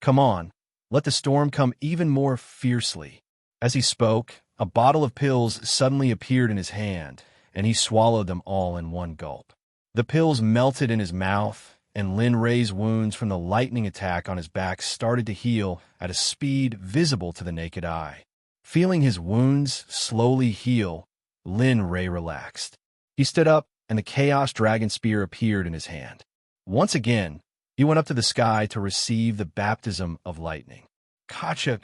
Come on, let the storm come even more fiercely. As he spoke, a bottle of pills suddenly appeared in his hand, and he swallowed them all in one gulp. The pills melted in his mouth, and Lin Ray's wounds from the lightning attack on his back started to heal at a speed visible to the naked eye. Feeling his wounds slowly heal, Lin Ray relaxed. He stood up, and the Chaos Dragon Spear appeared in his hand. Once again, he went up to the sky to receive the baptism of lightning. Gotcha!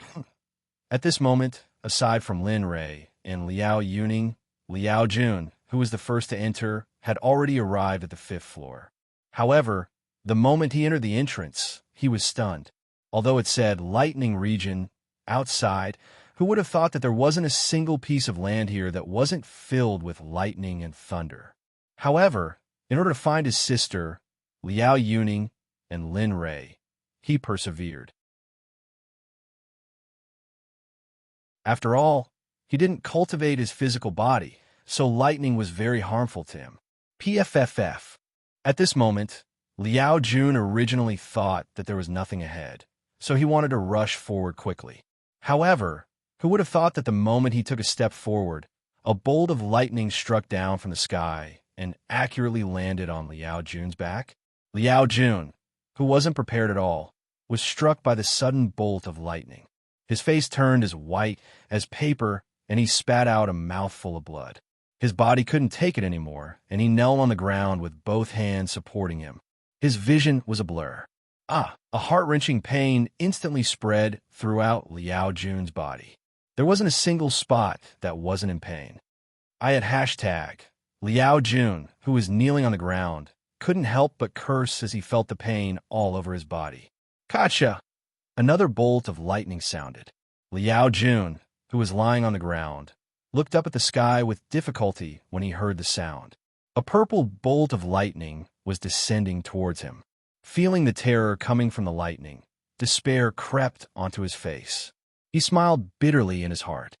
At this moment, aside from Lin Ray and Liao Yuning, Liao Jun, who was the first to enter, had already arrived at the 5th floor. However, the moment he entered the entrance, he was stunned. Although it said lightning region outside, who would have thought that there wasn't a single piece of land here that wasn't filled with lightning and thunder? However, in order to find his sister, Liao Yuning, and Lin Ray, he persevered. After all, he didn't cultivate his physical body, so lightning was very harmful to him. PFFF. At this moment, Liao Jun originally thought that there was nothing ahead, so he wanted to rush forward quickly. However, who would have thought that the moment he took a step forward, a bolt of lightning struck down from the sky and accurately landed on Liao Jun's back? Liao Jun, who wasn't prepared at all, was struck by the sudden bolt of lightning. His face turned as white as paper, and he spat out a mouthful of blood. His body couldn't take it anymore, and he knelt on the ground with both hands supporting him. His vision was a blur. A heart-wrenching pain instantly spread throughout Liao Jun's body. There wasn't a single spot that wasn't in pain. I had hashtag. Liao Jun, who was kneeling on the ground, couldn't help but curse as he felt the pain all over his body. Gotcha! Another bolt of lightning sounded. Liao Jun, who was lying on the ground, looked up at the sky with difficulty when he heard the sound. A purple bolt of lightning was descending towards him. Feeling the terror coming from the lightning, despair crept onto his face. He smiled bitterly in his heart.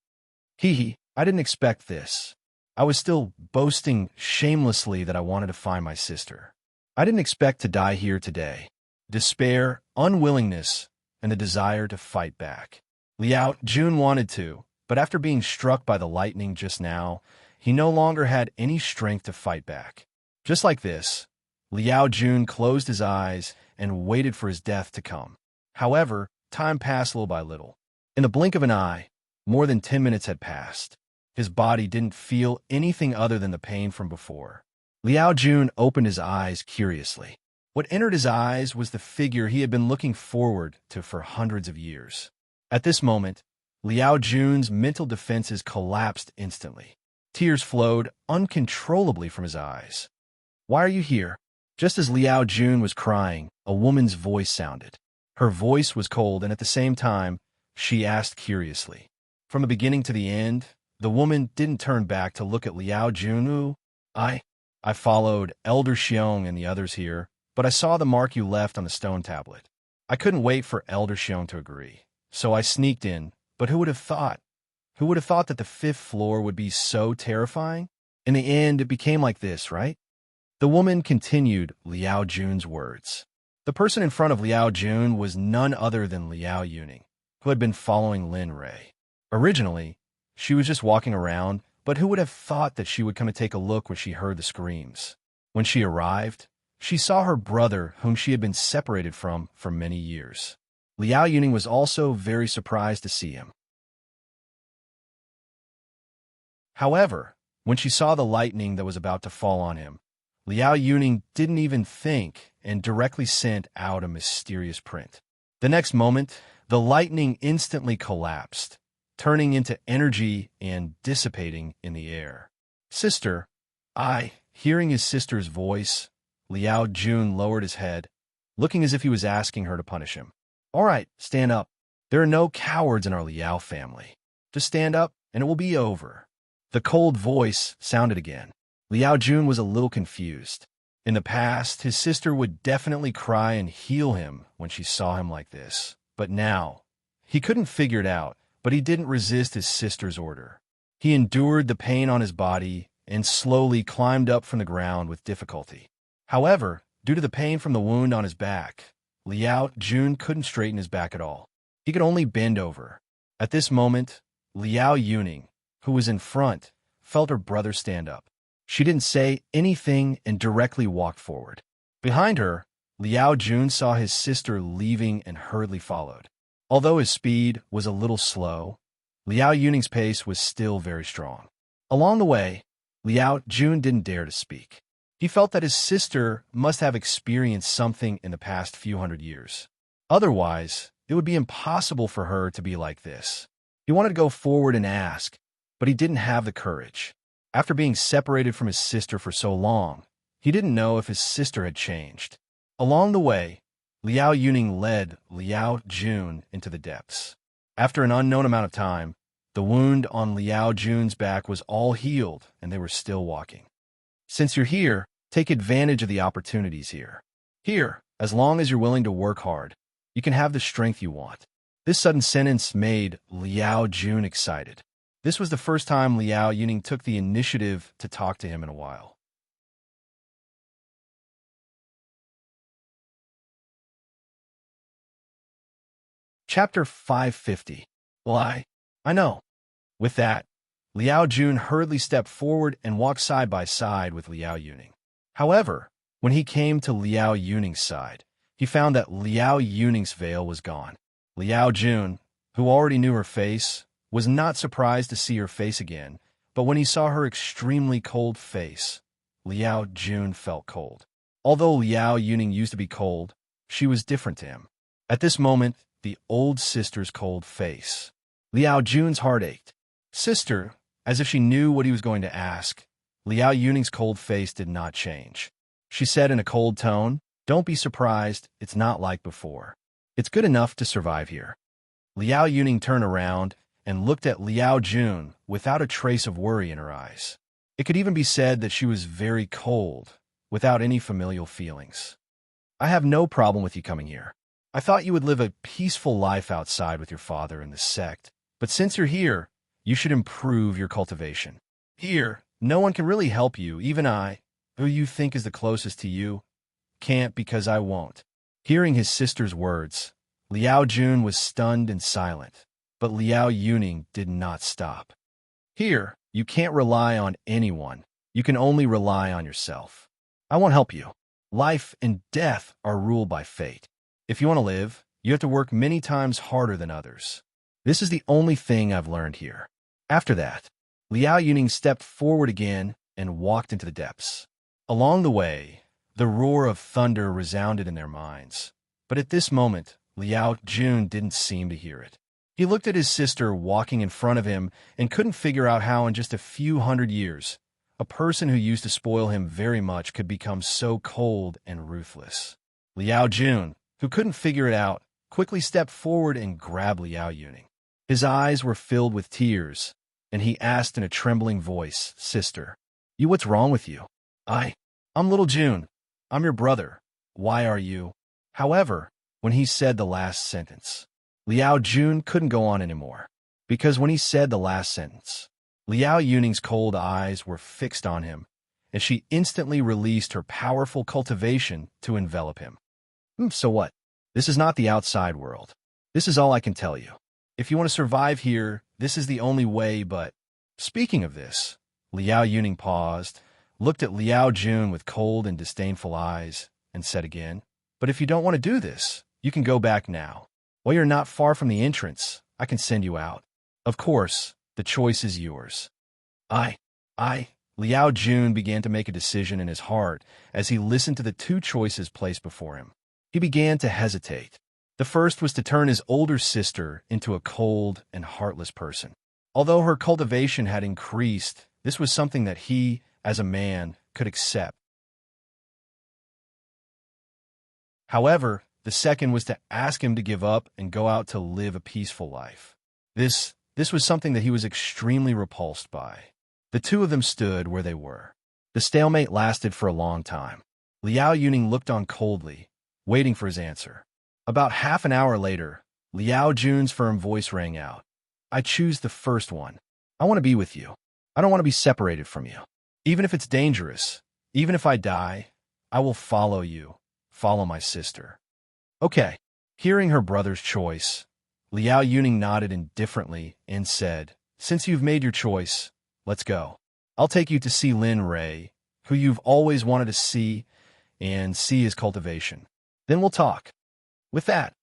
Hee, I didn't expect this. I was still boasting shamelessly that I wanted to find my sister. I didn't expect to die here today. Despair, unwillingness, and the desire to fight back. Liao Jun wanted to, but after being struck by the lightning just now, he no longer had any strength to fight back. Just like this, Liao Jun closed his eyes and waited for his death to come. However, time passed little by little. In the blink of an eye, more than 10 minutes had passed. His body didn't feel anything other than the pain from before. Liao Jun opened his eyes curiously. What entered his eyes was the figure he had been looking forward to for hundreds of years. At this moment, Liao Jun's mental defenses collapsed instantly. Tears flowed uncontrollably from his eyes. Why are you here? Just as Liao Jun was crying, a woman's voice sounded. Her voice was cold, and at the same time, she asked curiously. From the beginning to the end, the woman didn't turn back to look at Liao Jun. I followed Elder Xiong and the others here, but I saw the mark you left on the stone tablet. I couldn't wait for Elder Xiong to agree, so I sneaked in, but who would have thought? Who would have thought that the 5th floor would be so terrifying? In the end, it became like this, right? The woman continued Liao Jun's words. The person in front of Liao Jun was none other than Liao Yuning, who had been following Lin Rui. Originally, she was just walking around, but who would have thought that she would come to take a look when she heard the screams? When she arrived, she saw her brother, whom she had been separated from for many years. Liao Yuning was also very surprised to see him. However, when she saw the lightning that was about to fall on him, Liao Yuning didn't even think and directly sent out a mysterious print. The next moment, the lightning instantly collapsed, turning into energy and dissipating in the air. Sister, hearing his sister's voice, Liao Jun lowered his head, looking as if he was asking her to punish him. All right, stand up. There are no cowards in our Liao family. Just stand up and it will be over. The cold voice sounded again. Liao Jun was a little confused. In the past, his sister would definitely cry and heal him when she saw him like this. But now, he couldn't figure it out, but he didn't resist his sister's order. He endured the pain on his body and slowly climbed up from the ground with difficulty. However, due to the pain from the wound on his back, Liao Jun couldn't straighten his back at all. He could only bend over. At this moment, Liao Yuning, who was in front, felt her brother stand up. She didn't say anything and directly walked forward. Behind her, Liao Jun saw his sister leaving and hurriedly followed. Although his speed was a little slow, Liao Yuning's pace was still very strong. Along the way, Liao Jun didn't dare to speak. He felt that his sister must have experienced something in the past few hundred years. Otherwise, it would be impossible for her to be like this. He wanted to go forward and ask, but he didn't have the courage. After being separated from his sister for so long, he didn't know if his sister had changed. Along the way, Liao Yuning led Liao Jun into the depths. After an unknown amount of time, the wound on Liao Jun's back was all healed and they were still walking. Since you're here, take advantage of the opportunities here. Here, as long as you're willing to work hard, you can have the strength you want. This sudden sentence made Liao Jun excited. This was the first time Liao Yuning took the initiative to talk to him in a while. Chapter 550. Well, I know. With that, Liao Jun hurriedly stepped forward and walked side by side with Liao Yuning. However, when he came to Liao Yuning's side, he found that Liao Yuning's veil was gone. Liao Jun, who already knew her face, was not surprised to see her face again, but when he saw her extremely cold face, Liao Jun felt cold. Although Liao Yuning used to be cold, she was different to him. At this moment, the old sister's cold face. Liao Jun's heart ached. Sister, as if she knew what he was going to ask, Liao Yuning's cold face did not change. She said in a cold tone, "Don't be surprised, it's not like before. It's good enough to survive here." Liao Yuning turned around and looked at Liao Jun without a trace of worry in her eyes. It could even be said that she was very cold, without any familial feelings. "I have no problem with you coming here. I thought you would live a peaceful life outside with your father in the sect, but since you're here, you should improve your cultivation. Here, no one can really help you, even I, who you think is the closest to you, can't because I won't." Hearing his sister's words, Liao Jun was stunned and silent, but Liao Yuning did not stop. "Here, you can't rely on anyone. You can only rely on yourself. I won't help you. Life and death are ruled by fate. If you want to live, you have to work many times harder than others. This is the only thing I've learned here." After that, Liao Yuning stepped forward again and walked into the depths. Along the way, the roar of thunder resounded in their minds, but at this moment, Liao Jun didn't seem to hear it. He looked at his sister walking in front of him and couldn't figure out how in just a few hundred years, a person who used to spoil him very much could become so cold and ruthless. Liao Jun, who couldn't figure it out, quickly stepped forward and grabbed Liao Yuning. His eyes were filled with tears, and he asked in a trembling voice, "Sister, what's wrong with you?" I'm little Jun. I'm your brother. Why are you?" However, when he said the last sentence, Liao Jun couldn't go on anymore, because when he said the last sentence, Liao Yuning's cold eyes were fixed on him, and she instantly released her powerful cultivation to envelop him. So what? This is not the outside world. This is all I can tell you. If you want to survive here, this is the only way, but... Speaking of this, Liao Yuning paused, looked at Liao Jun with cold and disdainful eyes, and said again, "But if you don't want to do this, you can go back now. While you're not far from the entrance, I can send you out. Of course, the choice is yours." Liao Jun began to make a decision in his heart as he listened to the two choices placed before him. He began to hesitate. The first was to turn his older sister into a cold and heartless person. Although her cultivation had increased, this was something that he, as a man, could accept. However, the second was to ask him to give up and go out to live a peaceful life. This was something that he was extremely repulsed by. The two of them stood where they were. The stalemate lasted for a long time. Liao Yuning looked on coldly, waiting for his answer. About half an hour later, Liao Jun's firm voice rang out. "I choose the first one. I want to be with you. I don't want to be separated from you. Even if it's dangerous, even if I die, I will follow you, follow my sister." "Okay." Hearing her brother's choice, Liao Yuning nodded indifferently and said, "Since you've made your choice, let's go. I'll take you to see Lin Ray, who you've always wanted to see, and see his cultivation. Then we'll talk." With that,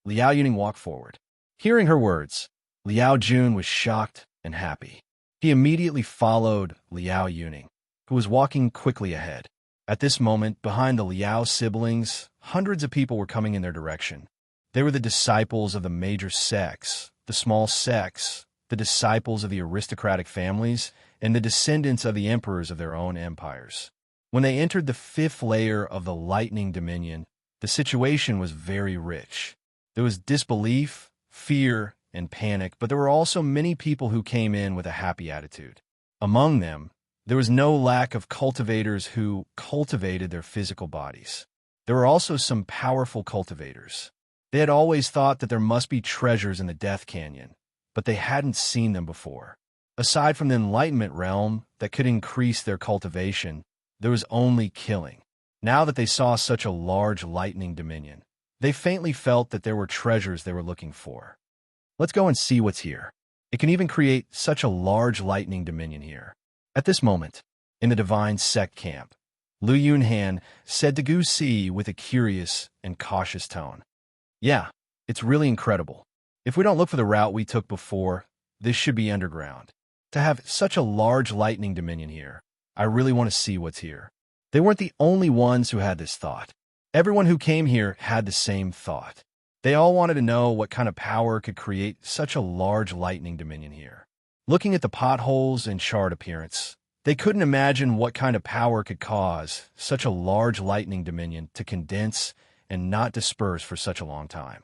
Liao Yuning walked forward. Hearing her words, Liao Jun was shocked and happy. He immediately followed Liao Yuning, who was walking quickly ahead. At this moment, behind the Liao siblings, hundreds of people were coming in their direction. They were the disciples of the major sects, the small sects, the disciples of the aristocratic families, and the descendants of the emperors of their own empires. When they entered the fifth layer of the Lightning Dominion, the situation was very rich. There was disbelief, fear, and panic, but there were also many people who came in with a happy attitude. Among them, there was no lack of cultivators who cultivated their physical bodies. There were also some powerful cultivators. They had always thought that there must be treasures in the Death Canyon, but they hadn't seen them before. Aside from the Enlightenment realm that could increase their cultivation, there was only killing. Now that they saw such a large Lightning Dominion, they faintly felt that there were treasures they were looking for. "Let's go and see what's here. It can even create such a large Lightning Dominion here." At this moment, in the Divine Sect camp, Lu Yunhan said to Gu Si with a curious and cautious tone. Yeah, it's really incredible. If we don't look for the route we took before, this should be underground. To have such a large lightning dominion here, I really want to see what's here. They weren't the only ones who had this thought. Everyone who came here had the same thought. They all wanted to know what kind of power could create such a large lightning dominion here. Looking at the potholes and charred appearance, they couldn't imagine what kind of power could cause such a large lightning dominion to condense and not disperse for such a long time.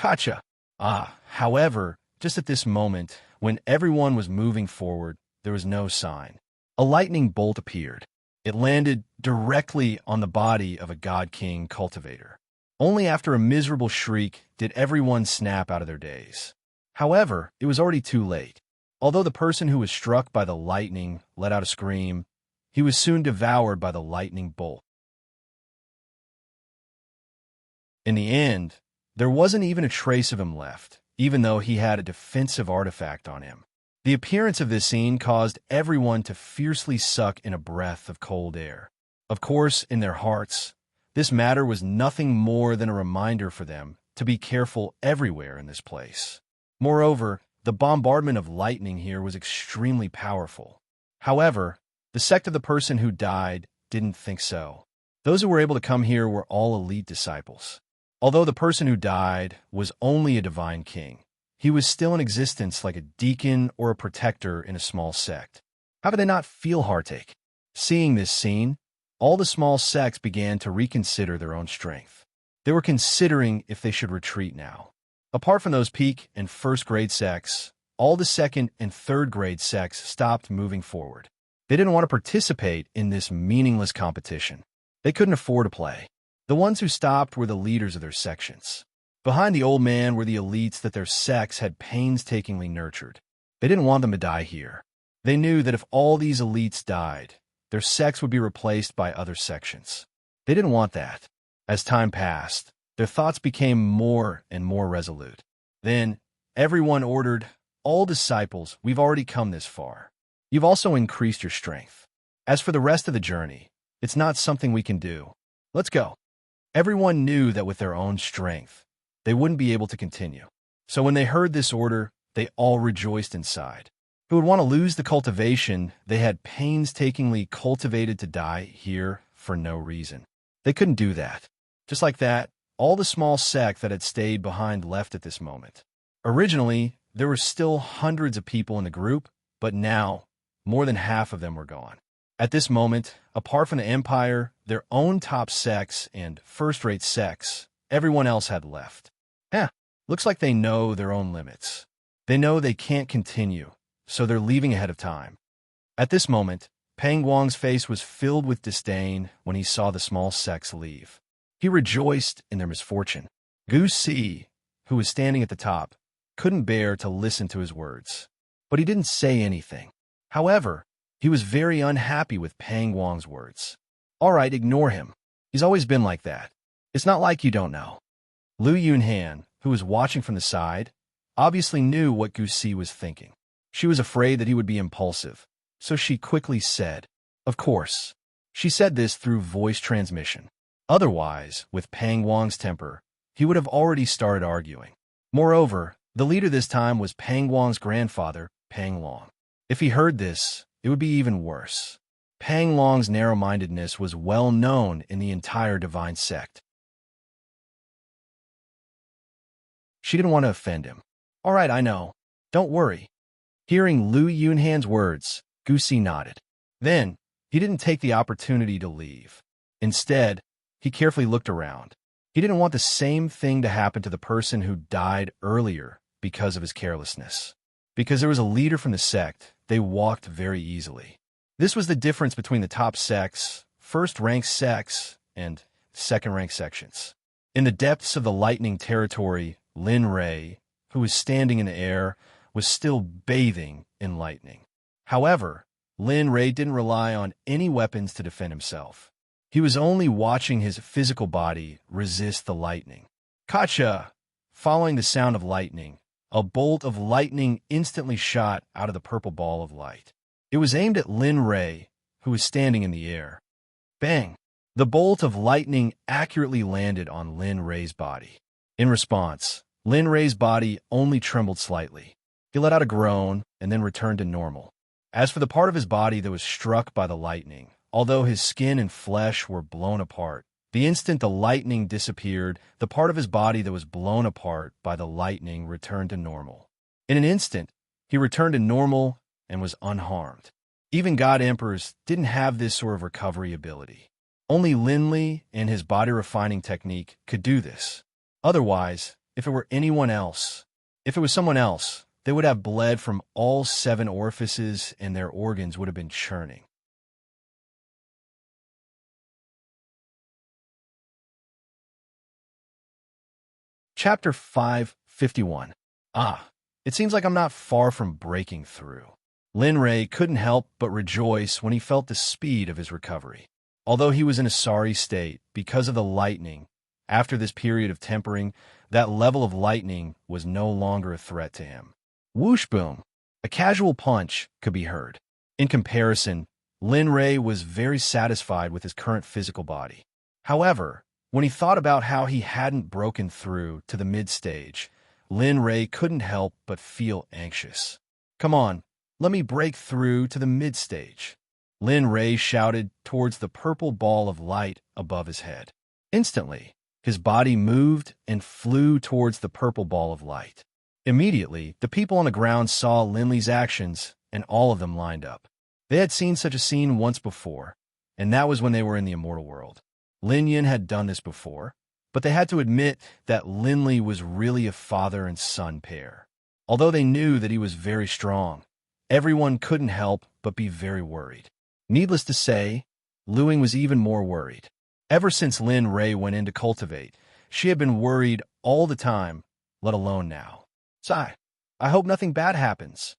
Gotcha! However, just at this moment, when everyone was moving forward, there was no sign. A lightning bolt appeared. It landed directly on the body of a God King cultivator. Only after a miserable shriek did everyone snap out of their daze. However, it was already too late. Although the person who was struck by the lightning let out a scream, he was soon devoured by the lightning bolt. In the end, there wasn't even a trace of him left, even though he had a defensive artifact on him. The appearance of this scene caused everyone to fiercely suck in a breath of cold air. Of course, in their hearts, this matter was nothing more than a reminder for them to be careful everywhere in this place. Moreover, the bombardment of lightning here was extremely powerful. However, the sect of the person who died didn't think so. Those who were able to come here were all elite disciples. Although the person who died was only a divine king, he was still in existence like a deacon or a protector in a small sect. How could they not feel heartache? Seeing this scene, all the small sects began to reconsider their own strength. They were considering if they should retreat now. Apart from those peak and first-grade sects, all the second and third-grade sects stopped moving forward. They didn't want to participate in this meaningless competition. They couldn't afford to play. The ones who stopped were the leaders of their sections. Behind the old man were the elites that their sects had painstakingly nurtured. They didn't want them to die here. They knew that if all these elites died, their sects would be replaced by other sections. They didn't want that. As time passed, their thoughts became more and more resolute. Then, everyone ordered, "All disciples, we've already come this far. You've also increased your strength. As for the rest of the journey, it's not something we can do. Let's go." Everyone knew that with their own strength, they wouldn't be able to continue. So when they heard this order, they all rejoiced inside. Who would want to lose the cultivation they had painstakingly cultivated to die here for no reason? They couldn't do that. Just like that, all the small sect that had stayed behind left at this moment. Originally, there were still hundreds of people in the group, but now, more than half of them were gone. At this moment, apart from the Empire, their own top sects and first-rate sects, everyone else had left. Looks like they know their own limits. They know they can't continue, so they're leaving ahead of time. At this moment, Pang Guang's face was filled with disdain when he saw the small sects leave. He rejoiced in their misfortune. Gu Si, who was standing at the top, couldn't bear to listen to his words, but he didn't say anything. However, he was very unhappy with Pang Guang's words. All right, ignore him. He's always been like that. It's not like you don't know. Lu Yunhan, who was watching from the side, obviously knew what Gu Si was thinking. She was afraid that he would be impulsive, so she quickly said, "Of course." She said this through voice transmission. Otherwise, with Pang Guang's temper, he would have already started arguing. Moreover, the leader this time was Pang Guang's grandfather, Pang Long. If he heard this, it would be even worse. Pang Long's narrow-mindedness was well known in the entire divine sect. She didn't want to offend him. "All right, I know. Don't worry." Hearing Lu Yunhan's words, Gu Si nodded. Then, he didn't take the opportunity to leave. Instead, he carefully looked around. He didn't want the same thing to happen to the person who died earlier because of his carelessness. Because there was a leader from the sect, they walked very easily. This was the difference between the top sects, first-rank sects, and second-rank sections. In the depths of the lightning territory, Lin Rei, who was standing in the air, was still bathing in lightning. However, Lin Rei didn't rely on any weapons to defend himself. He was only watching his physical body resist the lightning. Gotcha! Following the sound of lightning, a bolt of lightning instantly shot out of the purple ball of light. It was aimed at Lin Rei, who was standing in the air. Bang! The bolt of lightning accurately landed on Lin Ray's body. In response, Lin Ray's body only trembled slightly. He let out a groan and then returned to normal. As for the part of his body that was struck by the lightning, although his skin and flesh were blown apart, the instant the lightning disappeared, the part of his body that was blown apart by the lightning returned to normal. In an instant, he returned to normal and was unharmed. Even God Emperors didn't have this sort of recovery ability. Only Linley and his body-refining technique could do this. Otherwise, if it was someone else, they would have bled from all 7 orifices and their organs would have been churning. Chapter 551. It seems like I'm not far from breaking through. Lin Ray couldn't help but rejoice when he felt the speed of his recovery. Although he was in a sorry state because of the lightning, after this period of tempering, that level of lightning was no longer a threat to him. Whoosh boom! A casual punch could be heard. In comparison, Lin Ray was very satisfied with his current physical body. However, when he thought about how he hadn't broken through to the mid-stage, Lin Ray couldn't help but feel anxious. Come on, let me break through to the mid-stage. Lin Ray shouted towards the purple ball of light above his head. Instantly, his body moved and flew towards the purple ball of light. Immediately, the people on the ground saw Linley's actions, and all of them lined up. They had seen such a scene once before, and that was when they were in the immortal world. Lin Yin had done this before, but they had to admit that Linley was really a father and son pair. Although they knew that he was very strong, everyone couldn't help but be very worried. Needless to say, Luing was even more worried. Ever since Lin Ray went in to cultivate, she had been worried all the time, let alone now. Sigh, I hope nothing bad happens.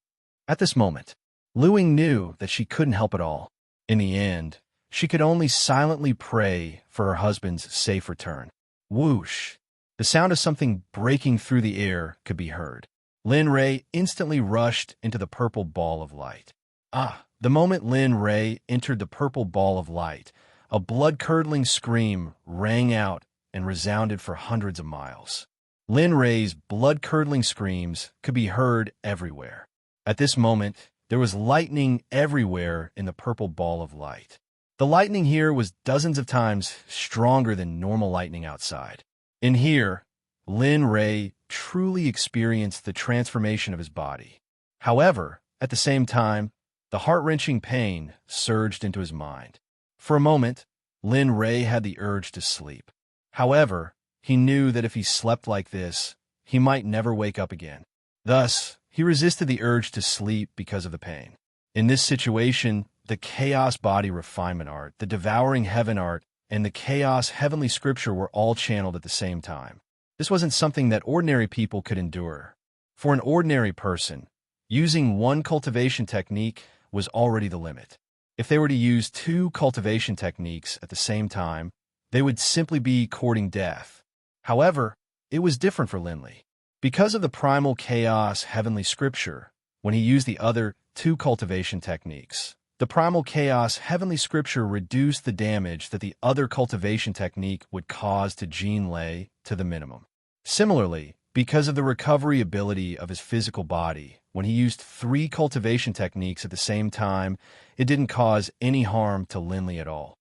At this moment, Luing knew that she couldn't help at all. In the end, she could only silently pray for her husband's safe return. Whoosh! The sound of something breaking through the air could be heard. Lin Ray instantly rushed into the purple ball of light. The moment Lin Ray entered the purple ball of light, a blood-curdling scream rang out and resounded for hundreds of miles. Lin Ray's blood-curdling screams could be heard everywhere. At this moment, there was lightning everywhere in the purple ball of light. The lightning here was dozens of times stronger than normal lightning outside. In here, Lin Ray truly experienced the transformation of his body. However, at the same time, the heart-wrenching pain surged into his mind. For a moment, Lin Ray had the urge to sleep. However, he knew that if he slept like this, he might never wake up again. Thus, he resisted the urge to sleep because of the pain. In this situation, the Chaos Body Refinement Art, the Devouring Heaven Art, and the Chaos Heavenly Scripture were all channeled at the same time. This wasn't something that ordinary people could endure. For an ordinary person, using one cultivation technique was already the limit. If they were to use 2 cultivation techniques at the same time, they would simply be courting death. However, it was different for Linley. Because of the primal chaos heavenly scripture, when he used the other 2 cultivation techniques, the primal chaos heavenly scripture reduced the damage that the other cultivation technique would cause to Jean Lei to the minimum. Similarly, because of the recovery ability of his physical body, when he used 3 cultivation techniques at the same time, it didn't cause any harm to Linley at all.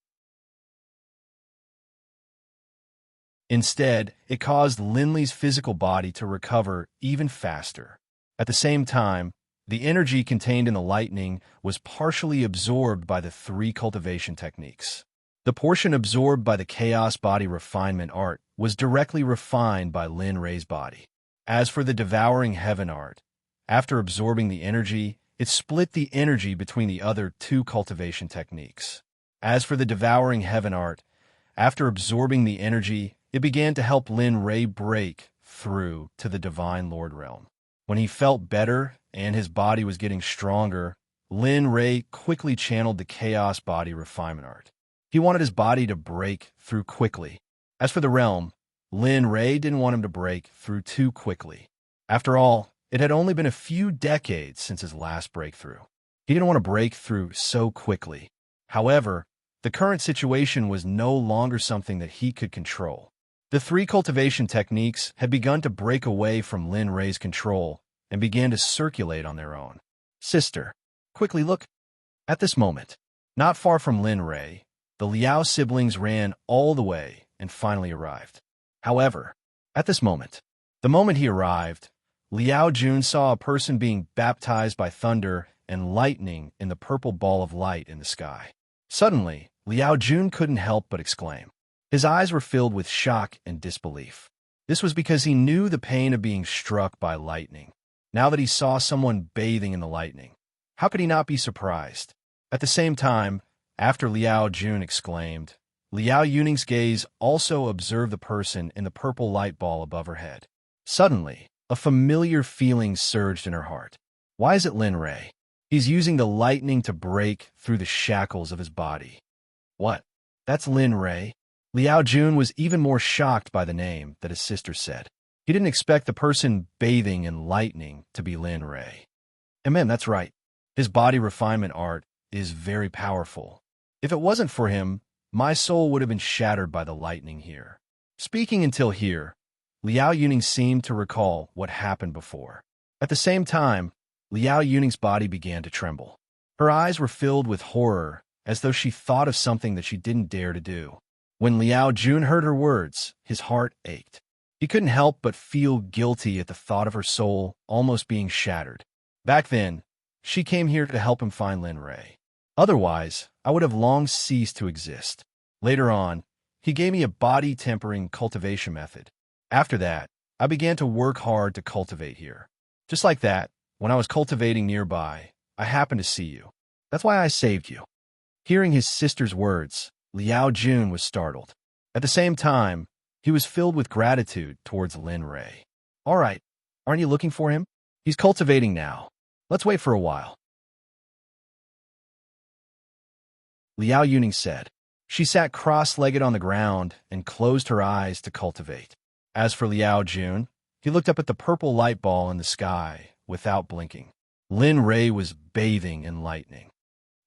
Instead, it caused Linley's physical body to recover even faster. At the same time, the energy contained in the lightning was partially absorbed by the 3 cultivation techniques. The portion absorbed by the Chaos Body Refinement Art was directly refined by Lin Ray's body. As for the Devouring Heaven Art, after absorbing the energy, it split the energy between the other 2 cultivation techniques. As for the Devouring Heaven Art, after absorbing the energy, it began to help Lin Ray break through to the Divine Lord realm. When he felt better and his body was getting stronger, Lin Ray quickly channeled the Chaos Body Refinement Art. He wanted his body to break through quickly. As for the realm, Lin Ray didn't want him to break through too quickly. After all, it had only been a few decades since his last breakthrough. He didn't want to break through so quickly. However, The current situation was no longer something that he could control. The three cultivation techniques had begun to break away from Lin Rei's control and began to circulate on their own. Sister, quickly look. At this moment, not far from Lin Rei, the Liao siblings ran all the way and finally arrived. However, at this moment, the moment he arrived, Liao Jun saw a person being baptized by thunder and lightning in the purple ball of light in the sky. Suddenly, Liao Jun couldn't help but exclaim. His eyes were filled with shock and disbelief. This was because he knew the pain of being struck by lightning. Now that he saw someone bathing in the lightning, how could he not be surprised? At the same time, after Liao Jun exclaimed, Liao Yuning's gaze also observed the person in the purple light ball above her head. Suddenly, a familiar feeling surged in her heart. Why is it Lin Rei? He's using the lightning to break through the shackles of his body. What? That's Lin Rei? Liao Jun was even more shocked by the name that his sister said. He didn't expect the person bathing in lightning to be Lin Rei. That's right. His body refinement art is very powerful. If it wasn't for him, my soul would have been shattered by the lightning here. Speaking until here, Liao Yuning seemed to recall what happened before. At the same time, Liao Yuning's body began to tremble. Her eyes were filled with horror, as though she thought of something that she didn't dare to do. When Liao Jun heard her words, his heart ached. He couldn't help but feel guilty at the thought of her soul almost being shattered. Back then, she came here to help him find Lin Rei. Otherwise, I would have long ceased to exist. Later on, he gave me a body-tempering cultivation method. After that, I began to work hard to cultivate here. Just like that, when I was cultivating nearby, I happened to see you. That's why I saved you. Hearing his sister's words, Liao Jun was startled. At the same time, he was filled with gratitude towards Lin Rei. All right, aren't you looking for him? He's cultivating now. Let's wait for a while. Liao Yuning said. She sat cross-legged on the ground and closed her eyes to cultivate. As for Liao Jun, he looked up at the purple light ball in the sky without blinking. Lin Rei was bathing in lightning.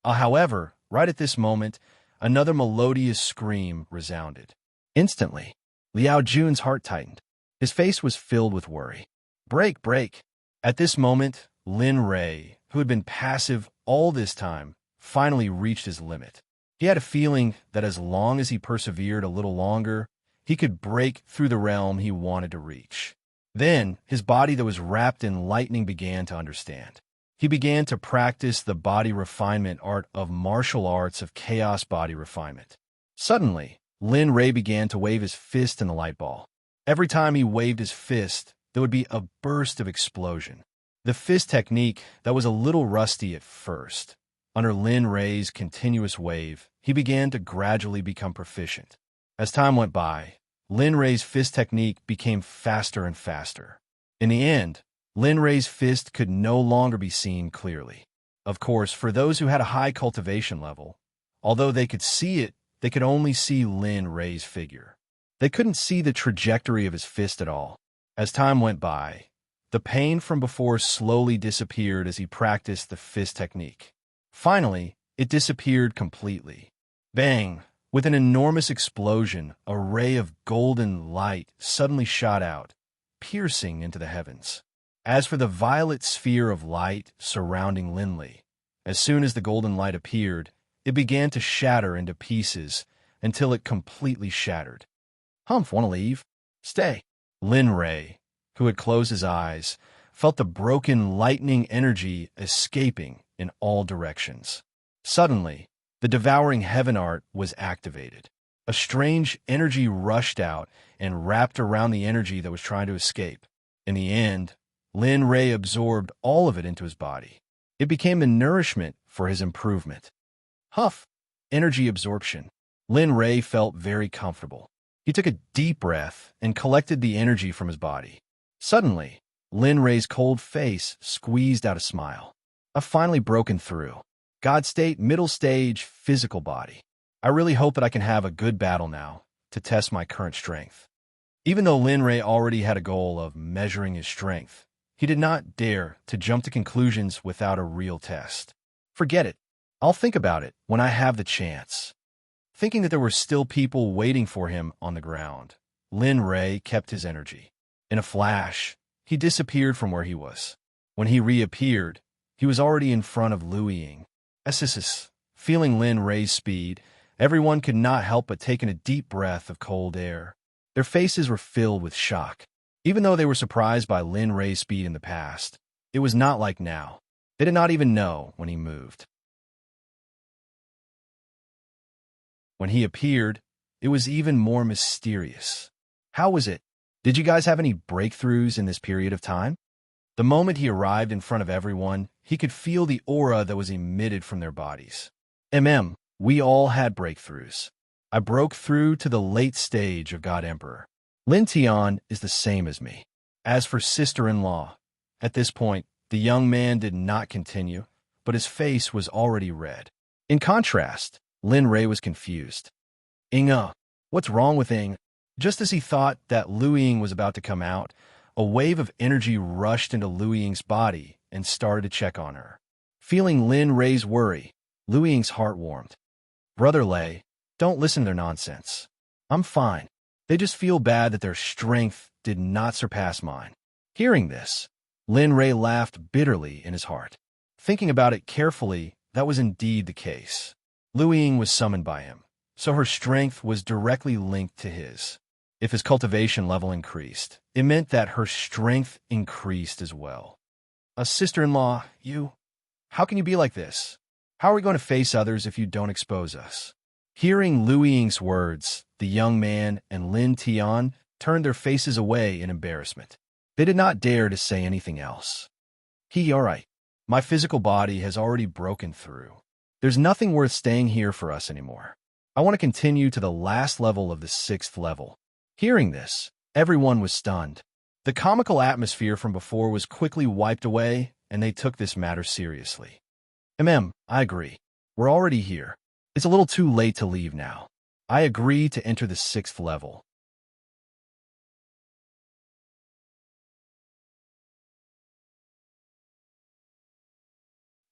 However, right at this moment, another melodious scream resounded. Instantly, Liao Jun's heart tightened. His face was filled with worry. Break, break. At this moment, Lin Rei, who had been passive all this time, finally reached his limit. He had a feeling that as long as he persevered a little longer, he could break through the realm he wanted to reach. Then, his body that was wrapped in lightning began to understand. He began to practice the body refinement art of martial arts of chaos body refinement. Suddenly, Lin Rei began to wave his fist in the light ball. Every time he waved his fist, there would be a burst of explosion. The fist technique that was a little rusty at first. Under Lin Rei's continuous wave, he began to gradually become proficient. As time went by, Lin Rei's fist technique became faster and faster. In the end, Lin Rei's fist could no longer be seen clearly. Of course, for those who had a high cultivation level, although they could see it, they could only see Lin Rei's figure. They couldn't see the trajectory of his fist at all. As time went by, the pain from before slowly disappeared as he practiced the fist technique. Finally, it disappeared completely. Bang! With an enormous explosion, a ray of golden light suddenly shot out, piercing into the heavens. As for the violet sphere of light surrounding Linley, as soon as the golden light appeared, it began to shatter into pieces until it completely shattered. Humph, want to leave? Stay. Lin Rei, who had closed his eyes, felt the broken lightning energy escaping in all directions. Suddenly, the devouring heaven art was activated. A strange energy rushed out and wrapped around the energy that was trying to escape. In the end, Lin Rei absorbed all of it into his body. It became the nourishment for his improvement. Huff! Energy absorption. Lin Rei felt very comfortable. He took a deep breath and collected the energy from his body. Suddenly, Lin Rei's cold face squeezed out a smile. I've finally broken through. God state, middle stage, physical body. I really hope that I can have a good battle now to test my current strength. Even though Lin Rei already had a goal of measuring his strength, he did not dare to jump to conclusions without a real test. Forget it. I'll think about it when I have the chance. Thinking that there were still people waiting for him on the ground, Lin Rei kept his energy. In a flash, he disappeared from where he was. When he reappeared, he was already in front of Lu Ying. Feeling Lin Rei's speed, everyone could not help but take in a deep breath of cold air. Their faces were filled with shock. Even though they were surprised by Lin Rei's speed in the past, it was not like now. They did not even know when he moved. When he appeared, it was even more mysterious. How was it? Did you guys have any breakthroughs in this period of time? The moment he arrived in front of everyone, he could feel the aura that was emitted from their bodies. We all had breakthroughs. I broke through to the late stage of God Emperor. Lin Tian is the same as me. As for sister-in-law, at this point, the young man did not continue, but his face was already red. In contrast, Lin Rei was confused. Inga, what's wrong with Ing? Just as he thought that Lu Ying was about to come out, a wave of energy rushed into Lu Ying's body and started to check on her. Feeling Lin Rei's worry, Lu Ying's heart warmed. Brother Lei, don't listen to their nonsense. I'm fine. They just feel bad that their strength did not surpass mine. Hearing this, Lin Rei laughed bitterly in his heart. Thinking about it carefully, that was indeed the case. Lu Ying was summoned by him, so her strength was directly linked to his. If his cultivation level increased, it meant that her strength increased as well. A sister-in-law, how can you be like this? How are we going to face others if you don't expose us? Hearing Lu Ying's words, the young man and Lin Tian turned their faces away in embarrassment. They did not dare to say anything else. All right. My physical body has already broken through. There's nothing worth staying here for us anymore. I want to continue to the last level of the 6th level. Hearing this, everyone was stunned. The comical atmosphere from before was quickly wiped away, and they took this matter seriously. I agree. We're already here. It's a little too late to leave now. I agree to enter the 6th level.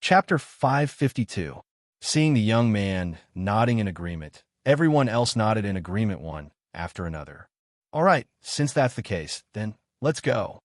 Chapter 552. Seeing the young man nodding in agreement, everyone else nodded in agreement one after another. All right, since that's the case, then let's go.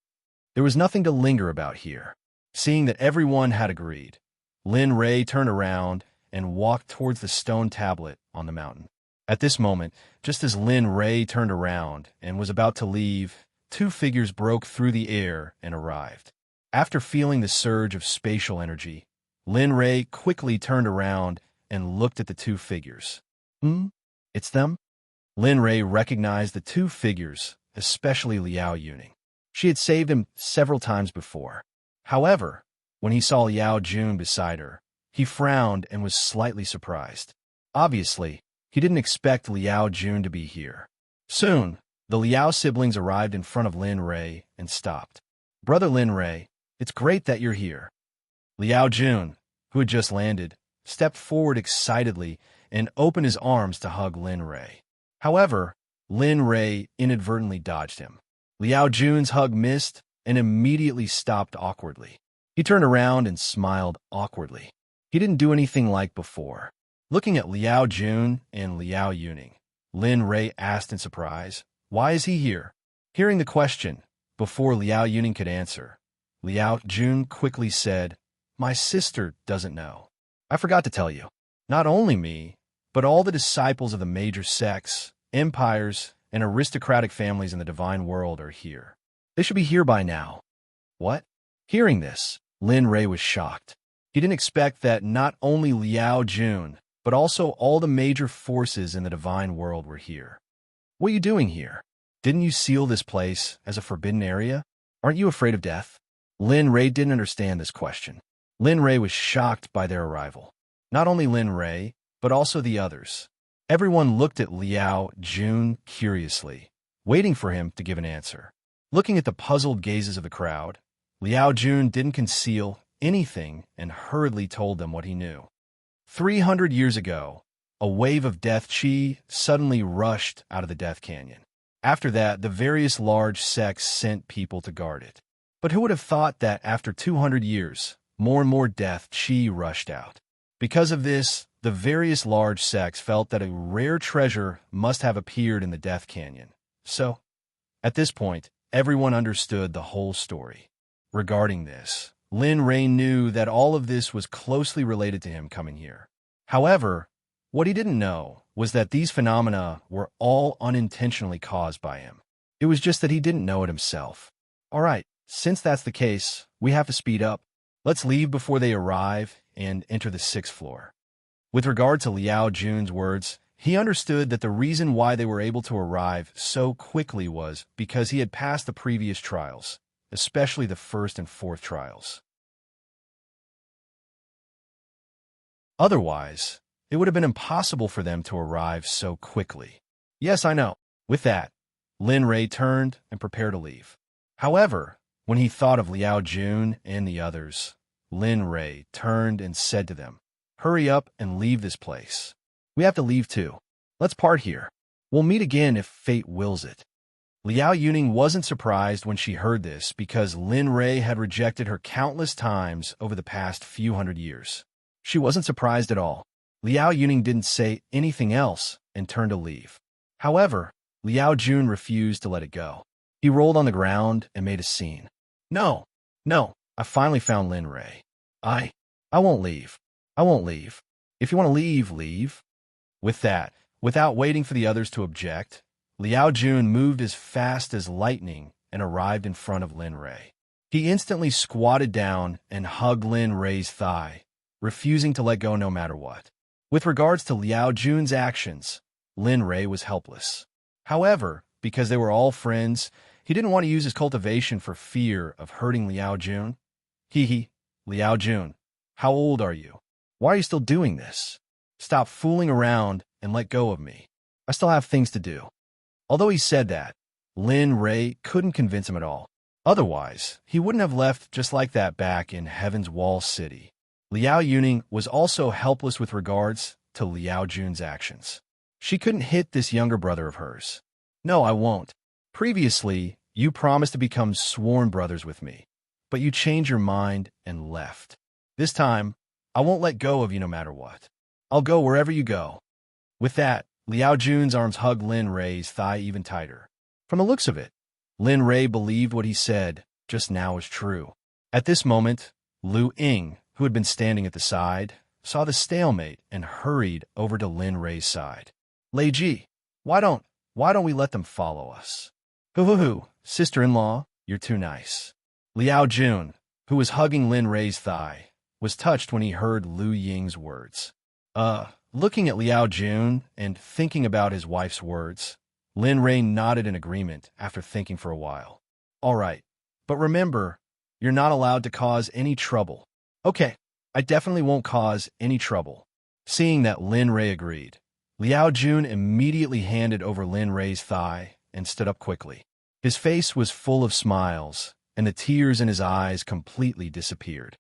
There was nothing to linger about here. Seeing that everyone had agreed, Lin Rei turned around and walked towards the stone tablet on the mountain. At this moment, just as Lin Rei turned around and was about to leave, 2 figures broke through the air and arrived. After feeling the surge of spatial energy, Lin Rei quickly turned around and looked at the 2 figures. It's them? Lin Rei recognized the 2 figures, especially Liao Yuning. She had saved him several times before. However, when he saw Liao Jun beside her, he frowned and was slightly surprised. Obviously, he didn't expect Liao Jun to be here. Soon, the Liao siblings arrived in front of Lin Rei and stopped. Brother Lin Rei, it's great that you're here. Liao Jun, who had just landed, stepped forward excitedly and opened his arms to hug Lin Rei. However, Lin Rei inadvertently dodged him. Liao Jun's hug missed and immediately stopped awkwardly. He turned around and smiled awkwardly. He didn't do anything like before. Looking at Liao Jun and Liao Yuning, Lin Rei asked in surprise, "Why is he here?" Hearing the question, before Liao Yuning could answer, Liao Jun quickly said, "My sister doesn't know. I forgot to tell you. Not only me, but all the disciples of the major sects, empires, and aristocratic families in the divine world are here. They should be here by now." What? Hearing this, Lin Rei was shocked. He didn't expect that not only Liao Jun, but also all the major forces in the divine world were here. What are you doing here? Didn't you seal this place as a forbidden area? Aren't you afraid of death? Lin Rei didn't understand this question. Lin Rei was shocked by their arrival. Not only Lin Rei, but also the others. Everyone looked at Liao Jun curiously, waiting for him to give an answer. Looking at the puzzled gazes of the crowd, Liao Jun didn't conceal anything and hurriedly told them what he knew. 300 years ago, a wave of death chi suddenly rushed out of the Death Canyon. After that, the various large sects sent people to guard it. But who would have thought that after 200 years, more and more death chi rushed out? Because of this, the various large sects felt that a rare treasure must have appeared in the Death Canyon. So, at this point, everyone understood the whole story. Regarding this, Lin Ray knew that all of this was closely related to him coming here. However, what he didn't know was that these phenomena were all unintentionally caused by him. It was just that he didn't know it himself. All right, since that's the case, we have to speed up. Let's leave before they arrive and enter the 6th floor. With regard to Liao Jun's words, he understood that the reason why they were able to arrive so quickly was because he had passed the previous trials, especially the 1st and 4th trials. Otherwise, it would have been impossible for them to arrive so quickly. Yes, I know. With that, Lin Ray turned and prepared to leave. However, when he thought of Liao Jun and the others, Lin Ray turned and said to them, "Hurry up and leave this place. We have to leave too. Let's part here. We'll meet again if fate wills it." Liao Yuning wasn't surprised when she heard this because Lin Ray had rejected her countless times over the past few hundred years. She wasn't surprised at all. Liao Yuning didn't say anything else and turned to leave. However, Liao Jun refused to let it go. He rolled on the ground and made a scene. No, I finally found Lin Ray. I won't leave. I won't leave. If you want to leave, leave." With that, without waiting for the others to object, Liao Jun moved as fast as lightning and arrived in front of Lin Ray. He instantly squatted down and hugged Lin Ray's thigh, refusing to let go no matter what. With regards to Liao Jun's actions, Lin Ray was helpless. However, because they were all friends, he didn't want to use his cultivation for fear of hurting Liao Jun. Liao Jun, how old are you? Why are you still doing this? Stop fooling around and let go of me. I still have things to do. Although he said that, Lin Ray couldn't convince him at all. Otherwise, he wouldn't have left just like that back in Heaven's Wall City. Liao Yuning was also helpless with regards to Liao Jun's actions. She couldn't hit this younger brother of hers. "No, I won't. Previously, you promised to become sworn brothers with me, but you changed your mind and left. This time, I won't let go of you no matter what. I'll go wherever you go." With that, Liao Jun's arms hugged Lin Ray's thigh even tighter. From the looks of it, Lin Ray believed what he said just now was true. At this moment, Lu Ying, who had been standing at the side, saw the stalemate and hurried over to Lin Ray's side. "Lei Ji, why don't we let them follow us?" Hoo, sister-in-law, you're too nice." Liao Jun, who was hugging Lin Ray's thigh, was touched when he heard Lu Ying's words. Looking at Liao Jun and thinking about his wife's words, Lin Ray nodded in agreement after thinking for a while. "All right, but remember, you're not allowed to cause any trouble." "Okay, I definitely won't cause any trouble." Seeing that Lin Ray agreed, Liao Jun immediately handed over Lin Ray's thigh and stood up quickly. His face was full of smiles, and the tears in his eyes completely disappeared.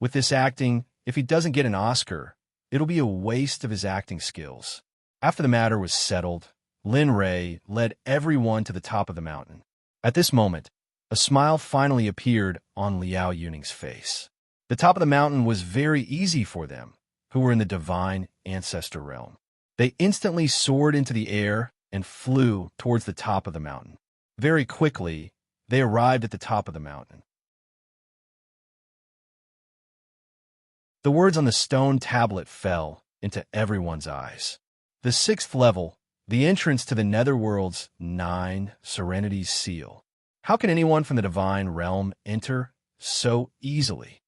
With this acting, if he doesn't get an Oscar, it'll be a waste of his acting skills. After the matter was settled, Lin Ray led everyone to the top of the mountain. At this moment, a smile finally appeared on Liao Yuning's face. The top of the mountain was very easy for them, who were in the divine ancestor realm. They instantly soared into the air and flew towards the top of the mountain. Very quickly, they arrived at the top of the mountain. The words on the stone tablet fell into everyone's eyes. The 6th level, the entrance to the Netherworld's 9 Serenity's seal. How can anyone from the divine realm enter so easily?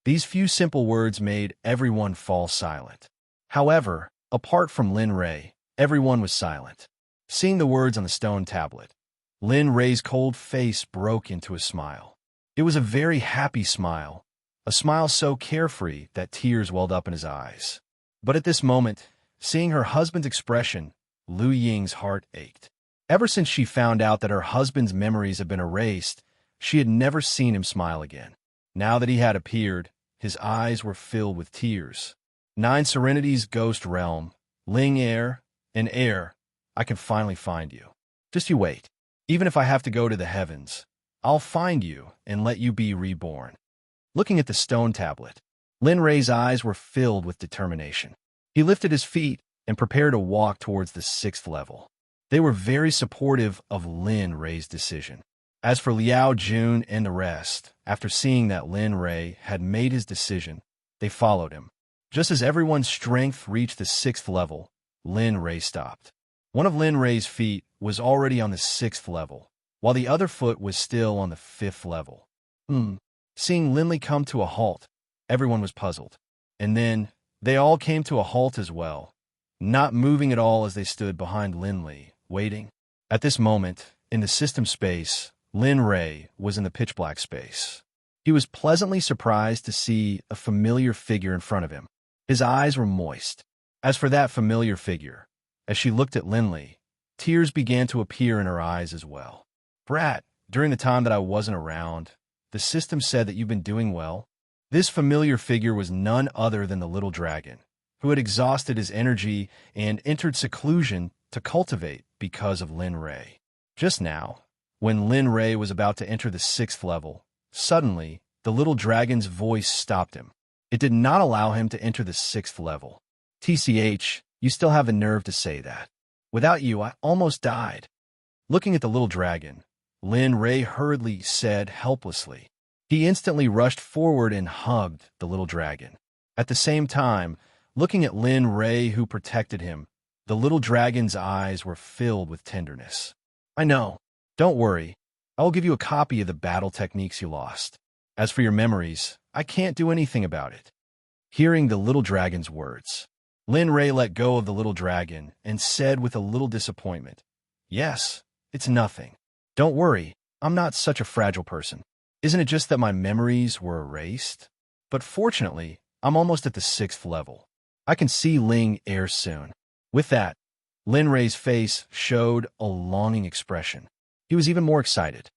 These few simple words made everyone fall silent. However, apart from Lin Ray, everyone was silent. Seeing the words on the stone tablet, Lin Ray's cold face broke into a smile. It was a very happy smile, a smile so carefree that tears welled up in his eyes. But at this moment, seeing her husband's expression, Lu Ying's heart ached. Ever since she found out that her husband's memories had been erased, she had never seen him smile again. Now that he had appeared, his eyes were filled with tears. 9 Serenity's ghost realm, Ling Air, and Air, I can finally find you. Just you wait. Even if I have to go to the heavens, I'll find you and let you be reborn. Looking at the stone tablet, Lin Ray's eyes were filled with determination. He lifted his feet and prepared to walk towards the 6th level. They were very supportive of Lin Ray's decision. As for Liao Jun and the rest, after seeing that Lin Ray had made his decision, they followed him. Just as everyone's strength reached the 6th level, Lin Ray stopped. One of Lin Ray's feet was already on the 6th level, while the other foot was still on the 5th level. Seeing Linley come to a halt, everyone was puzzled. And then, they all came to a halt as well, not moving at all as they stood behind Linley, waiting. At this moment, in the system space, Lin Ray was in the pitch-black space. He was pleasantly surprised to see a familiar figure in front of him. His eyes were moist. As for that familiar figure, as she looked at Linley, tears began to appear in her eyes as well. Brat, during the time that I wasn't around, the system said that you've been doing well. This familiar figure was none other than the little dragon, who had exhausted his energy and entered seclusion to cultivate because of Lin Ray. Just now, when Lin Ray was about to enter the 6th level, suddenly, the little dragon's voice stopped him. It did not allow him to enter the 6th level. TCH, you still have the nerve to say that. Without you, I almost died. Looking at the little dragon, Lin Ray hurriedly said helplessly. He instantly rushed forward and hugged the little dragon. At the same time, looking at Lin Ray who protected him, the little dragon's eyes were filled with tenderness. I know. Don't worry. I will give you a copy of the battle techniques you lost. As for your memories, I can't do anything about it. Hearing the little dragon's words, Lin Ray let go of the little dragon and said with a little disappointment, Yes, it's nothing. Don't worry, I'm not such a fragile person. Isn't it just that my memories were erased? But fortunately, I'm almost at the 6th level. I can see Ling Air soon. With that, Lin Ray's face showed a longing expression. He was even more excited.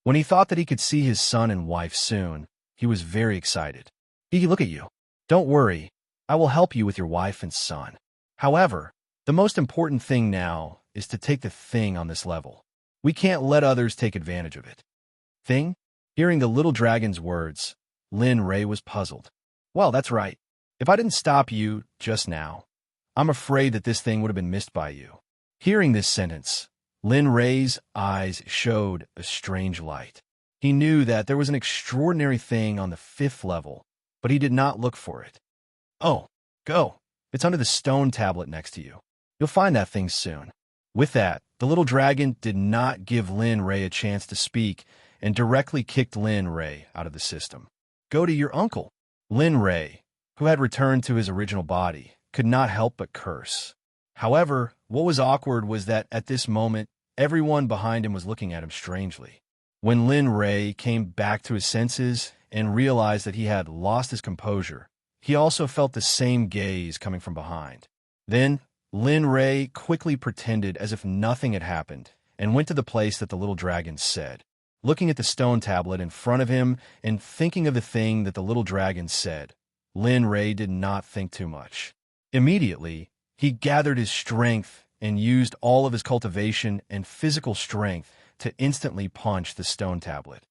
When he thought that he could see his son and wife soon, he was very excited. Look at you. Don't worry, I will help you with your wife and son. However, the most important thing now is to take the thing on this level. We can't let others take advantage of it. Thing? Hearing the little dragon's words, Lin Ray was puzzled. Well, that's right. If I didn't stop you just now, I'm afraid that this thing would have been missed by you. Hearing this sentence, Lin Ray's eyes showed a strange light. He knew that there was an extraordinary thing on the 5th level, but he did not look for it. Oh, go. It's under the stone tablet next to you. You'll find that thing soon. With that, the little dragon did not give Lin Ray a chance to speak and directly kicked Lin Ray out of the system. Go to your uncle. Lin Ray, who had returned to his original body, could not help but curse. However, what was awkward was that at this moment, everyone behind him was looking at him strangely. When Lin Ray came back to his senses and realized that he had lost his composure, he also felt the same gaze coming from behind. Then, Lin Ray quickly pretended as if nothing had happened and went to the place that the little dragon said. Looking at the stone tablet in front of him and thinking of the thing that the little dragon said, Lin Ray did not think too much. Immediately, he gathered his strength and used all of his cultivation and physical strength to instantly punch the stone tablet.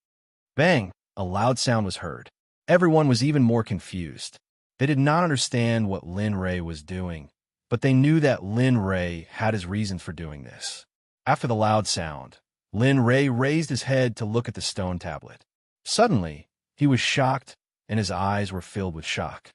Bang! A loud sound was heard. Everyone was even more confused. They did not understand what Lin Ray was doing, but they knew that Lin Ray had his reasons for doing this. After the loud sound, Lin Ray raised his head to look at the stone tablet. Suddenly, he was shocked, and his eyes were filled with shock.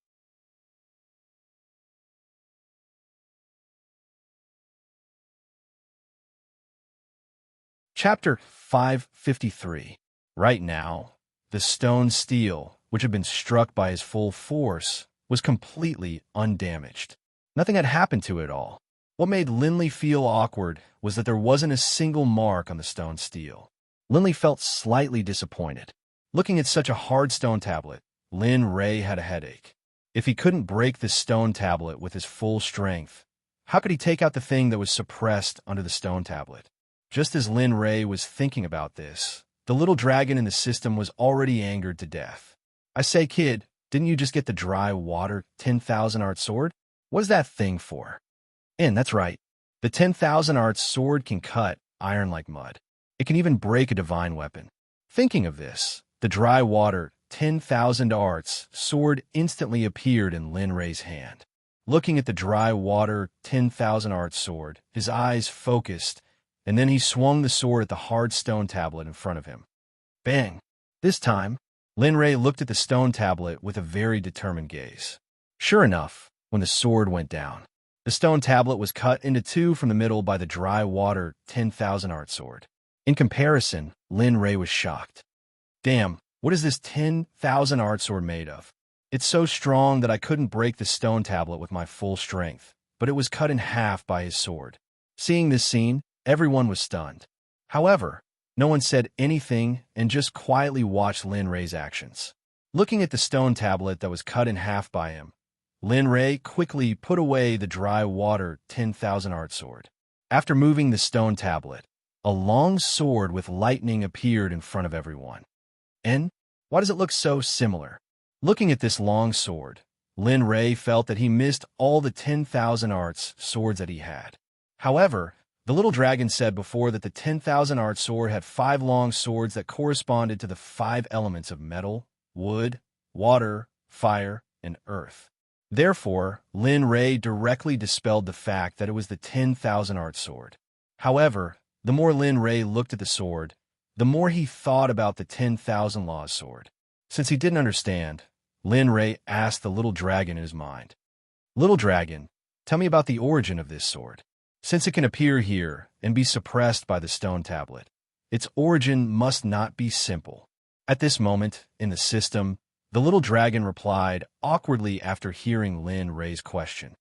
Chapter 553. Right now, the stone steel, which had been struck by his full force, was completely undamaged. Nothing had happened to it at all. What made Linley feel awkward was that there wasn't a single mark on the stone steel. Linley felt slightly disappointed. Looking at such a hard stone tablet, Lin Ray had a headache. If he couldn't break the stone tablet with his full strength, how could he take out the thing that was suppressed under the stone tablet? Just as Lin Ray was thinking about this, the little dragon in the system was already angered to death. I say, kid, didn't you just get the dry water 10,000 art sword? What is that thing for? And that's right. The 10,000 art sword can cut iron like mud. It can even break a divine weapon. Thinking of this, the dry water, 10,000 arts sword instantly appeared in Lin Rei's hand. Looking at the dry water, 10,000 arts sword, his eyes focused, and then he swung the sword at the hard stone tablet in front of him. Bang! This time, Lin Rei looked at the stone tablet with a very determined gaze. Sure enough, when the sword went down, the stone tablet was cut into two from the middle by the dry water, 10,000 art sword. In comparison, Lin Rei was shocked. Damn, what is this 10,000 art sword made of? It's so strong that I couldn't break the stone tablet with my full strength, but it was cut in half by his sword. Seeing this scene, everyone was stunned. However, no one said anything and just quietly watched Lin Rei's actions. Looking at the stone tablet that was cut in half by him, Lin Rei quickly put away the dry water 10,000 art sword. After moving the stone tablet, a long sword with lightning appeared in front of everyone. And why does it look so similar? Looking at this long sword, Lin Rei felt that he missed all the 10,000 arts swords that he had. However, the little dragon said before that the 10,000 art sword had 5 long swords that corresponded to the 5 elements of metal, wood, water, fire, and earth. Therefore, Lin Rei directly dispelled the fact that it was the 10,000 art sword. However, the more Lin Rei looked at the sword, the more he thought about the 10,000 laws sword. Since he didn't understand, Lin Rei asked the little dragon in his mind, "Little dragon, tell me about the origin of this sword. Since it can appear here and be suppressed by the stone tablet, its origin must not be simple." At this moment, in the system, the little dragon replied awkwardly after hearing Lin Rei's question.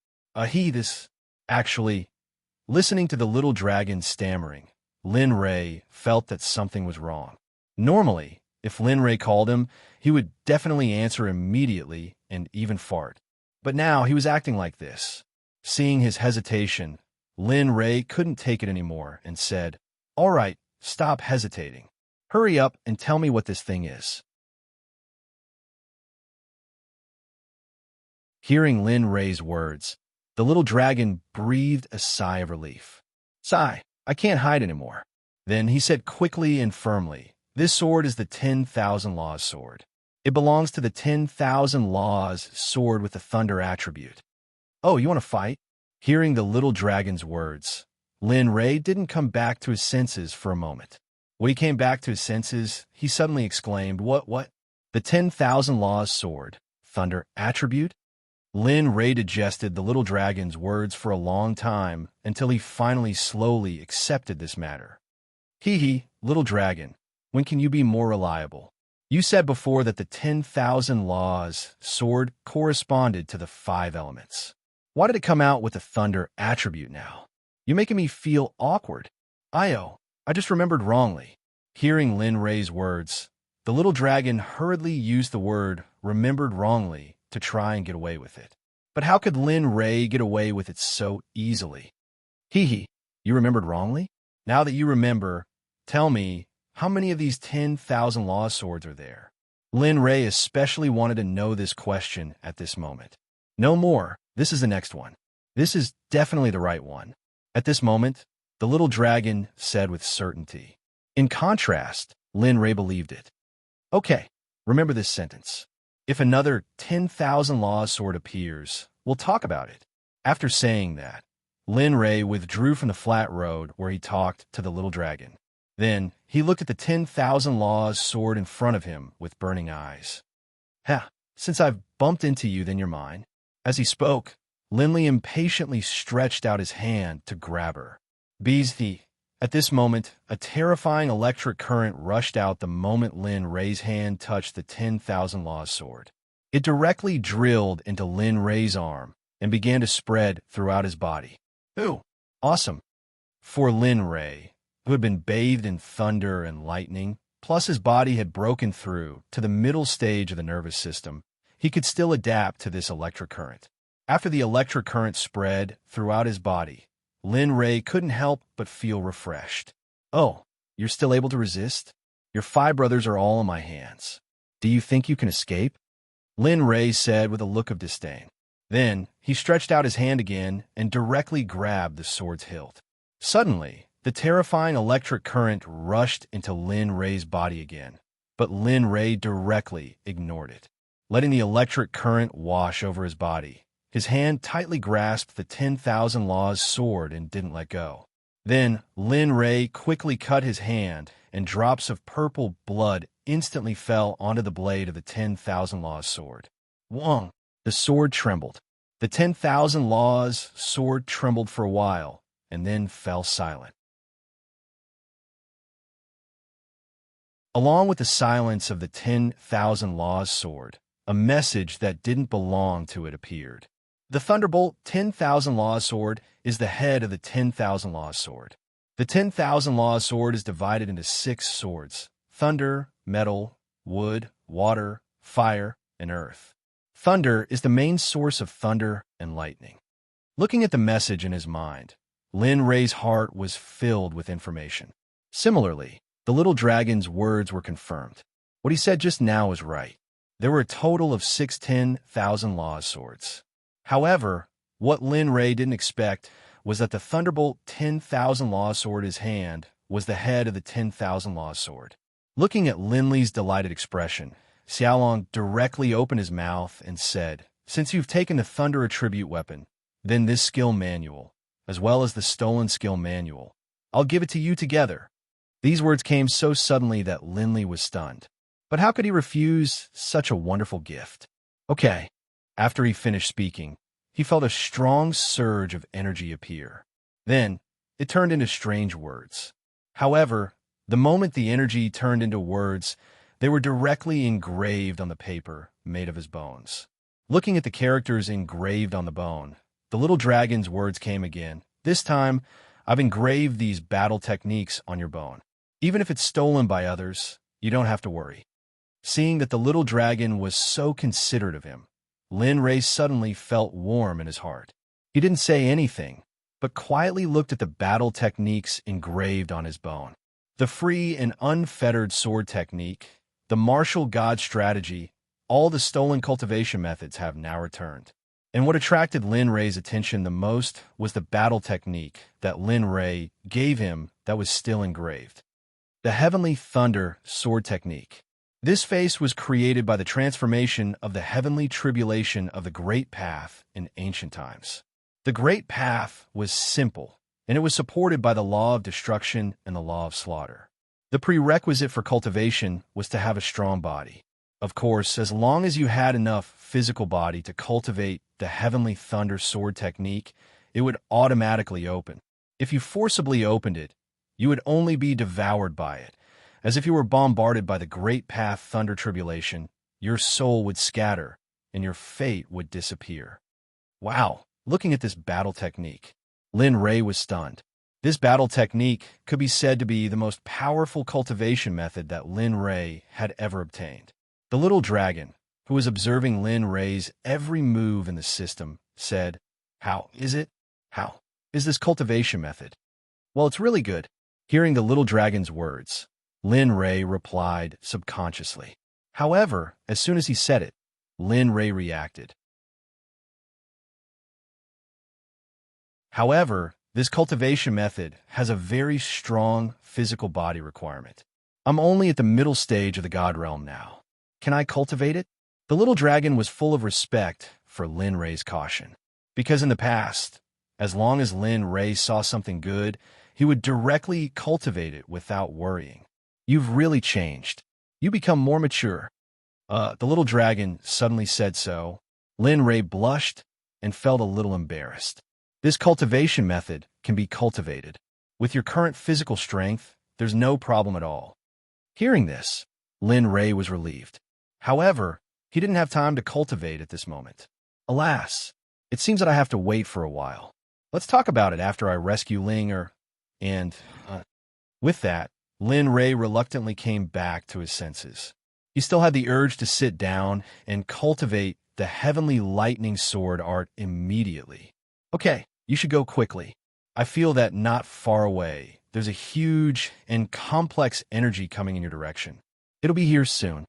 Actually, listening to the little dragon stammering, Lin Rei felt that something was wrong. Normally, if Lin Rei called him, he would definitely answer immediately and even fart. But now he was acting like this. Seeing his hesitation, Lin Rei couldn't take it anymore and said, "All right, stop hesitating. Hurry up and tell me what this thing is." Hearing Lin Rei's words, the little dragon breathed a sigh of relief. "Sigh, I can't hide anymore." Then he said quickly and firmly, "This sword is the 10,000 laws sword. It belongs to the 10,000 laws sword with the thunder attribute." "Oh, you want to fight?" Hearing the little dragon's words, Lin Rei didn't come back to his senses for a moment. When he came back to his senses, he suddenly exclaimed, What? The 10,000 laws sword, thunder attribute?" Lin Rei digested the little dragon's words for a long time until he finally slowly accepted this matter. Little dragon, when can you be more reliable? You said before that the 10,000 laws sword corresponded to the 5 elements. Why did it come out with the thunder attribute now? You're making me feel awkward. I just remembered wrongly." Hearing Lin Rei's words, the little dragon hurriedly used the word remembered wrongly to try and get away with it. But how could Lin Rei get away with it so easily? You remembered wrongly? Now that you remember, tell me, how many of these 10,000 law swords are there? Lin Rei especially wanted to know this question at this moment. "No more. This is the next one. This is definitely the right one." At this moment, the little dragon said with certainty. In contrast, Lin Rei believed it. "Okay, remember this sentence. If another 10,000 law sword appears, we'll talk about it." After saying that, Lin Rei withdrew from the flat road where he talked to the little dragon. Then, he looked at the 10,000 laws sword in front of him with burning eyes. Since I've bumped into you, then you're mine." As he spoke, Lin Rei impatiently stretched out his hand to grab her. At this moment, a terrifying electric current rushed out the moment Lin Rei's hand touched the 10,000 laws sword. It directly drilled into Lin Rei's arm and began to spread throughout his body. Ooh, awesome. For Lin Rei, who had been bathed in thunder and lightning, plus his body had broken through to the middle stage of the nervous system, he could still adapt to this electric current. After the electric current spread throughout his body, Lin Rei couldn't help but feel refreshed. "Oh, you're still able to resist? Your 5 brothers are all in my hands. Do you think you can escape?" Lin Rei said with a look of disdain. Then, he stretched out his hand again and directly grabbed the sword's hilt. Suddenly, The terrifying electric current rushed into Lin Ray's body again, but Lin Ray directly ignored it. Letting the electric current wash over his body, his hand tightly grasped the 10,000 Laws sword and didn't let go. Then, Lin Ray quickly cut his hand, and drops of purple blood instantly fell onto the blade of the 10,000 Laws sword. Wong! The sword trembled. The 10,000 Laws sword trembled for a while, and then fell silent. Along with the silence of the 10,000 Laws sword, a message that didn't belong to it appeared. The Thunderbolt 10,000 Laws sword is the head of the 10,000 Laws sword. The 10,000 Laws sword is divided into 6 swords: thunder, metal, wood, water, fire, and earth. Thunder is the main source of thunder and lightning. Looking at the message in his mind, Lin Ray's heart was filled with information. Similarly, the little dragon's words were confirmed. What he said just now was right. There were a total of 6 10,000 Laws swords. However, what Lin Ray didn't expect was that the Thunderbolt 10,000 Laws sword in his hand was the head of the 10,000 Laws sword. Looking at Lin Li's delighted expression, Xiaolong directly opened his mouth and said, "Since you've taken the Thunder Attribute weapon, then this skill manual, as well as the stolen skill manual, I'll give it to you together." These words came so suddenly that Lin Li was stunned. But how could he refuse such a wonderful gift? Okay. After he finished speaking, he felt a strong surge of energy appear. Then, it turned into strange words. However, the moment the energy turned into words, they were directly engraved on the paper made of his bones. Looking at the characters engraved on the bone, the little dragon's words came again. "This time, I've engraved these battle techniques on your bone. Even if it's stolen by others, you don't have to worry." Seeing that the little dragon was so considerate of him, Lin Ray suddenly felt warm in his heart. He didn't say anything, but quietly looked at the battle techniques engraved on his bone. The free and unfettered sword technique, the martial god strategy, all the stolen cultivation methods have now returned. And what attracted Lin Ray's attention the most was the battle technique that Lin Ray gave him that was still engraved. The Heavenly Thunder sword technique. This face was created by the transformation of the heavenly tribulation of the Great Path in ancient times. The Great Path was simple, and it was supported by the law of destruction and the law of slaughter. The prerequisite for cultivation was to have a strong body. Of course, as long as you had enough physical body to cultivate the Heavenly Thunder sword technique, it would automatically open. If you forcibly opened it, you would only be devoured by it. As if you were bombarded by the Great Path Thunder Tribulation, your soul would scatter, and your fate would disappear. Wow, looking at this battle technique, Lin Ray was stunned. This battle technique could be said to be the most powerful cultivation method that Lin Ray had ever obtained. The little dragon, who was observing Lin Ray's every move in the system, said, "How is it? How is this cultivation method?" "Well, it's really good." Hearing the little dragon's words, Lin Ray replied subconsciously. However, as soon as he said it, Lin Ray reacted. However, this cultivation method has a very strong physical body requirement. I'm only at the middle stage of the God Realm now. Can I cultivate it? The little dragon was full of respect for Lin Ray's caution. Because in the past, as long as Lin Ray saw something good, he would directly cultivate it without worrying. "You've really changed. You become more mature." The little dragon suddenly said so. Lin Ray blushed and felt a little embarrassed. This cultivation method can be cultivated. With your current physical strength, there's no problem at all. Hearing this, Lin Ray was relieved. However, he didn't have time to cultivate at this moment. "Alas, it seems that I have to wait for a while. Let's talk about it after I rescue Ling and with that, Lin Ray reluctantly came back to his senses. He still had the urge to sit down and cultivate the heavenly lightning sword art immediately. "Okay, you should go quickly. I feel that not far away, there's a huge and complex energy coming in your direction. It'll be here soon."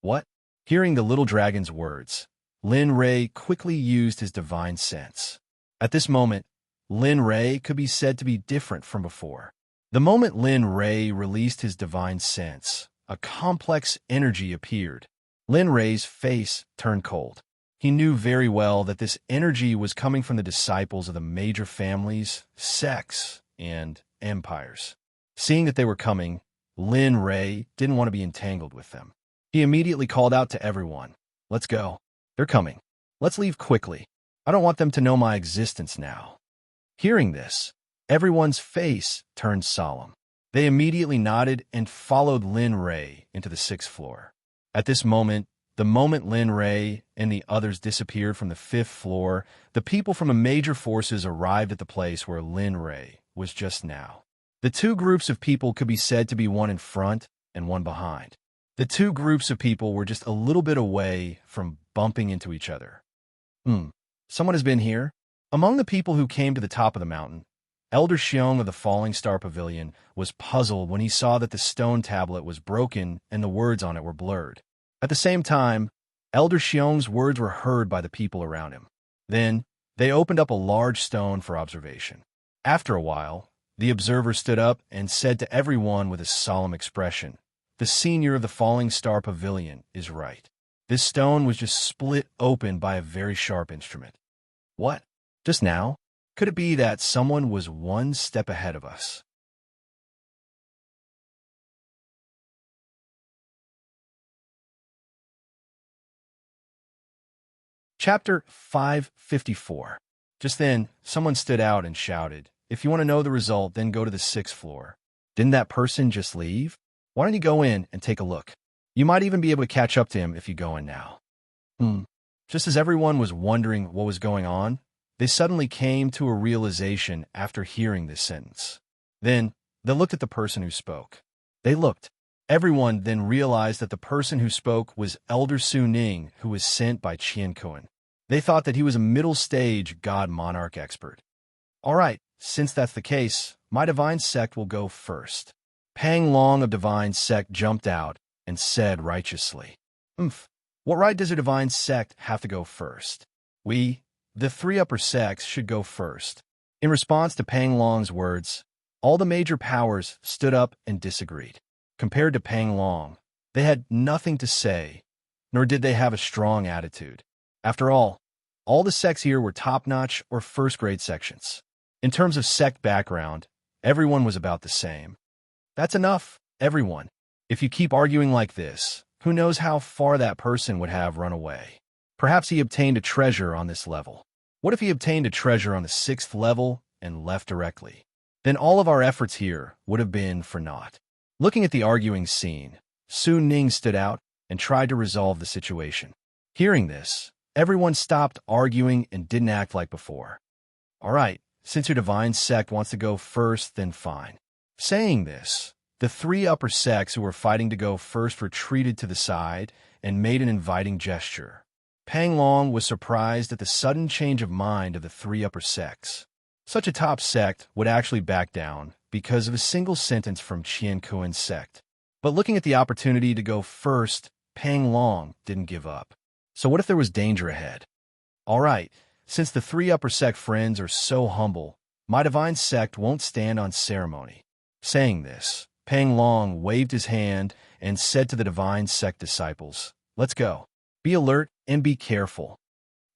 "What?" Hearing the little dragon's words, Lin Ray quickly used his divine sense. At this moment, Lin Ray could be said to be different from before. The moment Lin Ray released his divine sense, a complex energy appeared. Lin Ray's face turned cold. He knew very well that this energy was coming from the disciples of the major families, sects, and empires. Seeing that they were coming, Lin Ray didn't want to be entangled with them. He immediately called out to everyone, "Let's go. They're coming. Let's leave quickly. I don't want them to know my existence now." Hearing this, everyone's face turned solemn. They immediately nodded and followed Lin Ray into the 6th floor. At this moment, the moment Lin Ray and the others disappeared from the 5th floor, the people from the major forces arrived at the place where Lin Ray was just now. The two groups of people could be said to be one in front and one behind. The two groups of people were just a little bit away from bumping into each other. Someone has been here? Among the people who came to the top of the mountain, Elder Xiong of the Falling Star Pavilion was puzzled when he saw that the stone tablet was broken and the words on it were blurred. At the same time, Elder Xiong's words were heard by the people around him. Then, they opened up a large stone for observation. After a while, the observer stood up and said to everyone with a solemn expression, "The senior of the Falling Star Pavilion is right. This stone was just split open by a very sharp instrument." What? Just now? Could it be that someone was one step ahead of us? Chapter 554. Just then, someone stood out and shouted, "If you want to know the result, then go to the 6th floor." Didn't that person just leave? Why don't you go in and take a look? You might even be able to catch up to him if you go in now. Just as everyone was wondering what was going on, they suddenly came to a realization after hearing this sentence. Then, they looked at the person who spoke. Everyone then realized that the person who spoke was Elder Su Ning, who was sent by Qian Kuan. They thought that he was a middle-stage god monarch expert. "All right, since that's the case, my divine sect will go first." Pang Long of divine sect jumped out and said righteously, "What right does a divine sect have to go first? We, the 3 upper sects, should go first." In response to Pang Long's words, all the major powers stood up and disagreed. Compared to Pang Long, they had nothing to say, nor did they have a strong attitude. After all the sects here were top-notch or first-grade sections. In terms of sect background, everyone was about the same. That's enough, everyone. If you keep arguing like this, who knows how far that person would have run away. Perhaps he obtained a treasure on this level. What if he obtained a treasure on the 6th level and left directly? Then all of our efforts here would have been for naught. Looking at the arguing scene, Su Ning stood out and tried to resolve the situation. Hearing this, everyone stopped arguing and didn't act like before. "All right, since your divine sect wants to go first, then fine." Saying this, the 3 upper sects who were fighting to go first retreated to the side and made an inviting gesture. Pang Long was surprised at the sudden change of mind of the 3 upper sects. Such a top sect would actually back down because of a single sentence from Qian Kuan's sect. But looking at the opportunity to go first, Pang Long didn't give up. So what if there was danger ahead? "All right, since the 3 upper sect friends are so humble, my divine sect won't stand on ceremony." Saying this, Pang Long waved his hand and said to the divine sect disciples, "Let's go. Be alert and be careful."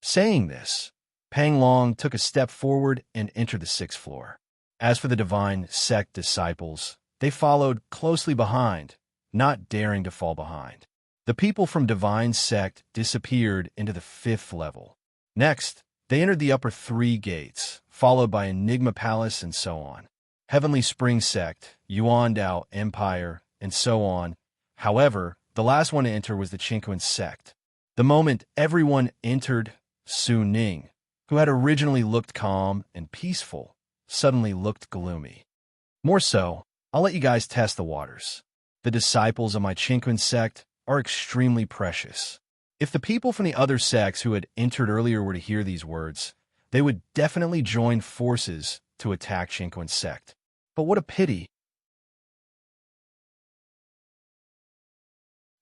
Saying this, Pang Long took a step forward and entered the 6th floor. As for the divine sect disciples, they followed closely behind, not daring to fall behind. The people from divine sect disappeared into the 5th level. Next, they entered the upper 3 gates, followed by Enigma Palace and so on. Heavenly Spring Sect, Yuan Dao Empire, and so on. However, the last one to enter was the Qingquan sect. The moment everyone entered, Su Ning, who had originally looked calm and peaceful, suddenly looked gloomy. More so, I'll let you guys test the waters. The disciples of my Qingquan sect are extremely precious. If the people from the other sects who had entered earlier were to hear these words, they would definitely join forces to attack Qingquan sect. But what a pity.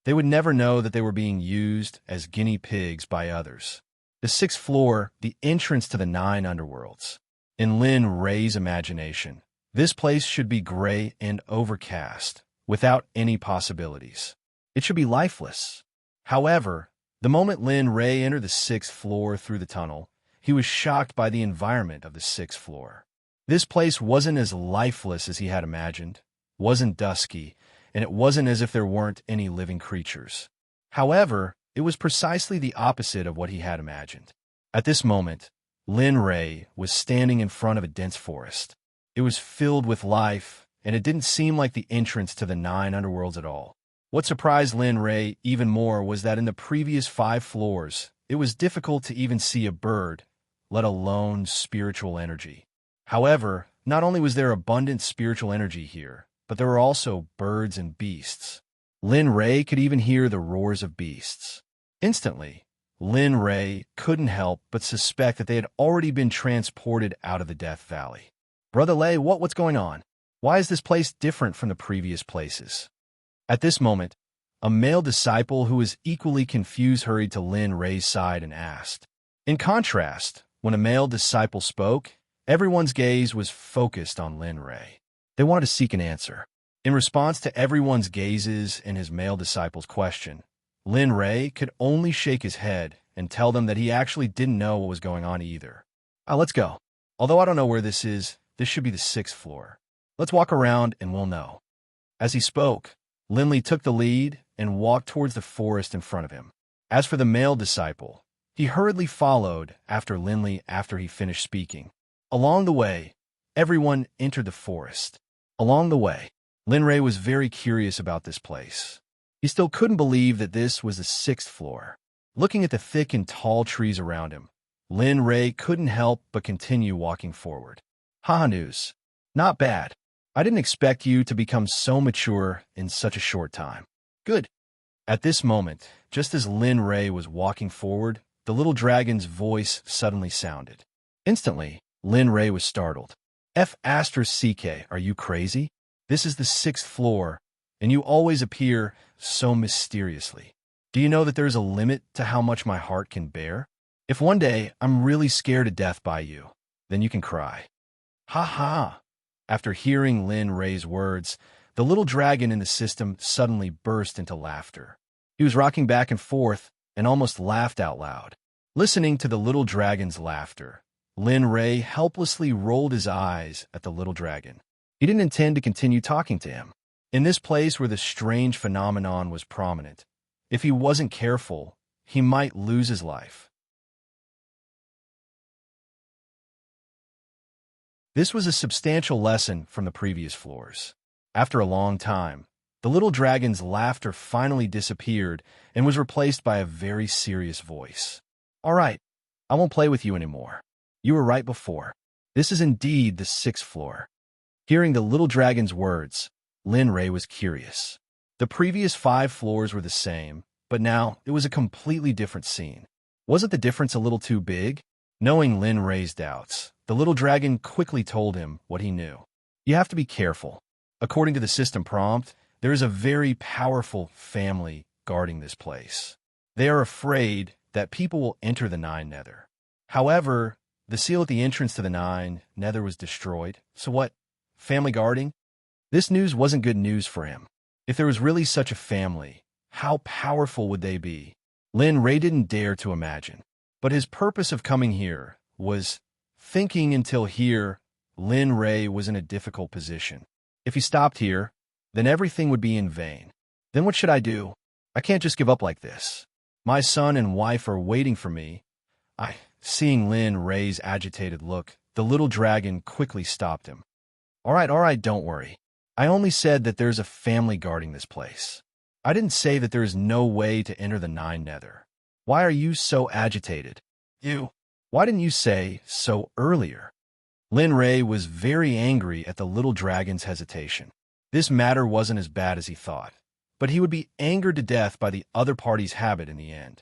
They would never know that they were being used as guinea pigs by others. The 6th floor, the entrance to the 9 underworlds. In Lin Ray's imagination, This place should be gray and overcast, without any possibilities. It should be lifeless. However, the moment Lin Ray entered the 6th floor through the tunnel, he was shocked by the environment of the 6th floor. This place wasn't as lifeless as he had imagined, wasn't dusky, and it wasn't as if there weren't any living creatures. However, it was precisely the opposite of what he had imagined. At this moment, Lin Ray was standing in front of a dense forest. It was filled with life, and it didn't seem like the entrance to the 9 underworlds at all. What surprised Lin Ray even more was that in the previous 5 floors, it was difficult to even see a bird, let alone spiritual energy. However, not only was there abundant spiritual energy here, but there were also birds and beasts. Lin Ray could even hear the roars of beasts. Instantly, Lin Ray couldn't help but suspect that they had already been transported out of the Death Valley. Brother Lei, what's going on? Why is this place different from the previous places? At this moment, a male disciple who was equally confused hurried to Lin Ray's side and asked. In contrast, when a male disciple spoke, everyone's gaze was focused on Lin Ray. They wanted to seek an answer. In response to everyone's gazes and his male disciple's question, Lin Ray could only shake his head and tell them that he actually didn't know what was going on either. Let's go. Although I don't know where this is, this should be the 6th floor. Let's walk around and we'll know. As he spoke, Linley took the lead and walked towards the forest in front of him. As for the male disciple, he hurriedly followed after Linley after he finished speaking. Along the way, everyone entered the forest. Along the way, Lin Ray was very curious about this place. He still couldn't believe that this was the 6th floor. Looking at the thick and tall trees around him, Lin Ray couldn't help but continue walking forward. Haha, news. Not bad. I didn't expect you to become so mature in such a short time. Good. At this moment, just as Lin Ray was walking forward, the little dragon's voice suddenly sounded. Instantly, Lin Ray was startled. F***CK, are you crazy? This is the 6th floor, and you always appear so mysteriously. Do you know that there's a limit to how much my heart can bear? If one day I'm really scared to death by you, then you can cry. Ha ha! After hearing Lin Ray's words, the little dragon in the system suddenly burst into laughter. He was rocking back and forth and almost laughed out loud. Listening to the little dragon's laughter, Lin Ray helplessly rolled his eyes at the little dragon. He didn't intend to continue talking to him. In this place where the strange phenomenon was prominent, if he wasn't careful, he might lose his life. This was a substantial lesson from the previous floors. After a long time, the little dragon's laughter finally disappeared and was replaced by a very serious voice. All right, I won't play with you anymore. You were right before. This is indeed the 6th floor. Hearing the little dragon's words, Lin Ray was curious. The previous 5 floors were the same, but now it was a completely different scene. Wasn't the difference a little too big? Knowing Lin Ray's doubts, the little dragon quickly told him what he knew. You have to be careful. According to the system prompt, there is a very powerful family guarding this place. They are afraid that people will enter the 9 Nether. However, the seal at the entrance to the 9 Nether was destroyed. So what? Family guarding? This news wasn't good news for him. If there was really such a family, how powerful would they be? Lin Ray didn't dare to imagine. But his purpose of coming here was thinking until here, Lin Ray was in a difficult position. If he stopped here, then everything would be in vain. Then what should I do? I can't just give up like this. My son and wife are waiting for me. Seeing Lin Ray's agitated look, the little dragon quickly stopped him. All right, don't worry. I only said that there's a family guarding this place. I didn't say that there is no way to enter the 9 Nether. Why are you so agitated? Why didn't you say so earlier? Lin Ray was very angry at the little dragon's hesitation. This matter wasn't as bad as he thought, but he would be angered to death by the other party's habit in the end.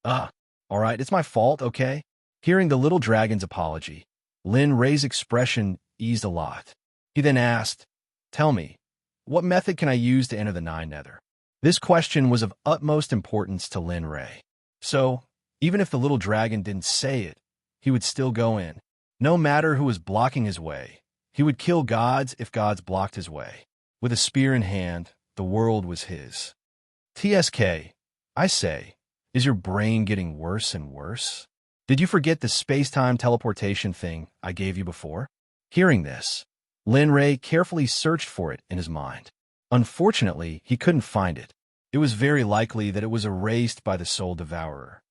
All right, it's my fault, okay? Hearing the little dragon's apology, Lin Ray's expression eased a lot. He then asked, tell me, what method can I use to enter the 9 Nether? This question was of utmost importance to Lin Ray. So, even if the little dragon didn't say it, he would still go in. No matter who was blocking his way, He would kill gods if gods blocked his way. With a spear in hand, the world was his. TSK, I say, is your brain getting worse and worse? Did you forget the space-time teleportation thing I gave you before? Hearing this, Lin Ray carefully searched for it in his mind. Unfortunately, he couldn't find it. It was very likely that it was erased by the Soul Devourer.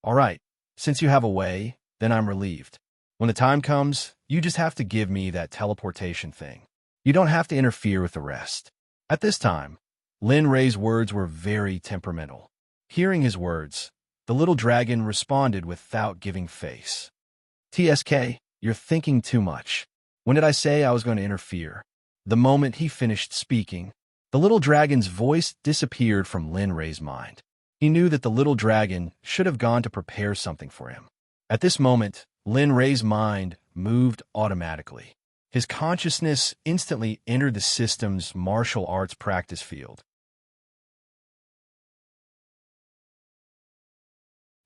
All right, since you have a way, then I'm relieved. When the time comes, you just have to give me that teleportation thing. You don't have to interfere with the rest. At this time, Lin Ray's words were very temperamental. Hearing his words, the little dragon responded without giving face. TSK, you're thinking too much. When did I say I was going to interfere? The moment he finished speaking, the little dragon's voice disappeared from Lin Ray's mind. He knew that the little dragon should have gone to prepare something for him. At this moment, Lin Ray's mind moved automatically. His consciousness instantly entered the system's martial arts practice field.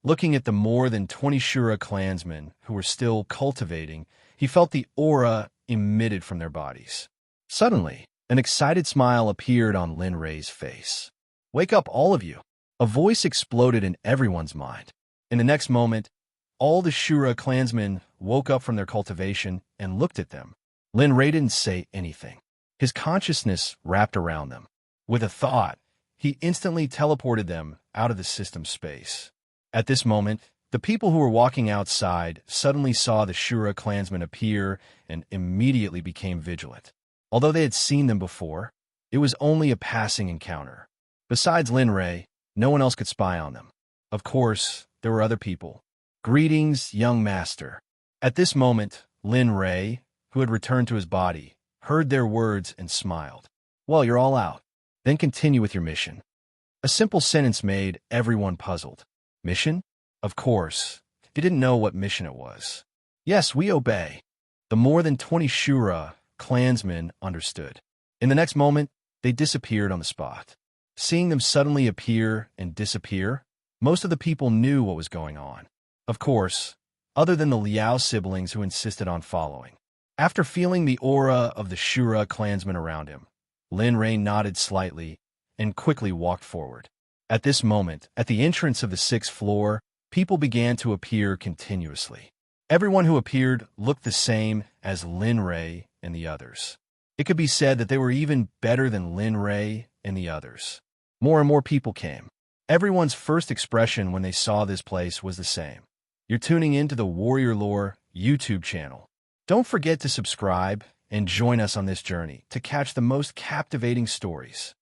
Looking at the more than 20 Shura clansmen who were still cultivating, he felt the aura emitted from their bodies. Suddenly, an excited smile appeared on Lin Ray's face. "Wake up, all of you!" A voice exploded in everyone's mind. In the next moment, all the Shura clansmen woke up from their cultivation and looked at them. Lin Ray didn't say anything. His consciousness wrapped around them. With a thought, he instantly teleported them out of the system space. At this moment, the people who were walking outside suddenly saw the Shura clansmen appear and immediately became vigilant. Although they had seen them before, it was only a passing encounter. Besides Lin Ray, no one else could spy on them. Of course, there were other people. "Greetings, young master." At this moment, Lin Ray, who had returned to his body, heard their words and smiled. "Well, you're all out. Then continue with your mission." A simple sentence made everyone puzzled. Mission? Of course, they didn't know what mission it was. "Yes, we obey." The more than 20 Shura clansmen understood. In the next moment, they disappeared on the spot. Seeing them suddenly appear and disappear, most of the people knew what was going on. Of course, other than the Liao siblings who insisted on following. After feeling the aura of the Shura clansmen around him, Lin Ray nodded slightly and quickly walked forward. At this moment, at the entrance of the 6th floor, people began to appear continuously. Everyone who appeared looked the same as Lin Ray and the others. It could be said that they were even better than Lin Ray and the others. More and more people came. Everyone's first expression when they saw this place was the same. You're tuning into the Warrior Lore YouTube channel. Don't forget to subscribe and join us on this journey to catch the most captivating stories.